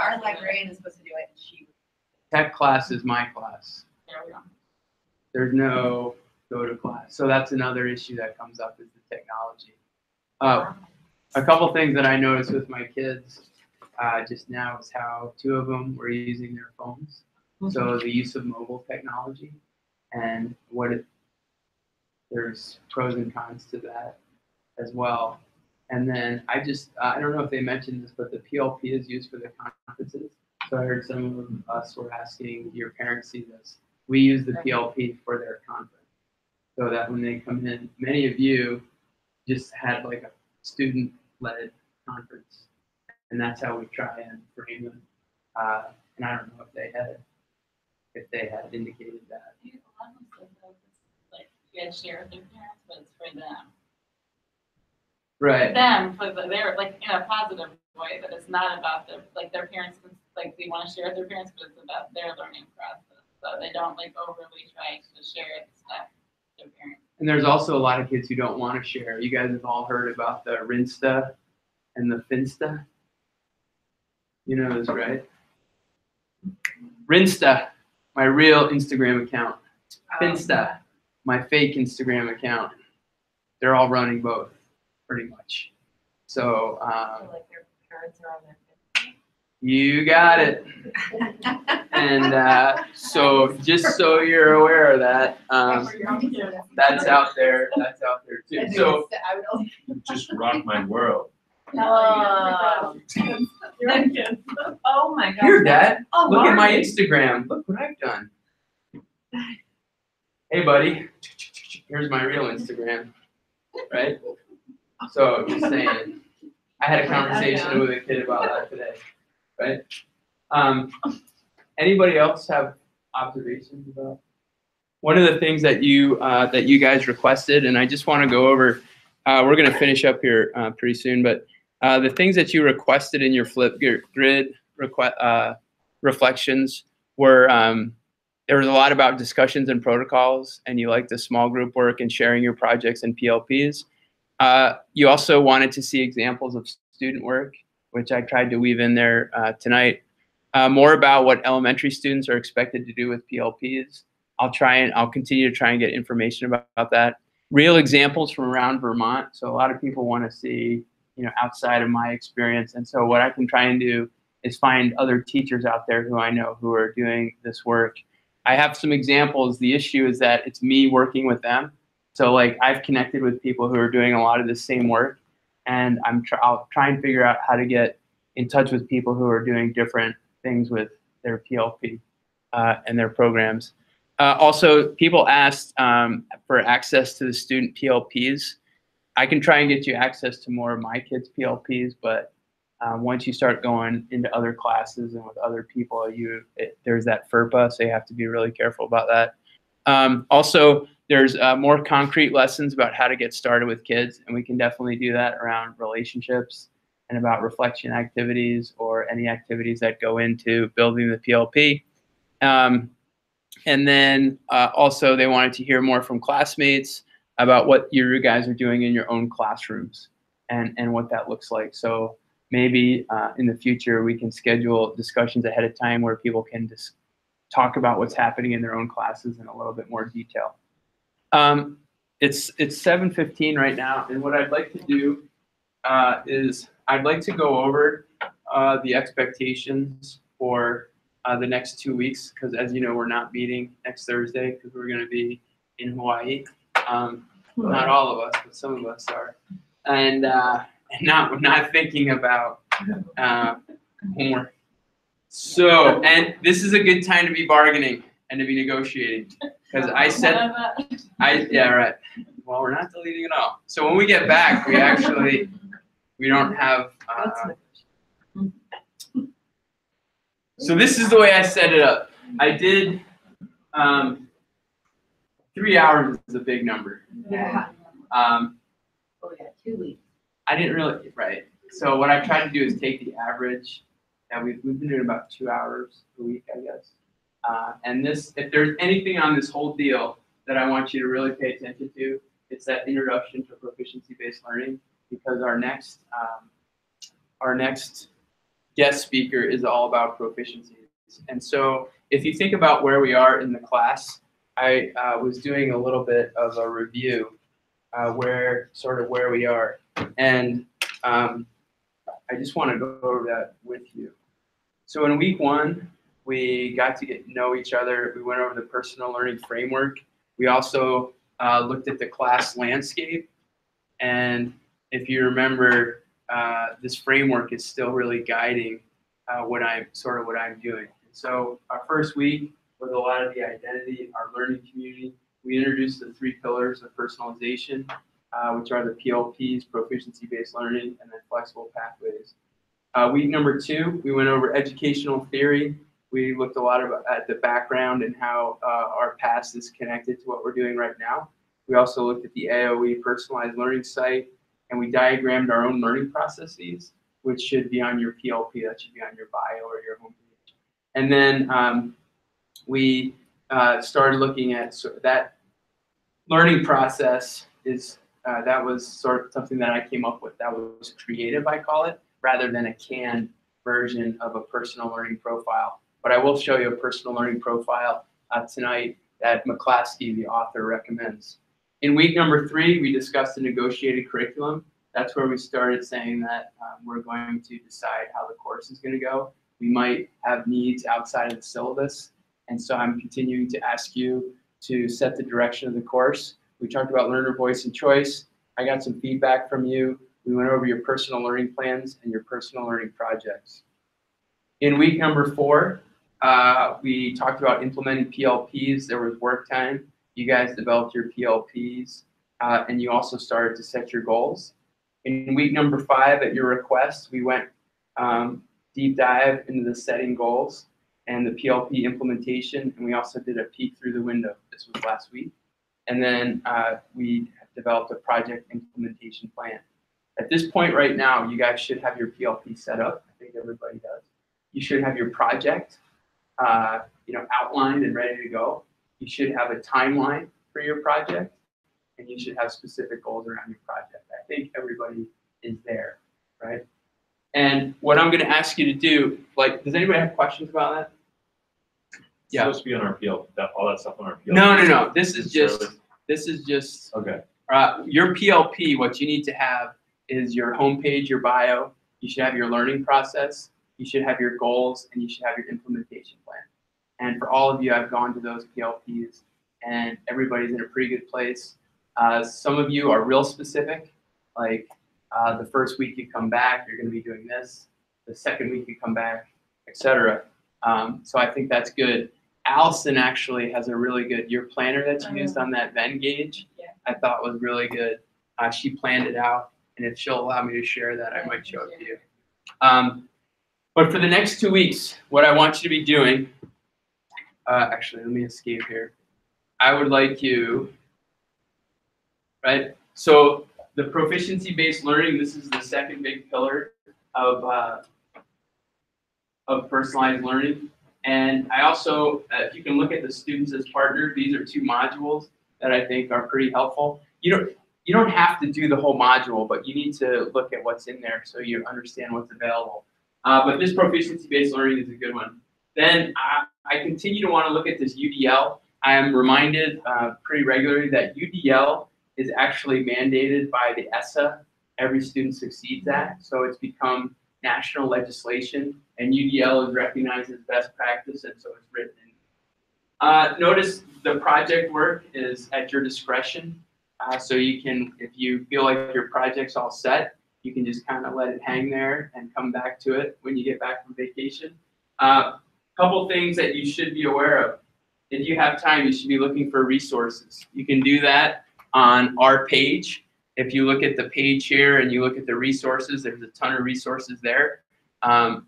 Our librarian is supposed to do it. Tech class is my class. There we go. There's no go to class. So that's another issue that comes up is the technology. A couple things that I noticed with my kids just now is how two of them were using their phones. So the use of mobile technology and there's pros and cons to that as well. And then I don't know if they mentioned this, but the PLP is used for the conferences. So I heard some of us were asking, do your parents see this? We use the PLP for their conference. So that when they come in, many of you just had like a student-led conference. And that's how we try and frame them. And I don't know if they had indicated that. A lot of them said that like you had to share with their parents, but it's for them. Right. For them, they're like in a positive way, that it's not about their parents, like they want to share with their parents, but it's about their learning process. So they don't like overly try to share the stuff with their parents. And there's also a lot of kids who don't want to share. You guys have all heard about the Rinsta and the Finsta. You know this, right? Rinsta, my real Instagram account. Finsta, my fake Instagram account. They're all running both, pretty much. So, like their parents are on their you got it. And so just so you're aware of that, that's out there. That's out there too. So Just rock my world. Oh my God. Here, Dad. Look at my Instagram. Look what I've done. hey buddy, here's my real Instagram, right? So just saying, I had a conversation with a kid about that today, right? Anybody else have observations about? One of the things that you guys requested, and I just want to go over, we're going to finish up here pretty soon, but the things that you requested in your grid reflections were, there was a lot about discussions and protocols, and you liked the small group work and sharing your projects and PLPs. You also wanted to see examples of student work, which I tried to weave in there tonight. More about what elementary students are expected to do with PLPs. I'll continue to try and get information about that. Real examples from around Vermont. So a lot of people want to see, outside of my experience. And so what I can try and do is find other teachers out there who I know who are doing this work. I have some examples. The issue is that it's me working with them. So like I've connected with people who are doing a lot of the same work, and I'll try and figure out how to get in touch with people who are doing different things with their PLP and their programs. Also, people asked for access to the student PLPs. I can try and get you access to more of my kids' PLPs, but once you start going into other classes and with other people, there's that FERPA, so you have to be really careful about that. Also, there's more concrete lessons about how to get started with kids, and we can definitely do that around relationships and about reflection activities or any activities that go into building the PLP. And then also they wanted to hear more from classmates about what you guys are doing in your own classrooms and what that looks like. So maybe in the future we can schedule discussions ahead of time where people can just talk about what's happening in their own classes in a little bit more detail. It's 7:15 right now, and what I'd like to do is I'd like to go over the expectations for the next 2 weeks, because as you know, we're not meeting next Thursday because we're going to be in Hawaii. Not all of us, but some of us are, and not thinking about homework. So, and this is a good time to be bargaining and to be negotiating, because I said, yeah, right. Well, we're not deleting it all. So when we get back, we don't have. So this is the way I set it up. I did 3 hours is a big number. Yeah. Oh, yeah, 2 weeks. I didn't really, right. So what I tried to do is take the average. Yeah, we've been doing about 2 hours a week, I guess. And this, if there's anything on this whole deal that I want you to really pay attention to, it's that introduction to proficiency-based learning, because our next guest speaker is all about proficiencies. And so if you think about where we are in the class, I was doing a little bit of a review where we are. And I just want to go over that with you. So in week 1, we got to get to know each other. We went over the personal learning framework. We also looked at the class landscape. And if you remember, this framework is still really guiding what I'm doing. So our first week was a lot of the identity, our learning community. We introduced the 3 pillars of personalization, which are the PLPs, proficiency-based learning, and then flexible pathways. Week number 2, we went over educational theory. We looked a lot at the background and how our past is connected to what we're doing right now. We also looked at the AOE personalized learning site, and we diagrammed our own learning processes, which should be on your PLP, that should be on your bio or your homepage. And then we started looking at that learning process that was sort of something that I came up with. That was creative, I call it, rather than a canned version of a personal learning profile. But I will show you a personal learning profile tonight that McClaskey, the author, recommends. In week number 3, we discussed the negotiated curriculum. That's where we started saying that we're going to decide how the course is going to go. We might have needs outside of the syllabus. And so I'm continuing to ask you to set the direction of the course. We talked about learner voice and choice. I got some feedback from you. We went over your personal learning plans and your personal learning projects. In week number 4, we talked about implementing PLPs. There was work time. You guys developed your PLPs, and you also started to set your goals. In week number 5, at your request, we went deep dive into the setting goals and the PLP implementation, and we also did a peek through the window. This was last week. And then we developed a project implementation plan. At this point right now, you guys should have your PLP set up. I think everybody does. You should have your project outlined and ready to go. You should have a timeline for your project, and you should have specific goals around your project. I think everybody is there, right? And what I'm going to ask you to do, does anybody have questions about that? Yeah. It's supposed to be on our PLP, all that stuff on our PLP. No. This is just okay. Your PLP. What you need to have is your homepage, your bio. You should have your learning process. You should have your goals, and you should have your implementation plan. And for all of you, I've gone to those PLPs, and everybody's in a pretty good place. Some of you are real specific, like the first week you come back, you're going to be doing this. The second week you come back, etc. So I think that's good. Allison actually has a really good, your planner that you used on that Venn gauge, I thought was really good. She planned it out, and if she'll allow me to share that, I might show it to you. But for the next 2 weeks, what I want you to be doing, actually, let me escape here. I would like you, right? So the proficiency-based learning, this is the second big pillar of personalized learning. And I also, if you can look at the students as partners, these are 2 modules that I think are pretty helpful. You don't have to do the whole module, but you need to look at what's in there so you understand what's available. But this proficiency-based learning is a good one. Then I continue to want to look at this UDL. I am reminded pretty regularly that UDL is actually mandated by the ESSA, Every Student Succeeds Act. So it's become national legislation, and UDL is recognized as best practice, and so it's written in. Notice the project work is at your discretion. So you can, if you feel like your project's all set, you can just kind of let it hang there and come back to it when you get back from vacation. Couple things that you should be aware of. If you have time, you should be looking for resources. You can do that on our page. If you look at the page here and you look at the resources, there's a ton of resources there.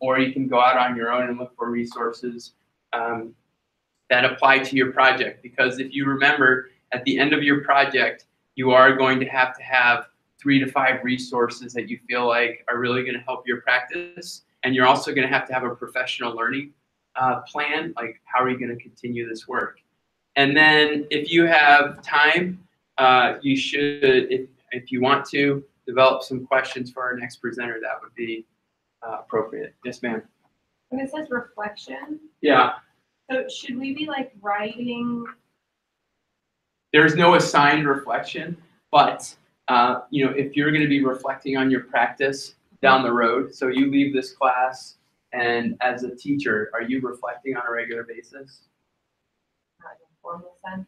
Or you can go out on your own and look for resources that apply to your project. Because if you remember, at the end of your project, you are going to have 3 to 5 resources that you feel like are really going to help your practice. And you're also going to have a professional learning plan, like how are you going to continue this work. And then if you have time, you should, if you want to, develop some questions for our next presenter. That would be appropriate. Yes, ma'am. When it says reflection, yeah. So should we be like writing? There's no assigned reflection, but if you're going to be reflecting on your practice down the road, so you leave this class, and as a teacher, are you reflecting on a regular basis? Not in a formal sense.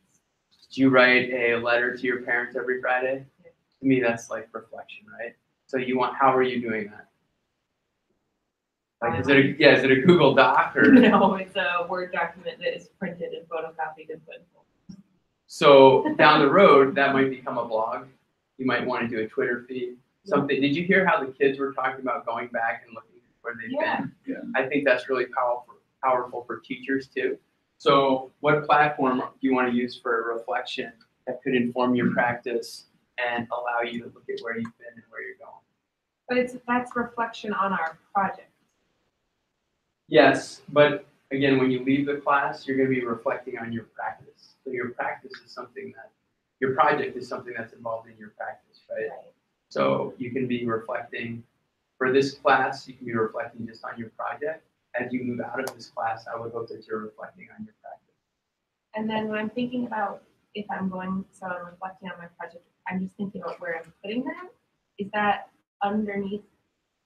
Do you write a letter to your parents every Friday? Yeah. To me, that's like reflection, right? So how are you doing that? Like, is it a Google Doc or? No, it's a Word document that is printed and photocopied and put in folders. So down the road, that might become a blog. You might want to do a Twitter feed. Something. Did you hear how the kids were talking about going back and looking at where they've been? Yeah. I think that's really powerful for teachers too. So what platform do you want to use for a reflection that could inform your practice and allow you to look at where you've been and where you're going? But that's reflection on our project. Yes, but again, when you leave the class, you're going to be reflecting on your practice. So your practice is something that, your project is something that's involved in your practice, right? So you can be reflecting, for this class, you can be reflecting just on your project. As you move out of this class, I would hope that you're reflecting on your practice. And then when I'm thinking about if I'm reflecting on my project, I'm just thinking about where I'm putting that. Is that underneath?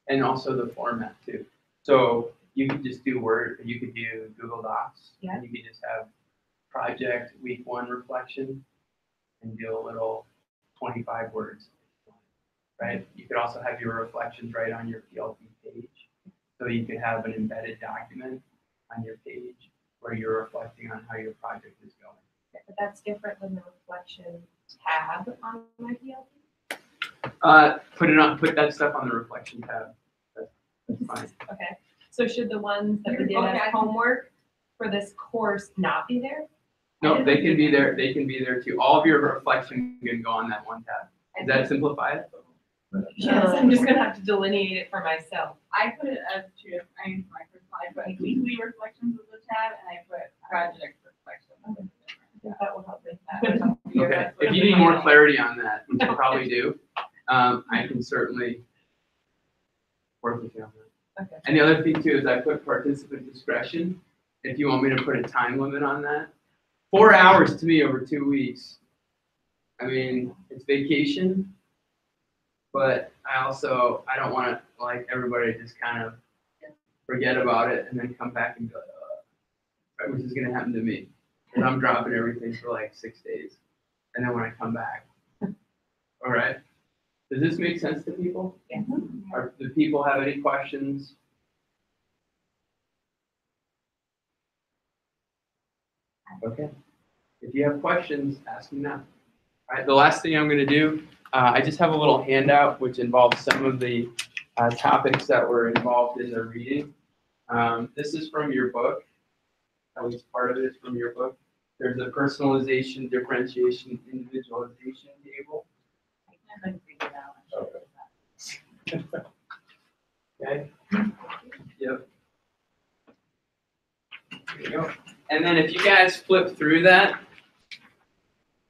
And also the format too. So you could just do Word, you could do Google Docs, and you could just have project week 1 reflection and do a little 25 words, right? You could also have your reflections right on your PLP page. So you could have an embedded document on your page where you're reflecting on how your project is going. But that's different than the reflection tab on my PLP. Put that stuff on the reflection tab. That's fine. Okay, so should the ones that we did as homework for this course not be there? No, they can be there. They can be there too. All of your reflection can go on that one tab. Does that simplify it? Yes, I'm just gonna have to delineate it for myself. I put it as two different, I mean, my first slide, I put weekly reflections as a tab, and I put project reflections as a different. I think that will help with Okay. If you need more clarity on that, which you probably do, I can certainly work with you on that. Okay. And the other thing too is I put participant discretion. If you want me to put a time limit on that, 4 hours to me over 2 weeks. I mean, it's vacation, but I don't want to like everybody just kind of forget about it and then come back and go, right, which is going to happen to me. And I'm dropping everything for like 6 days. And then when I come back, all right. Does this make sense to people? Yeah. Do people have any questions? Okay. If you have questions, ask me now. All right. The last thing I'm going to do, I just have a little handout which involves some of the topics that were involved in the reading. This is from your book. At least part of it is from your book. There's a personalization, differentiation, individualization table. I couldn't figure it out. Okay. Yep. There you go. And then if you guys flip through that,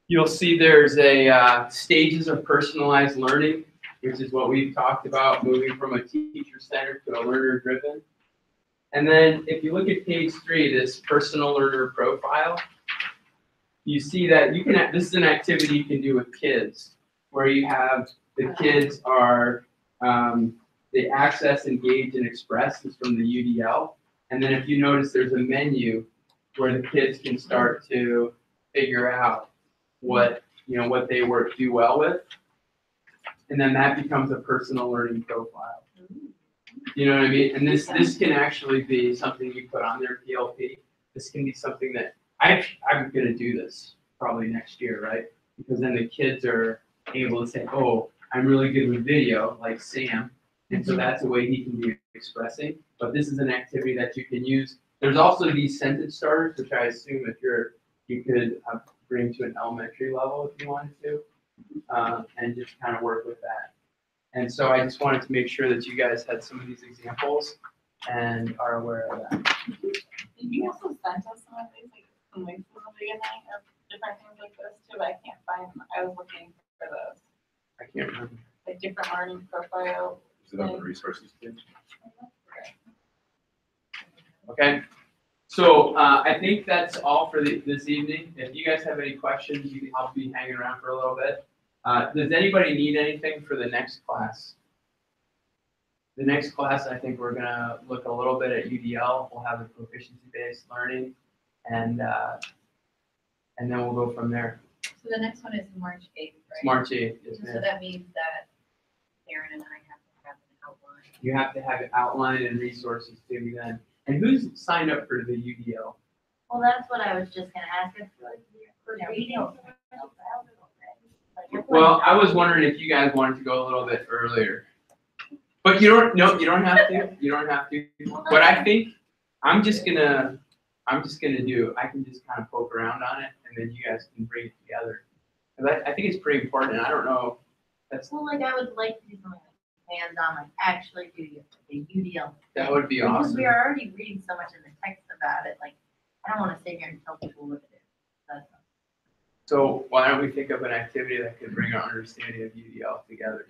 you'll see there's a stages of personalized learning, which is what we've talked about, moving from a teacher-centered to a learner-driven. And then if you look at page 3, this personal learner profile, you see that you can. This is an activity you can do with kids, where you have the kids are they access, engage, and express. This is from the UDL. And then if you notice, there's a menu where the kids can start to figure out what they do well with, and then that becomes a personal learning profile. You know what I mean? And this can actually be something you put on their PLP. This can be something that I'm going to do this probably next year, right? Because then the kids are able to say, oh, I'm really good with video, like Sam. And so that's a way he can be expressing. But this is an activity that you can use. There's also these sentence starters, which I assume you could bring to an elementary level if you wanted to, and just kind of work with that. And so I just wanted to make sure that you guys had some of these examples and are aware of that. You also sent us some of these, like some links in the beginning of different things like this too, but I can't find them. I was looking for those. I can't remember. Like different learning profile. Is it on the resources page? Okay. So I think that's all for this evening. If you guys have any questions, I'll be hanging around for a little bit. Does anybody need anything for the next class? The next class, I think we're going to look a little bit at UDL. We'll have the proficiency-based learning, and then we'll go from there. So the next one is March 8th, right? It's March 8th. Yes, So ma'am. that means that Aaron and I have to have an outline. You have to have it outlined and resources too then. And who's signed up for the UDL? Well, that's what I was just gonna ask. I feel like we're reading. Well, I was wondering if you guys wanted to go a little bit earlier. But you don't have to. You don't have to. But I think I can just kind of poke around on it, and then you guys can bring it together. Because I think it's pretty important. I don't know. Well, like I would like to do something like hands-on, like actually do the UDL. That would be Because awesome. we are already reading so much in the text about it, like, I don't want to sit here and tell people what it is. That's So why don't we think of an activity that could bring our understanding of UDL together?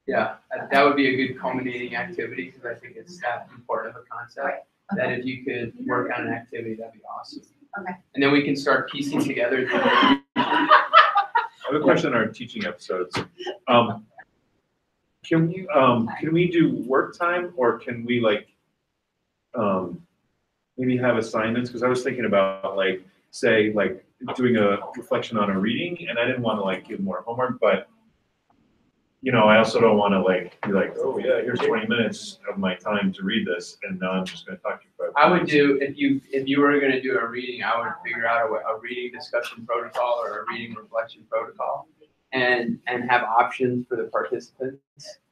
Yeah, that would be a good culminating activity because I think it's that important of a concept. Right. That if you could work on an activity, that'd be awesome. Okay. And then we can start piecing together. I have a question on our teaching episodes. Can we do work time, or can we maybe have assignments? Because I was thinking about say doing a reflection on a reading, and I didn't want to give more homework, but I also don't want to be oh yeah, here's 20 minutes of my time to read this, and now I'm just going to talk to you for 5 I would do, if you were gonna do a reading, I would figure out a reading discussion protocol or a reading reflection protocol. And have options for the participants,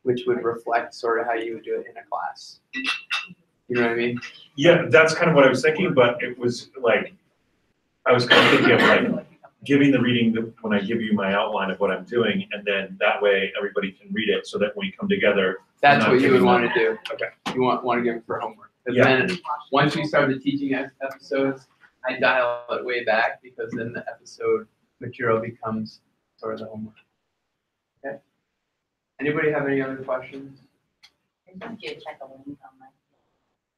which would reflect sort of how you would do it in a class. You know what I mean? Yeah, that's kind of what I was thinking, but it was like, I was kind of thinking of like giving the reading when I give you my outline of what I'm doing, and then that way everybody can read it so that when we come together. That's what you would want to do. Okay. You want to give it for homework. But Yeah. then once we start the teaching episodes, I dial it way back because then the episode material becomes sort of the homework. Okay. Anybody have any other questions? Check the link on my.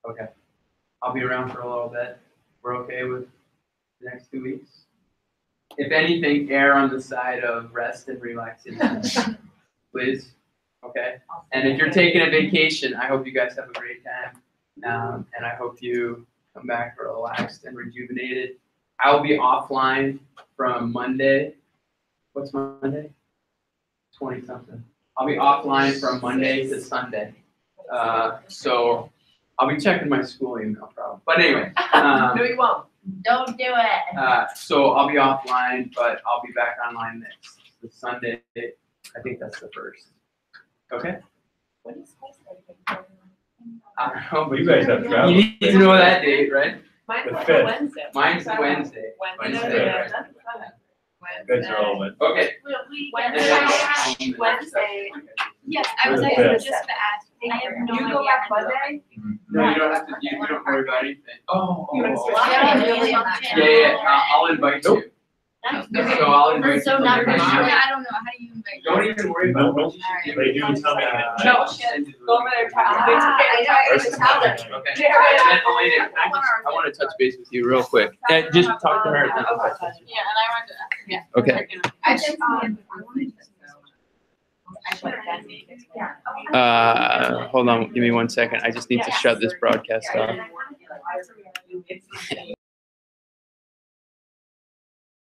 Okay. I'll be around for a little bit. We're okay with the next 2 weeks? If anything, err on the side of rest and relaxation, please. Okay. And if you're taking a vacation, I hope you guys have a great time. And I hope you come back relaxed and rejuvenated. I'll be offline from Monday. What's Monday? 20-something. I'll be offline from Monday to Sunday. So I'll be checking my school email probably. But anyway. No, you won't. Don't do it. So I'll be offline, but I'll be back online next Sunday. I think that's the 1st. Okay? What is Wednesday? I don't know, but You guys have travel. you need to know that date, right? Mine's The like fifth. a Wednesday. Mine's Wednesday. Wednesday. Yeah. Guys are all went. Okay. Wednesday. Yes, I Or was the actually fifth. just to ask. I have no You idea. go back Monday? No, you don't have to. You don't worry about anything. Oh. You oh, wanna oh. stay? Yeah. I'll invite you. That's So I'll invite you. So not to the really. meeting. I don't know, how do you invite? Don't even worry about what you should do. They do tell me. No, go over there, talk to I didn't tell them. Okay. And then Elena, I want to touch base with you real quick. Just talk to her. And then I'll touch base with you. Yeah, and I wanted to, yeah. Okay. I just, Hold on. Give me 1 second. I just need to shut this broadcast off.